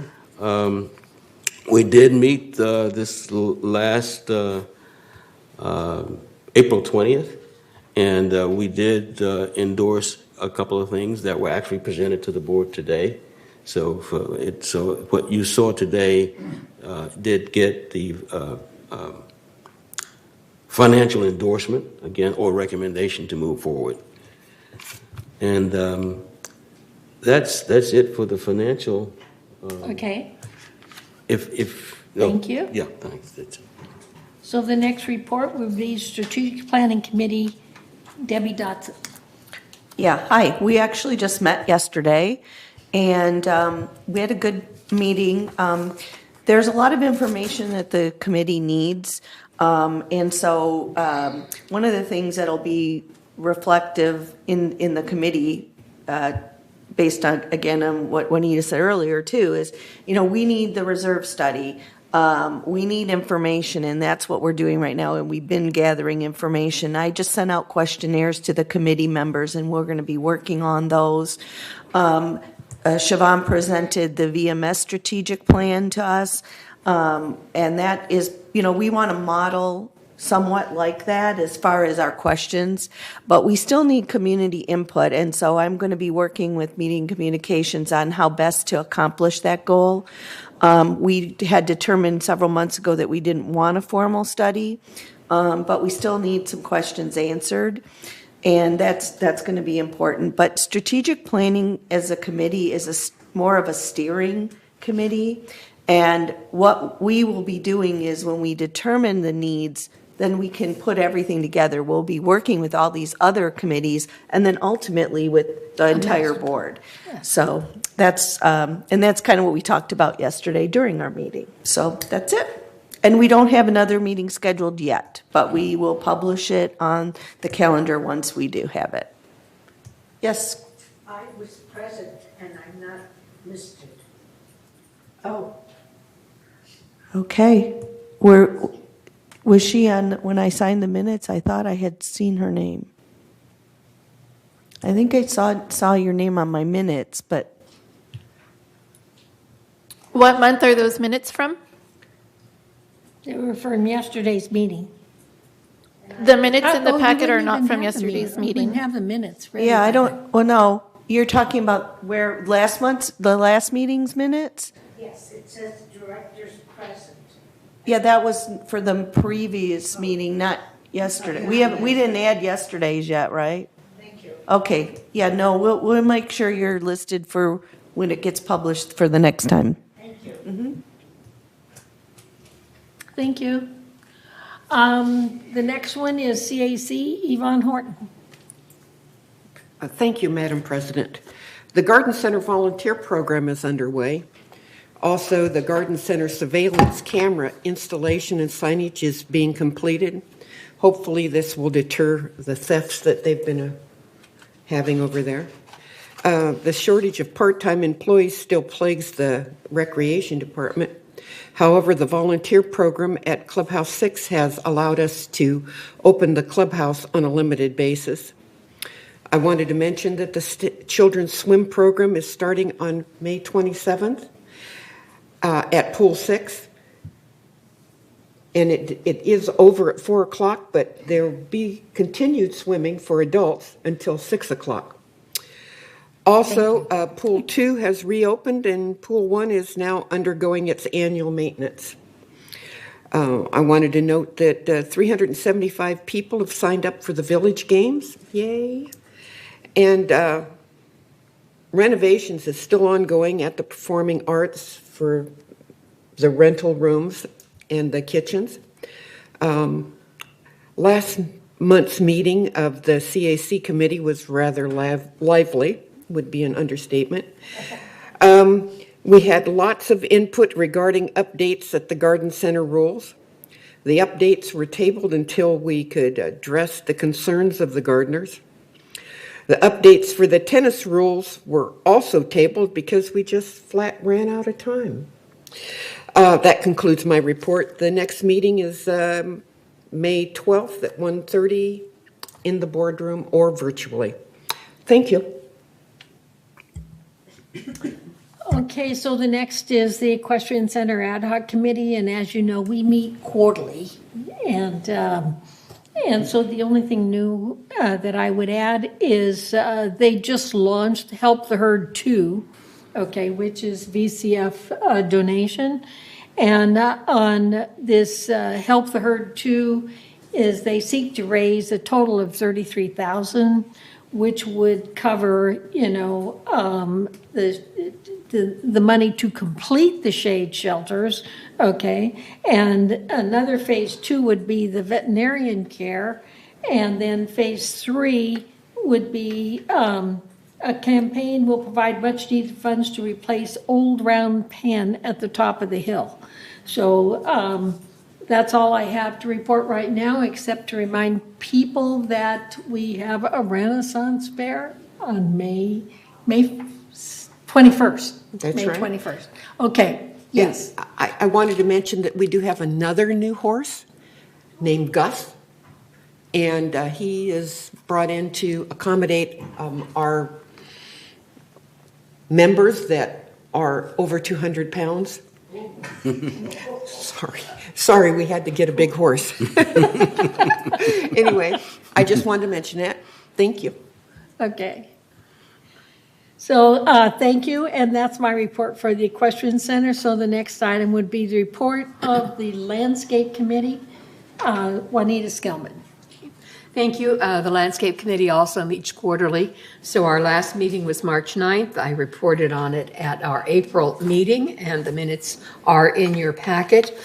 Speaker 10: We did meet this last April 20th, and we did endorse a couple of things that were actually presented to the board today. So what you saw today did get the financial endorsement, again, or recommendation to move forward. And that's it for the financial.
Speaker 1: Okay.
Speaker 10: No,
Speaker 1: Thank you.
Speaker 10: Yeah, thanks. That's it.
Speaker 1: So the next report will be Strategic Planning Committee, Debbie Dotson.
Speaker 13: Yeah, hi. We actually just met yesterday, and we had a good meeting. There's a lot of information that the committee needs, and so one of the things that'll be reflective in the committee, based on, again, on what Juanita said earlier too, is, we need the reserve study. We need information, and that's what we're doing right now, and we've been gathering information. I just sent out questionnaires to the committee members, and we're going to be working on those. Siobhan presented the VMS Strategic Plan to us, and that is, we want to model somewhat like that as far as our questions, but we still need community input, and so I'm going to be working with Meeting Communications on how best to accomplish that goal. We had determined several months ago that we didn't want a formal study, but we still need some questions answered, and that's going to be important. But strategic planning as a committee is more of a steering committee, and what we will be doing is when we determine the needs, then we can put everything together. We'll be working with all these other committees and then ultimately with the entire board. So that's kind of what we talked about yesterday during our meeting. So that's it. And we don't have another meeting scheduled yet, but we will publish it on the calendar once we do have it. Yes?
Speaker 18: I was present and I'm not listed. Oh.
Speaker 13: Okay. Was she on, when I signed the minutes? I thought I had seen her name. I think I saw your name on my minutes, but.
Speaker 4: What month are those minutes from?
Speaker 1: They were from yesterday's meeting.
Speaker 4: The minutes in the
Speaker 1: Oh, you
Speaker 4: packet are
Speaker 1: didn't
Speaker 4: not
Speaker 1: even
Speaker 4: from
Speaker 1: have the
Speaker 4: yesterday's
Speaker 1: meeting. You
Speaker 4: meeting.
Speaker 1: didn't have the minutes ready.
Speaker 13: Yeah, I don't, well, no. You're talking about where the last meeting's minutes?
Speaker 18: Yes, it says the director's present.
Speaker 13: Yeah, that was for the previous meeting, not yesterday. We didn't add yesterday's yet, right?
Speaker 18: Thank you.
Speaker 13: Okay, yeah, no, we'll make sure you're listed for when it gets published for the next time.
Speaker 18: Thank you.
Speaker 13: Mm-hmm.
Speaker 1: Thank you. The next one is CAC, Yvonne Horton.
Speaker 11: Thank you, Madam President. The Garden Center Volunteer Program is underway. Also, the Garden Center surveillance camera installation and signage is being completed. Hopefully, this will deter the thefts that they've been having over there. The shortage of part-time employees still plagues the Recreation Department. However, the volunteer program at Clubhouse 6 has allowed us to open the clubhouse on a limited basis. I wanted to mention that the children's swim program is starting on May 27th at Pool 6. And it is over at 4 o'clock, but there will be continued swimming for adults until 6 o'clock. Also, Pool 2 has reopened and Pool 1 is now undergoing its annual maintenance. I wanted to note that 375 people have signed up for the Village Games. Yay! And renovations is still ongoing at the Performing Arts for the rental rooms and the kitchens. Last month's meeting of the CAC committee was rather lively, would be an understatement. We had lots of input regarding updates at the Garden Center rules. The updates were tabled until we could address the concerns of the gardeners. The updates for the tennis rules were also tabled because we just flat ran out of time. That concludes my report. The next meeting is May 12th at 1:30 in the boardroom or virtually. Thank you.
Speaker 1: Okay, so the next is the Equestrian Center Ad Hoc Committee, and as you know, we meet quarterly. And so the only thing new that I would add is they just launched Help the Herd 2, okay, which is VCF donation. And on this Help the Herd 2 is they seek to raise a total of $33,000, which would cover, the money to complete the shade shelters, okay? And another phase 2 would be the veterinarian care, and then phase 3 would be a campaign will provide much needed funds to replace old round pen at the top of the hill. So that's all I have to report right now, except to remind people that we have a Renaissance Fair on May 21st.
Speaker 11: That's
Speaker 1: May
Speaker 11: right.
Speaker 1: 21st. Okay, yes.
Speaker 11: I wanted to mention that we do have another new horse named Gus, and he is brought in to accommodate our members that are over 200 pounds. Sorry, we had to get a big horse. Anyway, I just wanted to mention that. Thank you.
Speaker 1: Okay. So thank you, and that's my report for the Equestrian Center. So the next item would be the report of the Landscape Committee. Juanita Skellman.
Speaker 12: Thank you. The Landscape Committee also meets quarterly. So our last meeting was March 9th. I reported on it at our April meeting, and the minutes are in your packet.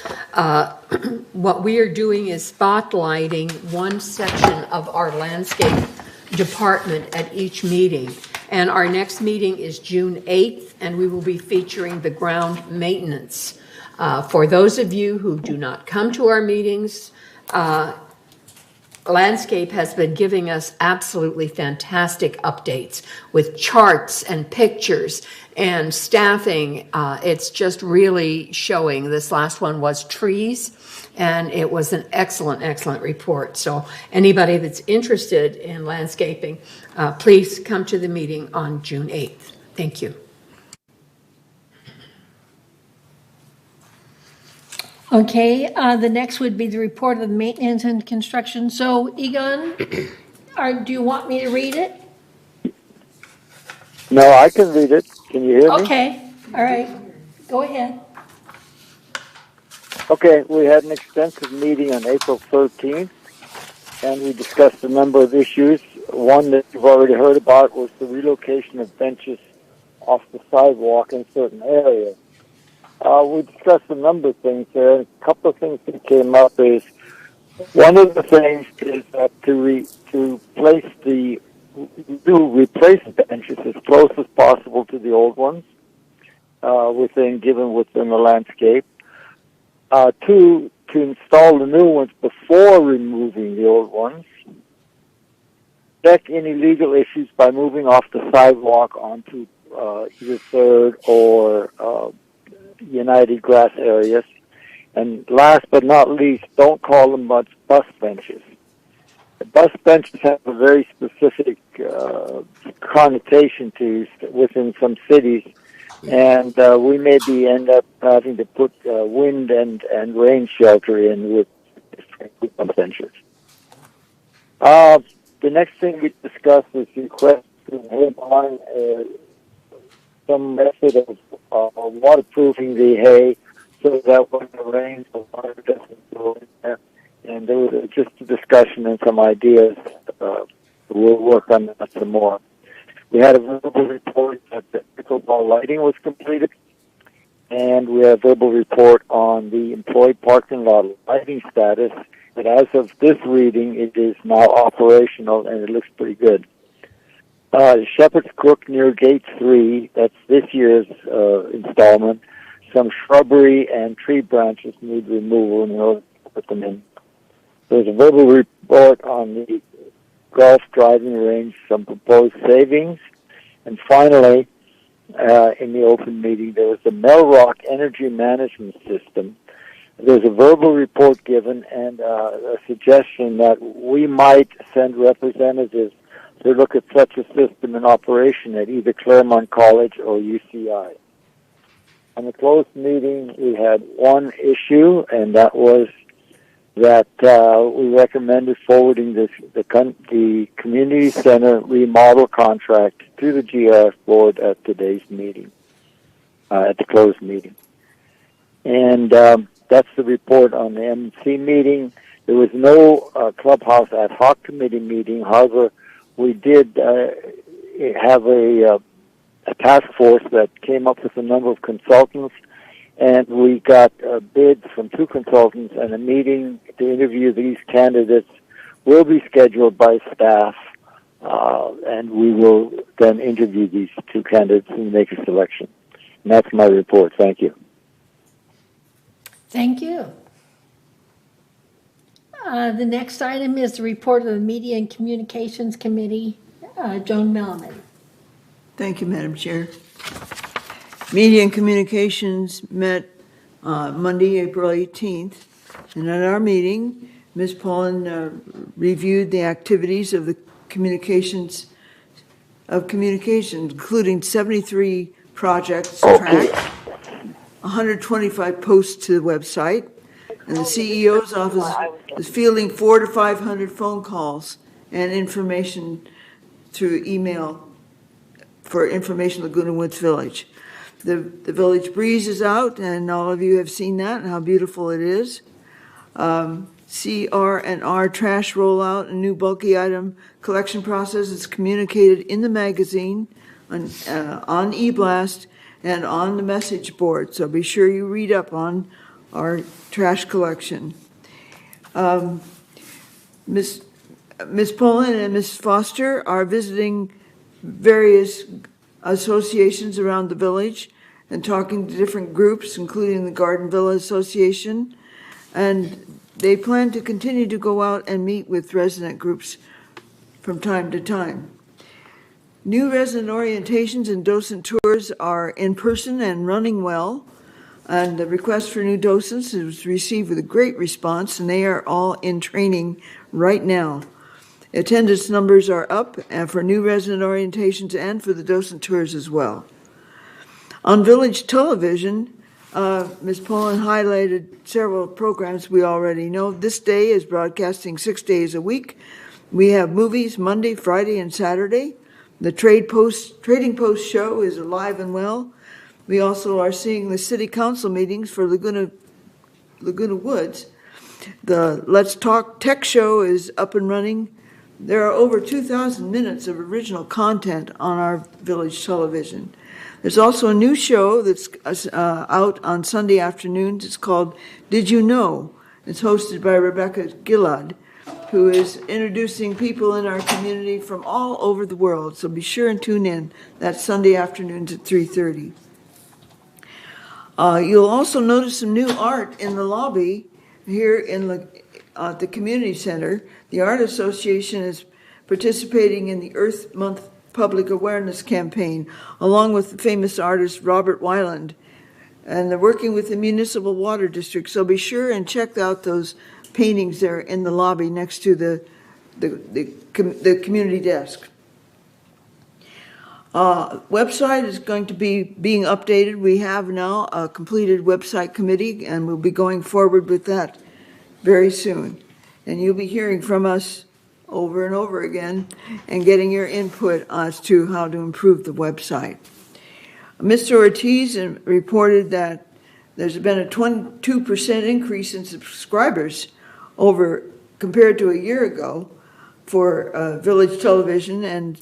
Speaker 12: What we are doing is spotlighting one section of our landscape department at each meeting. And our next meeting is June 8th, and we will be featuring the ground maintenance. For those of you who do not come to our meetings, Landscape has been giving us absolutely fantastic updates with charts and pictures and staffing. It's just really showing. This last one was trees, and it was an excellent, excellent report. So anybody that's interested in landscaping, please come to the meeting on June 8th. Thank you.
Speaker 1: Okay, the next would be the report of maintenance and construction. So, Egon, do you want me to read it?
Speaker 15: No, I can read it. Can you hear me?
Speaker 1: Okay, all right. Go ahead.
Speaker 15: Okay, we had an extensive meeting on April 13th, and we discussed a number of issues. One that you've already heard about was the relocation of benches off the sidewalk in certain areas. We discussed a number of things there. A couple of things that came up is, one of the things is that to replace the benches as close as possible to the old ones, within the landscape. Two, to install the new ones before removing the old ones. Check any legal issues by moving off the sidewalk onto either Third or United grass areas. And last but not least, don't call them bus benches. The bus benches have a very specific connotation to within some cities, and we maybe end up having to put wind and rain shelter in with bus benches. The next thing we discussed was the request to hold on some method of waterproofing the hay so that when it rains, the water doesn't go in there. And there was just a discussion and some ideas. We'll work on that some more. We had a verbal report that the pickleball lighting was completed, and we had a verbal report on the employee parking lot lighting status. But as of this reading, it is now operational, and it looks pretty good. Shepherd's Crook near Gate 3, that's this year's installment. Some shrubbery and tree branches need removal in order to put them in. There's a verbal report on the golf driving range, some proposed savings. And finally, in the open meeting, there was the Melrock Energy Management System. There's a verbal report given and a suggestion that we might send representatives to look at such a system in operation at either Claremont College or UCI. On the closed meeting, we had one issue, and that was that we recommended forwarding the community center remodel contract to the GRF board at today's meeting, at the closed meeting. And that's the report on the MC meeting. There was no clubhouse ad hoc committee meeting. However, we did have a task force that came up with a number of consultants, and we got bids from 2 consultants, and a meeting to interview these candidates will be scheduled by staff, and we will then interview these 2 candidates and make a selection. And that's my report. Thank you.
Speaker 1: Thank you. The next item is the report of the Media and Communications Committee. Joan Melman.
Speaker 7: Thank you, Madam Chair. Media and Communications met Monday, April 18th, and at our meeting, Ms. Paulin reviewed the activities of the communications, including 73 projects tracked, 125 posts to the website, and the CEO's office is fielding 400 to 500 phone calls and information through email for information Laguna Woods Village. The village breeze is out, and all of you have seen that and how beautiful it is. CR&R trash rollout and new bulky item collection process is communicated in the magazine, on e-blast, and on the message board. So be sure you read up on our trash collection. Ms. Pullen and Ms. Foster are visiting various associations around the village and talking to different groups, including the Garden Villa Association. And they plan to continue to go out and meet with resident groups from time to time. New resident orientations and docent tours are in person and running well, and the request for new docents is received with a great response, and they are all in training right now. Attendance numbers are up and for new resident orientations and for the docent tours as well. On Village Television, Ms. Pullen highlighted several programs we already know. This day is broadcasting 6 days a week. We have movies Monday, Friday, and Saturday. The Trading Post show is alive and well. We also are seeing the city council meetings for Laguna Woods. The Let's Talk Tech show is up and running. There are over 2,000 minutes of original content on our Village Television. There's also a new show that's out on Sunday afternoons. It's called Did You Know? It's hosted by Rebecca Gillard, who is introducing people in our community from all over the world. So be sure and tune in. That's Sunday afternoons at 3:30. You'll also notice some new art in the lobby here in the community center. The Art Association is participating in the Earth Month Public Awareness Campaign, along with the famous artist Robert Weiland. And they're working with the Municipal Water District. So be sure and check out those paintings there in the lobby next to the community desk. Website is going to be being updated. We have now a completed website committee, and we'll be going forward with that very soon. And you'll be hearing from us over and over again and getting your input as to how to improve the website. Mr. Ortiz reported that there's been a 22% increase in subscribers compared to a year ago for Village Television and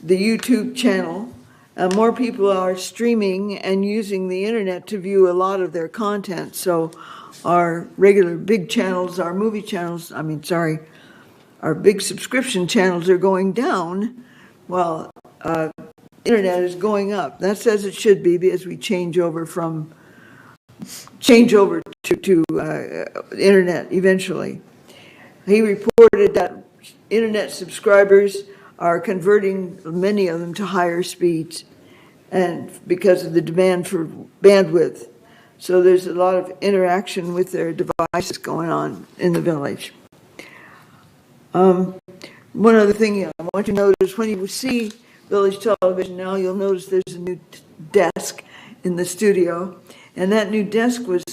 Speaker 7: the YouTube channel. More people are streaming and using the internet to view a lot of their content. So our regular big channels, our movie channels, our big subscription channels are going down while internet is going up. That's as it should be as we change over to internet eventually. He reported that internet subscribers are converting many of them to higher speeds and because of the demand for bandwidth. So there's a lot of interaction with their devices going on in the village. One other thing I want you to notice, when you see Village Television now, you'll notice there's a new desk in the studio, and that new desk was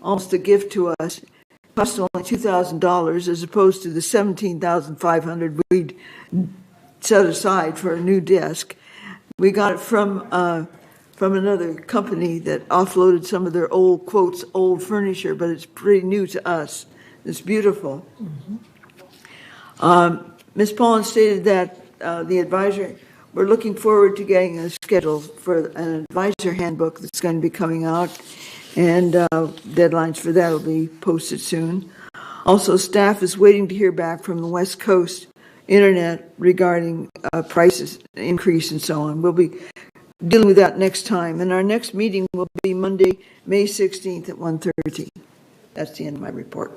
Speaker 7: almost a gift to us. It cost only $2,000 as opposed to the $17,500 we'd set aside for a new desk. We got it from another company that offloaded some of their old, quotes, old furniture, but it's pretty new to us. It's beautiful. Ms. Paulin stated that we're looking forward to getting a schedule for an advisor handbook that's going to be coming out, and deadlines for that will be posted soon. Also, staff is waiting to hear back from the West Coast Internet regarding prices increase and so on. We'll be dealing with that next time, and our next meeting will be Monday, May 16th at 1:30. That's the end of my report.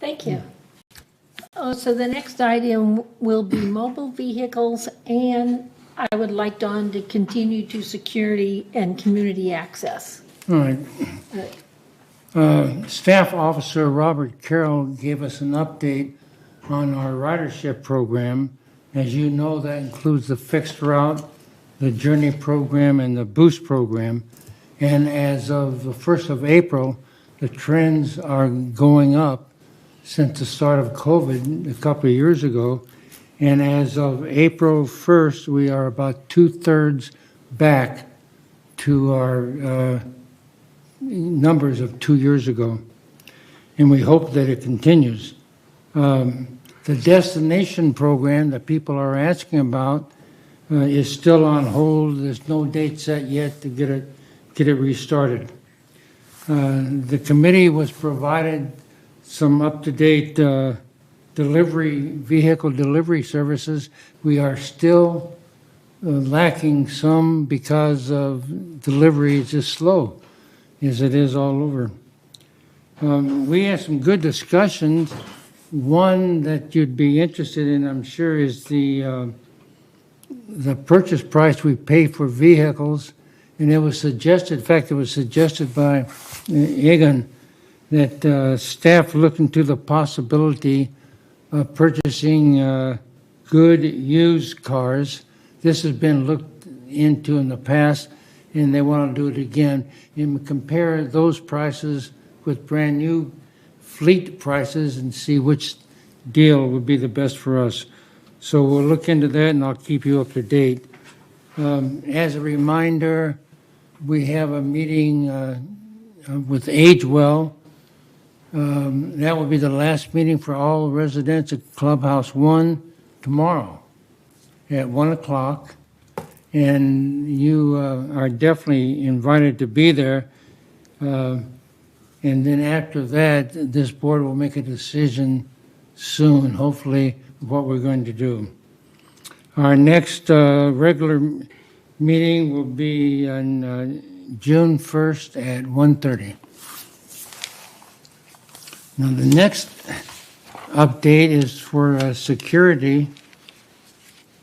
Speaker 1: Thank you. So the next item will be mobile vehicles, and I would like Dawn to continue to security and community access.
Speaker 19: All right. Staff Officer Robert Carroll gave us an update on our ridership program. As you know, that includes the fixed route, the journey program, and the boost program. And as of the 1st of April, the trends are going up since the start of COVID a couple of years ago. And as of April 1st, we are about 2/3 back to our numbers of 2 years ago. And we hope that it continues. The destination program that people are asking about is still on hold. There's no date set yet to get it restarted. The committee was provided some up-to-date vehicle delivery services. We are still lacking some because of delivery is just slow, as it is all over. We had some good discussions. One that you'd be interested in, I'm sure, is the purchase price we pay for vehicles. And it was suggested, in fact, it was suggested by Egan, that staff look into the possibility of purchasing good used cars. This has been looked into in the past, and they want to do it again, and compare those prices with brand new fleet prices and see which deal would be the best for us. So we'll look into that, and I'll keep you up to date. As a reminder, we have a meeting with Agewell. That will be the last meeting for all residents at Clubhouse 1 tomorrow at 1 o'clock. And you are definitely invited to be there. And then after that, this board will make a decision soon, hopefully, what we're going to do. Our next regular meeting will be on June 1st at 1:30. Now, the next update is for security.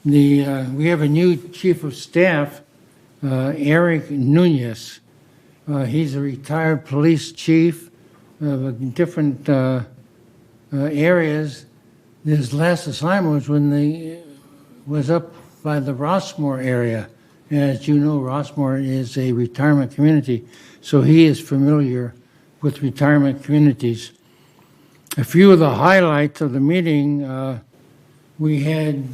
Speaker 19: We have a new chief of staff, Eric Nunez. He's a retired police chief of different areas. His last assignment was when was up by the Rossmore area. As you know, Rossmore is a retirement community, so he is familiar with retirement communities. A few of the highlights of the meeting, we had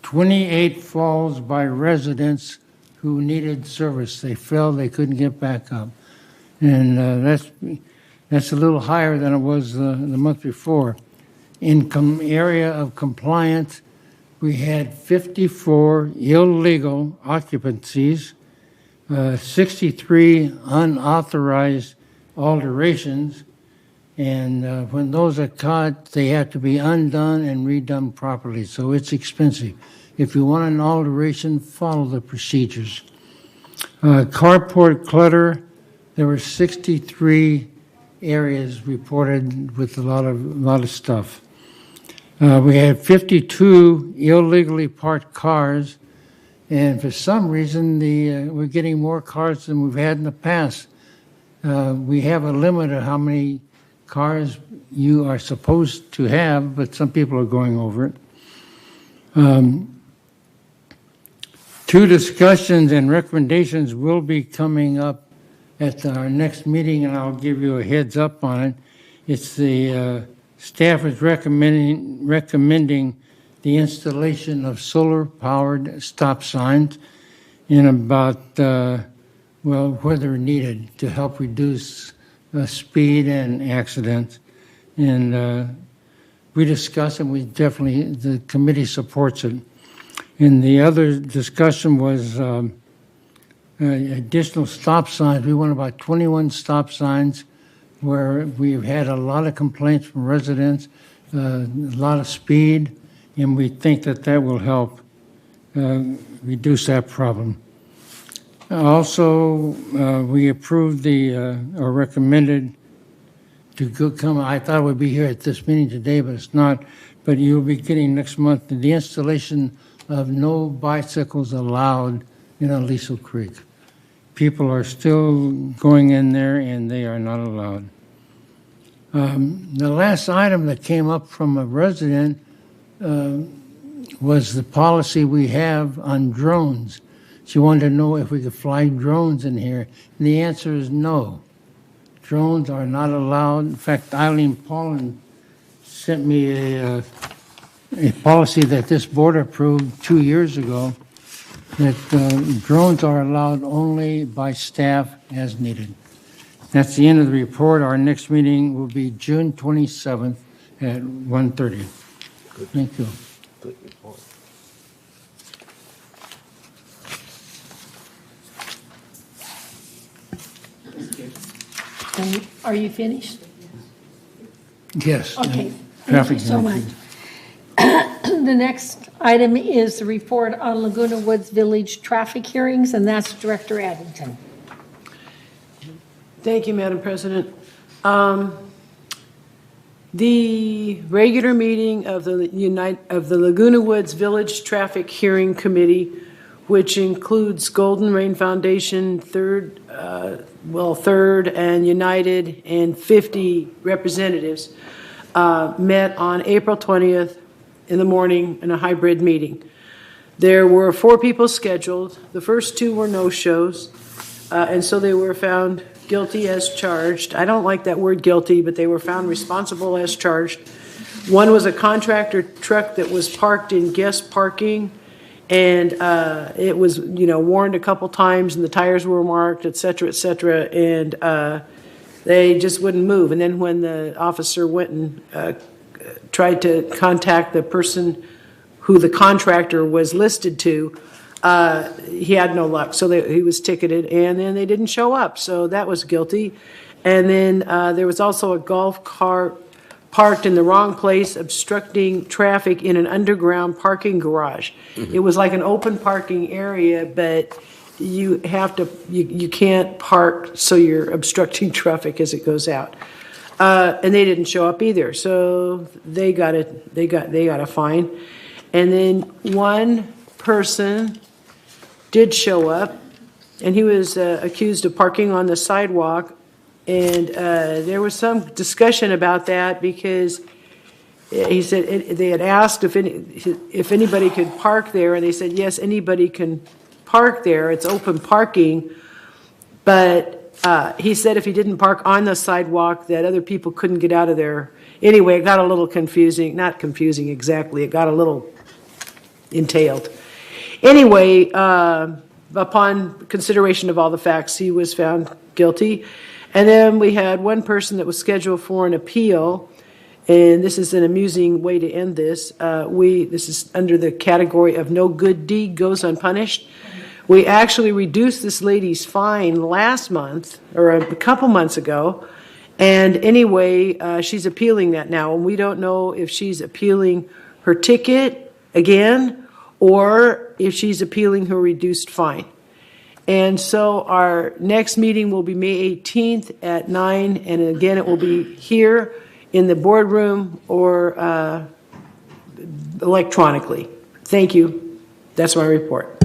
Speaker 19: 28 falls by residents who needed service. They fell, they couldn't get back up. And that's a little higher than it was the month before. In area of compliance, we had 54 illegal occupancies, 63 unauthorized alterations, and when those are caught, they have to be undone and redone properly, so it's expensive. If you want an alteration, follow the procedures. Carport clutter, there were 63 areas reported with a lot of stuff. We had 52 illegally parked cars, and for some reason, we're getting more cars than we've had in the past. We have a limit of how many cars you are supposed to have, but some people are going over it. Two discussions and recommendations will be coming up at our next meeting, and I'll give you a heads up on it. It's the staff is recommending the installation of solar-powered stop signs in about, where they're needed to help reduce speed and accidents. And we discussed, and the committee supports it. And the other discussion was additional stop signs. We want about 21 stop signs where we've had a lot of complaints from residents, a lot of speed, and we think that will help reduce that problem. Also, we approved or recommended to come. I thought it would be here at this meeting today, but it's not. But you'll be getting next month the installation of no bicycles allowed in Aliso Creek. People are still going in there, and they are not allowed. The last item that came up from a resident was the policy we have on drones. She wanted to know if we could fly drones in here, and the answer is no. Drones are not allowed. In fact, Eileen Paulin sent me a policy that this board approved 2 years ago that drones are allowed only by staff as needed. That's the end of the report. Our next meeting will be June 27th at 1:30. Thank you.
Speaker 10: Good report.
Speaker 1: And are you finished?
Speaker 19: Yes.
Speaker 1: Okay. Thank you so much. The next item is the report on Laguna Woods Village traffic hearings, and that's Director Addington.
Speaker 9: Thank you, Madam President. The regular meeting of the Laguna Woods Village Traffic Hearing Committee, which includes Golden Rain Foundation, Third and United, and 50 representatives, met on April 20th in the morning in a hybrid meeting. There were 4 people scheduled. The first 2 were no-shows, and so they were found guilty as charged. I don't like that word guilty, but they were found responsible as charged. One was a contractor truck that was parked in guest parking, and it was, warned a couple times, and the tires were marked, et cetera, and they just wouldn't move. And then when the officer went and tried to contact the person who the contractor was listed to, he had no luck, so he was ticketed, and then they didn't show up, so that was guilty. And then there was also a golf cart parked in the wrong place, obstructing traffic in an underground parking garage. Mm-hmm. It was like an open parking area, but you can't park, so you're obstructing traffic as it goes out. And they didn't show up either, so they got a fine. And then one person did show up, and he was accused of parking on the sidewalk, and there was some discussion about that because he said they had asked if anybody could park there, and they said yes, anybody can park there, it's open parking, but he said if he didn't park on the sidewalk that other people couldn't get out of there. Anyway, it got a little confusing, not confusing exactly, it got a little entailed. Anyway, upon consideration of all the facts, he was found guilty. And then we had one person that was scheduled for an appeal, and this is an amusing way to end this. This is under the category of no good deed goes unpunished. We actually reduced this lady's fine last month, or a couple months ago, and anyway, she's appealing that now, and we don't know if she's appealing her ticket again, or if she's appealing her reduced fine. And so our next meeting will be May 18th at 9, and again, it will be here in the boardroom or electronically. Thank you. That's my report.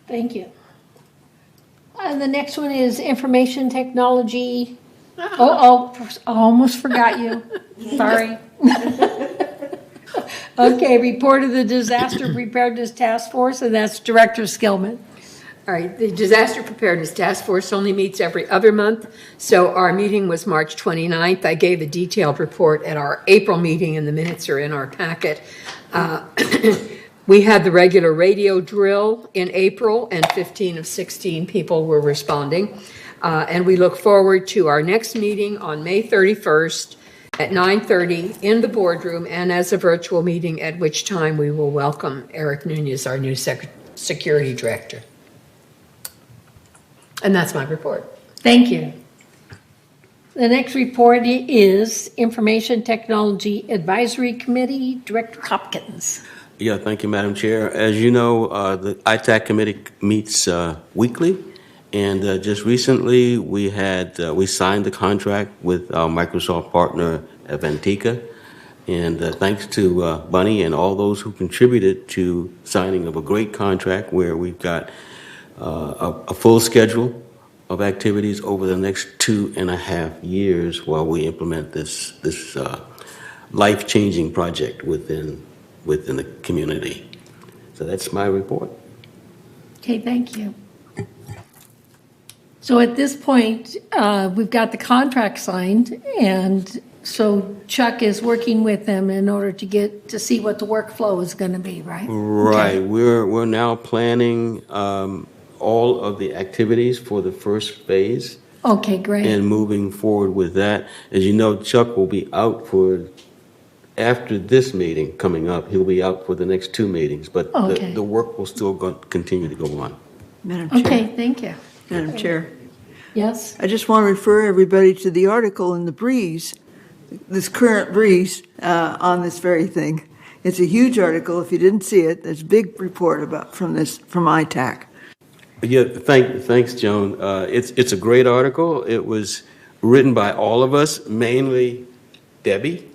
Speaker 1: Thank you. The next one is information technology. I almost forgot you. Sorry. Okay, report of the Disaster Preparedness Task Force, and that's Director Skillman.
Speaker 12: All right, the Disaster Preparedness Task Force only meets every other month, so our meeting was March 29th. I gave a detailed report at our April meeting, and the minutes are in our packet. We had the regular radio drill in April, and 15 of 16 people were responding. And we look forward to our next meeting on May 31st at 9:30 in the boardroom and as a virtual meeting, at which time we will welcome Eric Nunez, our new security director. And that's my report.
Speaker 1: Thank you. The next report is Information Technology Advisory Committee, Director Hopkins.
Speaker 10: Yeah, thank you, Madam Chair. As you know, the ITAC committee meets weekly, and just recently we signed the contract with our Microsoft partner Avantika, and thanks to Bunny and all those who contributed to signing of a great contract where we've got a full schedule of activities over the next 2.5 years while we implement this life-changing project within the community. So that's my report.
Speaker 1: Okay, thank you. So at this point, we've got the contract signed, and so Chuck is working with them in order to see what the workflow is going to be, right?
Speaker 10: Right.
Speaker 1: Okay.
Speaker 10: We're now planning all of the activities for the first phase.
Speaker 1: Okay, great.
Speaker 10: And moving forward with that. As you know, Chuck will be out after this meeting coming up, he'll be out for the next 2 meetings, but the work will still continue to go on.
Speaker 7: Madam Chair.
Speaker 1: Okay, thank you.
Speaker 7: Madam Chair.
Speaker 1: Yes?
Speaker 7: I just want to refer everybody to the article in the Breeze, this current Breeze, on this very thing. It's a huge article. If you didn't see it, there's a big report from ITAC.
Speaker 10: Yeah, thanks, Joan. It's a great article. It was written by all of us, mainly Debbie,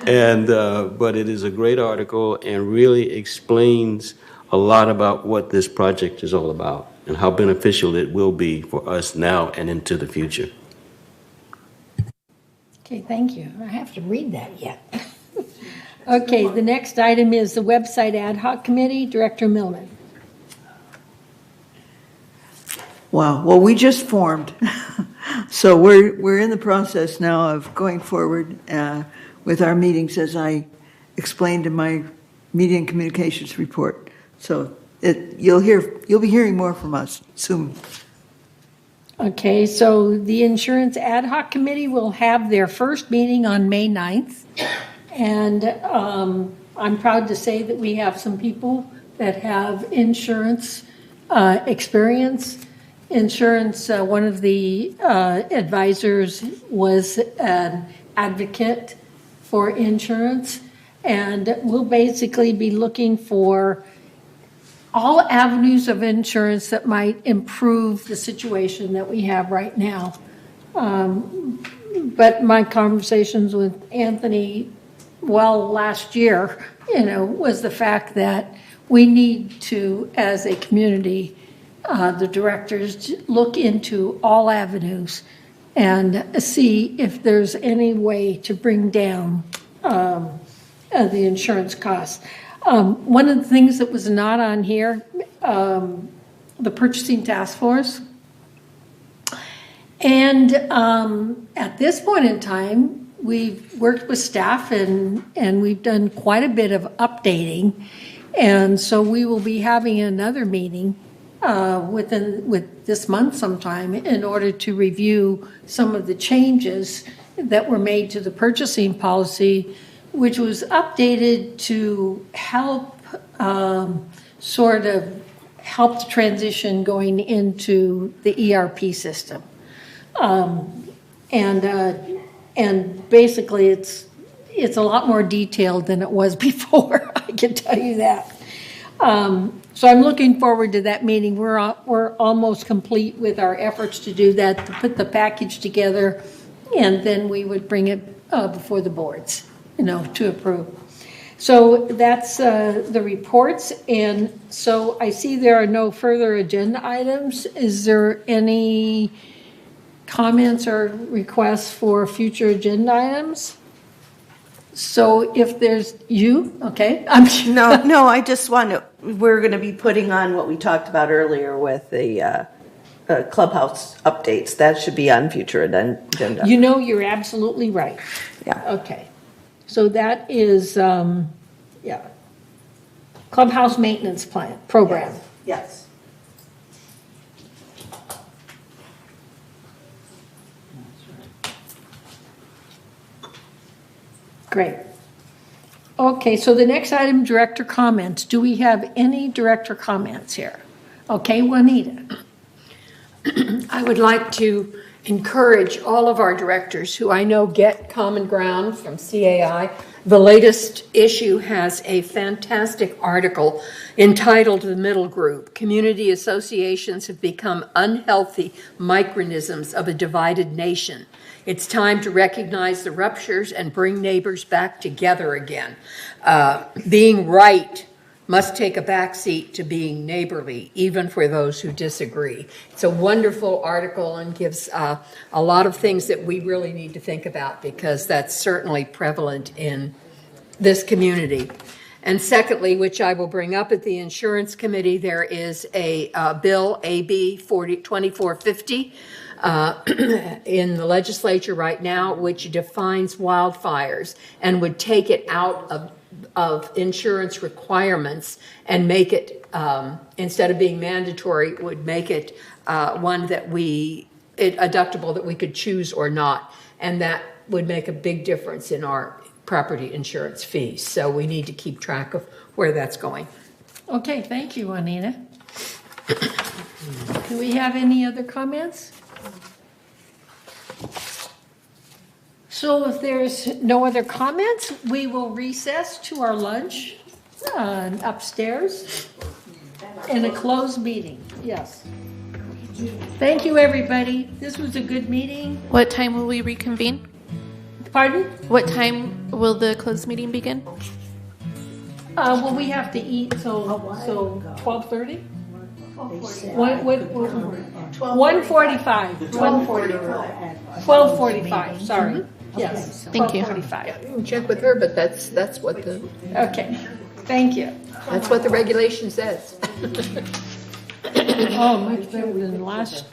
Speaker 10: and but it is a great article and really explains a lot about what this project is all about and how beneficial it will be for us now and into the future.
Speaker 1: Okay, thank you. I have to read that yet. Okay, the next item is the website Ad Hoc Committee, Director Millman.
Speaker 7: Wow. Well, we just formed, so we're in the process now of going forward with our meetings, as I explained in my media and communications report. So you'll be hearing more from us soon.
Speaker 1: Okay, so the Insurance Ad Hoc Committee will have their first meeting on May 9th. And I'm proud to say that we have some people that have insurance experience. Insurance, one of the advisors was an advocate for insurance. And we'll basically be looking for all avenues of insurance that might improve the situation that we have right now. But my conversations with Anthony, last year, was the fact that we need to, as a community, the directors look into all avenues and see if there's any way to bring down the insurance costs. One of the things that was not on here, the purchasing task force. And at this point in time, we've worked with staff and we've done quite a bit of updating. And so we will be having another meeting with this month sometime in order to review some of the changes that were made to the purchasing policy, which was updated to help sort of help the transition going into the ERP system. And basically it's a lot more detailed than it was before. I can tell you that. So I'm looking forward to that meeting. We're almost complete with our efforts to do that, to put the package together, and then we would bring it before the boards, to approve. So that's the reports, and so I see there are no further agenda items. Is there any comments or requests for future agenda items? So if there's okay.
Speaker 13: No, I just want to, we're going to be putting on what we talked about earlier with the clubhouse updates. That should be on future agenda.
Speaker 1: You're absolutely right.
Speaker 13: Yeah.
Speaker 1: Okay. So that is, clubhouse maintenance plan program.
Speaker 2: Yes.
Speaker 1: Great. Okay, so the next item, director comments. Do we have any director comments here? Okay, Juanita.
Speaker 12: I would like to encourage all of our directors who I know get common ground from CAI. The latest issue has a fantastic article entitled The Middle Group. Community associations have become unhealthy micronisms of a divided nation. It's time to recognize the ruptures and bring neighbors back together again. Being right must take a backseat to being neighborly, even for those who disagree. It's a wonderful article and gives a lot of things that we really need to think about, because that's certainly prevalent in this community. And secondly, which I will bring up at the Insurance Committee, there is a bill, AB 2450, in the legislature right now, which defines wildfires and would take it out of insurance requirements and make it, instead of being mandatory, would make it one that deductible that we could choose or not. And that would make a big difference in our property insurance fees. So we need to keep track of where that's going.
Speaker 1: Okay, thank you, Juanita. Do we have any other comments? So if there's no other comments, we will recess to our lunch upstairs in a closed meeting. Yes. Thank you, everybody. This was a good meeting.
Speaker 4: What time will we reconvene?
Speaker 1: Pardon?
Speaker 4: What time will the closed meeting begin?
Speaker 1: Well, we have to eat, so 12:30? 1:45. 12:45, sorry. Yes.
Speaker 4: Thank you.
Speaker 1: 12:45.
Speaker 12: You can check with her, but that's what the,
Speaker 1: Okay, thank you.
Speaker 12: that's what the regulation says.
Speaker 1: Oh, much better than last.